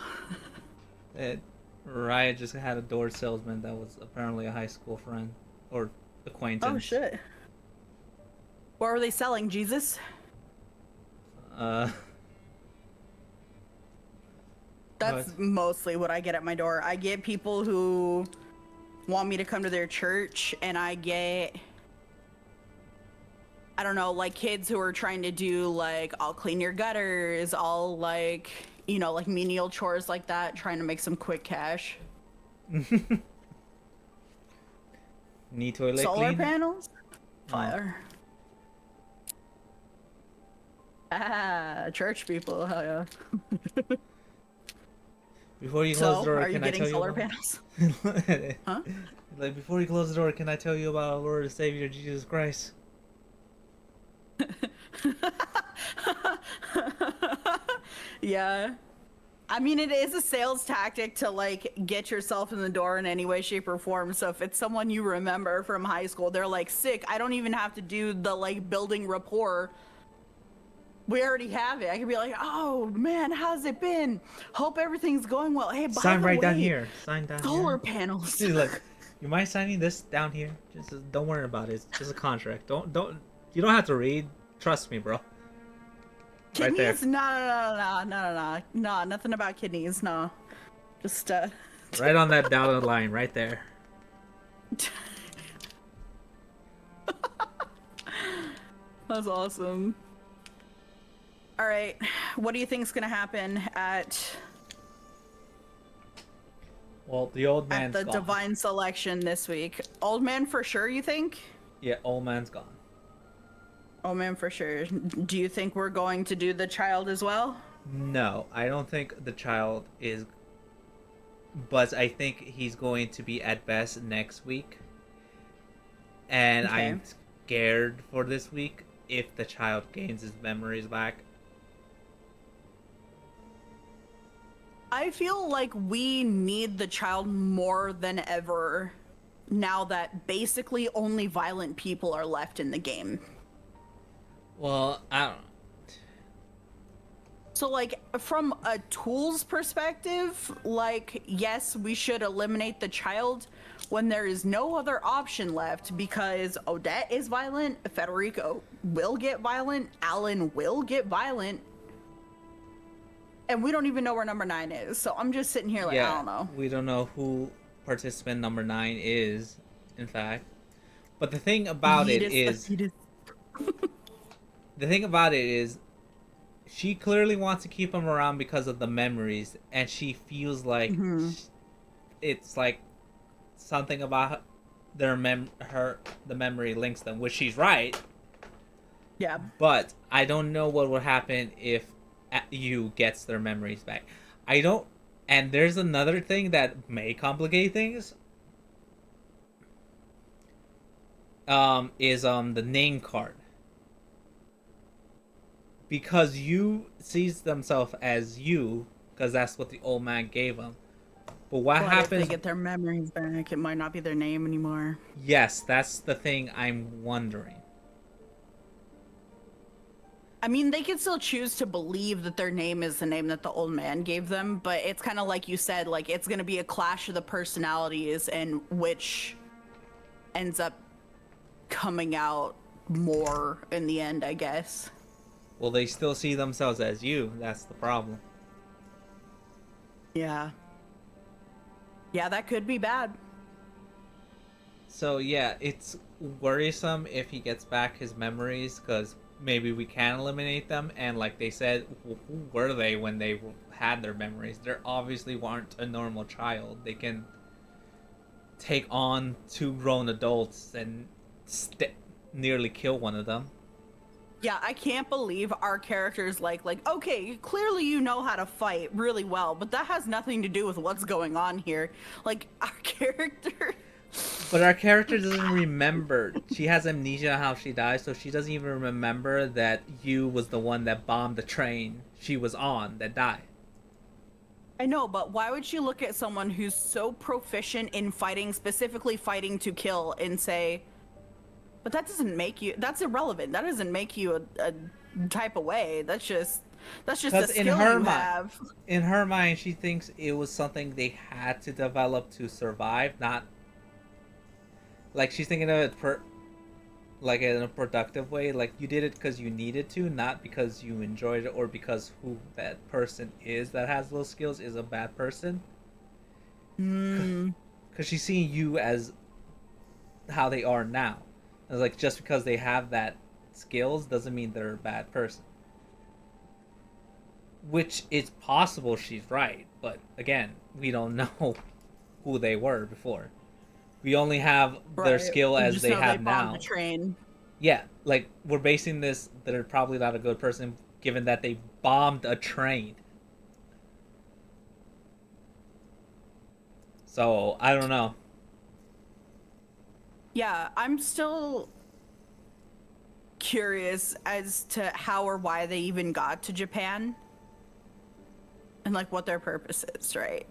Riot just had a door salesman that was apparently a high school friend or acquaintance. Oh shit. What were they selling, Jesus? That's mostly what I get at my door. I get people who want me to come to their church, and I get, I don't know, like kids who are trying to do like, I'll clean your gutters, I'll like, like menial chores like that, trying to make some quick cash. Need toilet Solar clean? panels? Fire. Ah, church people, hell yeah. Before you close the door, are you can I getting tell solar you about... panels? Huh? Like, before you close the door, can I tell you about our Lord and Savior Jesus Christ? Yeah. I mean, it is a sales tactic to like get yourself in the door in any way, shape, or form. So if it's someone you remember from high school, they're like, sick, I don't even have to do the like building rapport. We already have it. I could be like, oh man, how's it been? Hope everything's going well. Hey, by Sign the right way, down here. Sign down solar here. panels. See, look, you mind signing this down here? Just don't worry about it. It's just a contract. Don't. You don't have to read. Trust me, bro. Right there. Kidneys? No, nothing about kidneys. No, just Right on that dotted line, right there. That's awesome. All right, what do you think's gonna happen at Well, the old man's the gone. divine selection this week? Old man for sure, you think? Yeah, old man's gone. Old man for sure. Do you think we're going to do the child as well? No, I don't think the child is. But I think he's going to be at best next week. And Okay. I'm scared for this week if the child gains his memories back. I feel like we need the child more than ever now that basically only violent people are left in the game. Well, I don't know. So, like, from a tools perspective, like, yes, we should eliminate the child when there is no other option left because Odette is violent, Federico will get violent, Alan will get violent, and we don't even know where number 9 is. So I'm just sitting here like, I don't know. We don't know who participant number 9 is, in fact. But the thing about it is, the thing about it is, she clearly wants to keep him around because of the memories, and she feels like it's like something about the memory links them, which she's right. Yeah. But I don't know what would happen if Yu gets their memories back. I don't. And there's another thing that may complicate things. Is the name card. Because Yu sees themselves as Yu, because that's what the old man gave him. But what happens if they get their memories back? It might not be their name anymore. Yes, that's the thing I'm wondering. I mean, they could still choose to believe that their name is the name that the old man gave them, but it's kind of like you said, like it's going to be a clash of the personalities and which ends up coming out more in the end, I guess. Well, they still see themselves as you. That's the problem. Yeah. Yeah, that could be bad. So yeah, it's worrisome if he gets back his memories, because maybe we can eliminate them. And like they said, who were they when they had their memories? They obviously weren't a normal child. They can take on two grown adults and nearly kill one of them. Yeah, I can't believe our characters like, okay, clearly you know how to fight really well, but that has nothing to do with what's going on here. Like, our character... But our character doesn't remember. She has amnesia how she died, so she doesn't even remember that Yu was the one that bombed the train she was on that died. I know, but why would she look at someone who's so proficient in fighting, specifically fighting to kill, and say, but that doesn't make you, that's irrelevant. That doesn't make you a type of way. That's just a skill you have. In her mind, she thinks it was something they had to develop to survive, not like she's thinking of it like in a productive way. Like you did it because you needed to, not because you enjoyed it or because who that person is that has those skills is a bad person. Because she's seeing you as how they are now. It's like just because they have that skills doesn't mean they're a bad person. Which is possible she's right, but again, we don't know who they were before. We only have their skill as they have now. The train. Yeah, like we're basing this that they're probably not a good person given that they bombed a train. So I don't know. Yeah, I'm still curious as to how or why they even got to Japan. And like what their purpose is, right?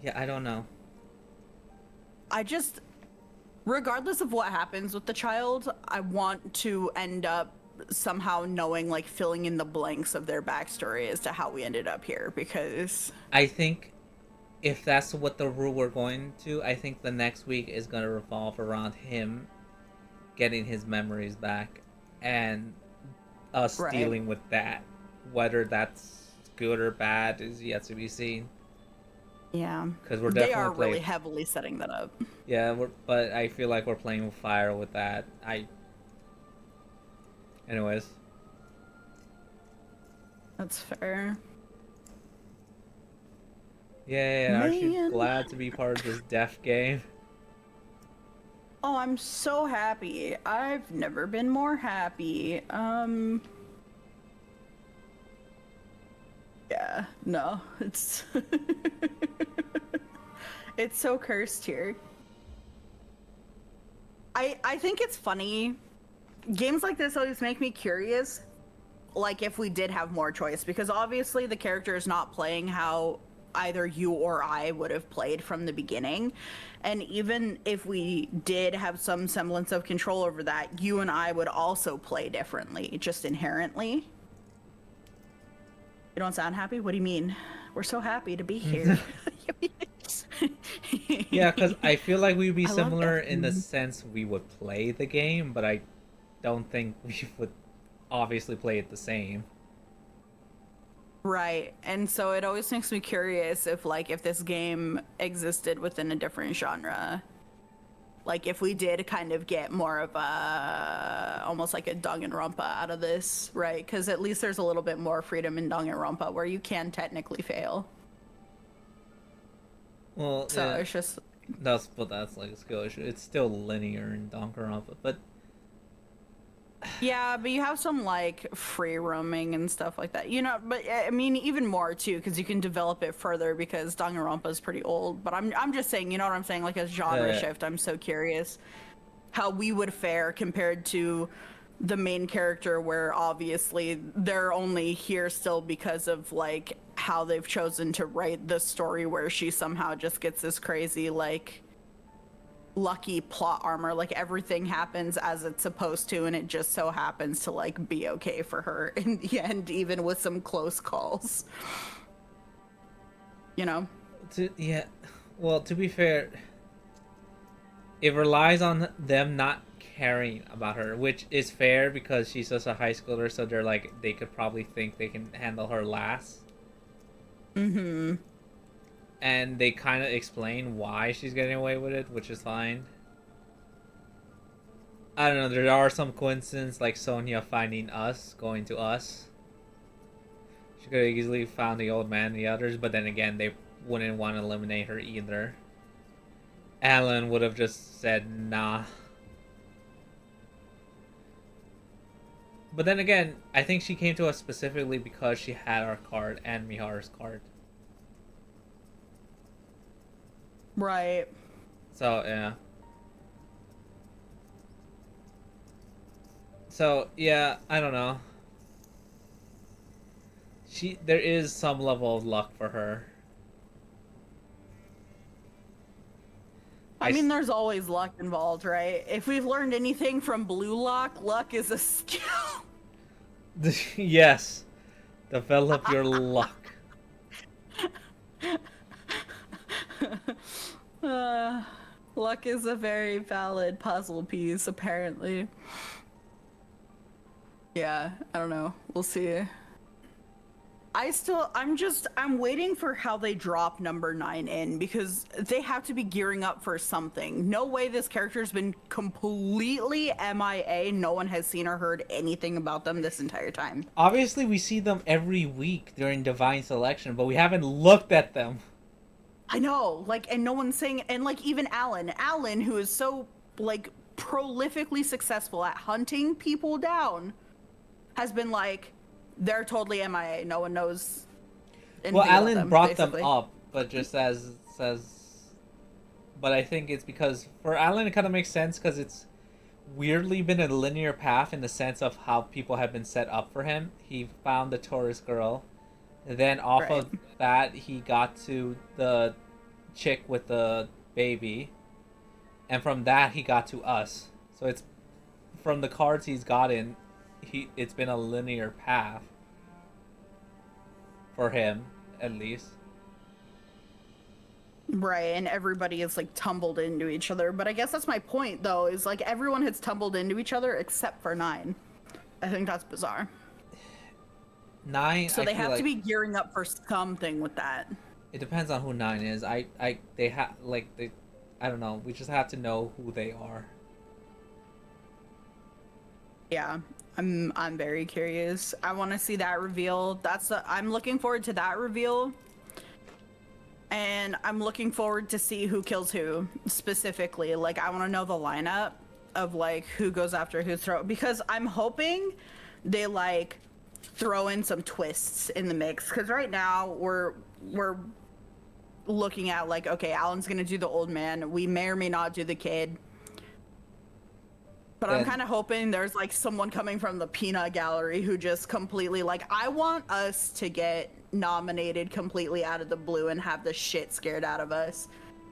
Yeah, I don't know. I just, regardless of what happens with the child, I want to end up somehow knowing, like, filling in the blanks of their backstory as to how we ended up here, because I think if that's what the rule we're going to, I think the next week is going to revolve around him getting his memories back and us dealing with that. Whether that's good or bad is yet to be seen. Yeah, because we're definitely they are really heavily setting that up. Yeah, but I feel like we're playing with fire with that. Anyways, that's fair. Yeah, aren't you glad to be part of this death game? Oh, I'm so happy. I've never been more happy. Yeah, no, it's it's so cursed here. I think it's funny. Games like this always make me curious, like if we did have more choice, because obviously the character is not playing how either you or I would have played from the beginning. And even if we did have some semblance of control over that, you and I would also play differently, just inherently. You don't sound happy? What do you mean? We're so happy to be here. Yeah, because I feel like we'd be similar in the sense we would play the game, but I don't think we would obviously play it the same. Right, and so it always makes me curious if this game existed within a different genre. Like if we did kind of get more of a almost like a Danganronpa out of this, right? Because at least there's a little bit more freedom in Danganronpa where you can technically fail. Well, So yeah, it's just that's like a skill issue. It's still linear in Danganronpa, but yeah, but you have some like free roaming and stuff like that, you know. But I mean, even more too, because you can develop it further. Because Danganronpa is pretty old. But I'm just saying, you know what I'm saying? Like a genre uh, shift. I'm so curious how we would fare compared to the main character, where obviously they're only here still because of like how they've chosen to write the story, where she somehow just gets this crazy like lucky plot armor, like everything happens as it's supposed to, and it just so happens to like be okay for her in the end, even with some close calls, you know. yeah. Well, to be fair, it relies on them not caring about her, which is fair because she's just a high schooler, so they're like they could probably think they can handle her last. Mm-hmm. And they kind of explain why she's getting away with it, which is fine. I don't know, there are some coincidences, like Sonia finding us, going to us. She could have easily found the old man and the others, but then again, they wouldn't want to eliminate her either. Alan would have just said, nah. But then again, I think she came to us specifically because she had our card and Miharu's card. Right. So, yeah. So, yeah, I don't know. There is some level of luck for her. I mean, there's always luck involved, right? If we've learned anything from Blue Lock, luck is a skill. Yes. Develop your luck. Luck is a very valid puzzle piece, apparently. Yeah, I don't know. We'll see. I'm waiting for how they drop number 9 in, because they have to be gearing up for something. No way this character's been completely MIA. No one has seen or heard anything about them this entire time. Obviously, we see them every week during Divine Selection, but we haven't looked at them. I know, like, and no one's saying, and like even Alan, who is so like prolifically successful at hunting people down, has been like, they're totally MIA. No one knows. Well, Alan about them, brought basically. them up, but just says. But I think it's because for Alan it kind of makes sense because it's weirdly been a linear path in the sense of how people have been set up for him. He found the tourist girl, then off of that he got to the chick with the baby, and from that he got to us. So it's from the cards he's gotten. It's been a linear path for him, at least. Right, and everybody is like tumbled into each other. But I guess that's my point, though, is like everyone has tumbled into each other except for 9. I think that's bizarre. 9. So I they feel have like to be gearing up for something with that. it depends on who 9 is. I don't know. We just have to know who they are. Yeah, I'm very curious. I want to see that reveal. I'm looking forward to that reveal. And I'm looking forward to see who kills who specifically. Like, I want to know the lineup of like who goes after who's throat, because I'm hoping they like throw in some twists in the mix, because right now we're looking at like, okay, Alan's gonna do the old man, we may or may not do the kid, but I'm kind of hoping there's like someone coming from the peanut gallery who just completely like, I want us to get nominated completely out of the blue and have the shit scared out of us.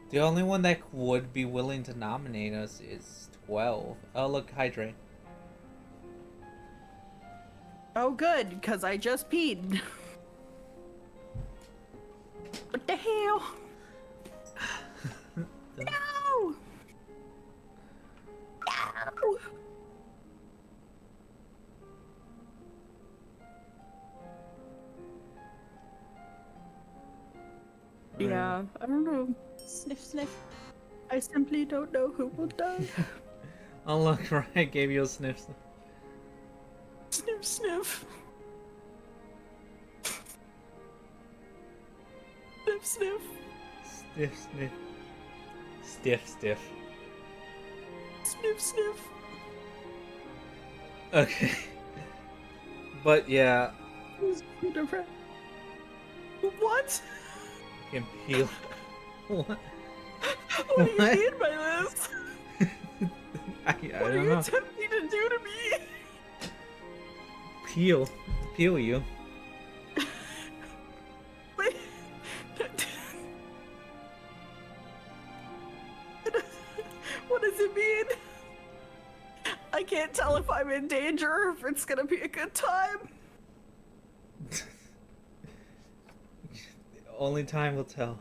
The only one that would be willing to nominate us is 12. Oh, look, Hydrate. Oh, good, because I just peed. What the hell? No! No! Yeah, I don't know. Sniff, sniff. I simply don't know who will die. Oh look, right, gave you a sniff. Sniff, sniff. Sniff, sniff. Stiff, sniff. Stiff, stiff. Sniff, sniff. Okay. But yeah, What? can peel. What? What do you mean by this? I What are don't you know. attempting to do to me? Peel you. Wait. What does it mean? I can't tell if I'm in danger or if it's gonna be a good time. Only time will tell.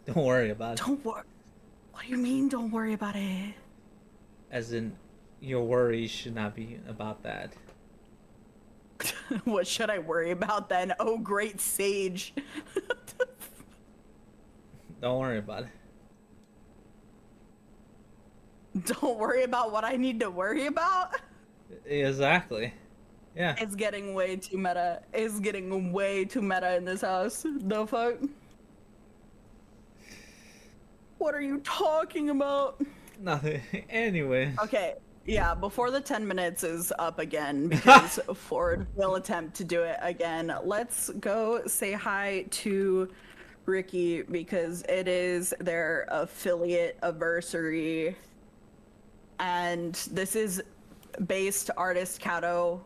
Don't worry about it. Don't worry. What do you mean, don't worry about it? As in, your worries should not be about that. What should I worry about then? Oh, great sage. Don't worry about it. Don't worry about what I need to worry about? Exactly. Yeah. It's getting way too meta. It's getting way too meta in this house. The fuck? What are you talking about? Nothing. Anyway. Okay, yeah, before the 10 minutes is up again, because Ford will attempt to do it again, let's go say hi to Ricky, because it is their affiliate anniversary. And this is based artist Kato,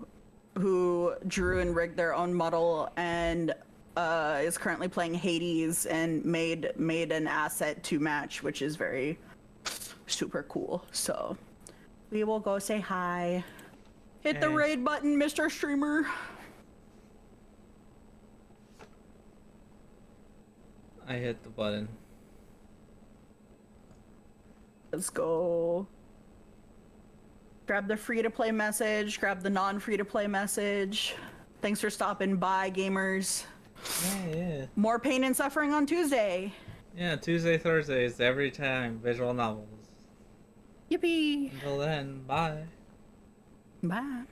who drew and rigged their own model and is currently playing Hades and made an asset to match, which is very super cool. So we will go say hi. Hit the Hey. raid button, Mr. Streamer. I hit the button. Let's go. Grab the free-to-play message, grab the non-free-to-play message. Thanks for stopping by, gamers. Yeah. More pain and suffering on Tuesday. Yeah, Tuesday, Thursdays, every time, visual novels. Yippee. Until then, bye. Bye.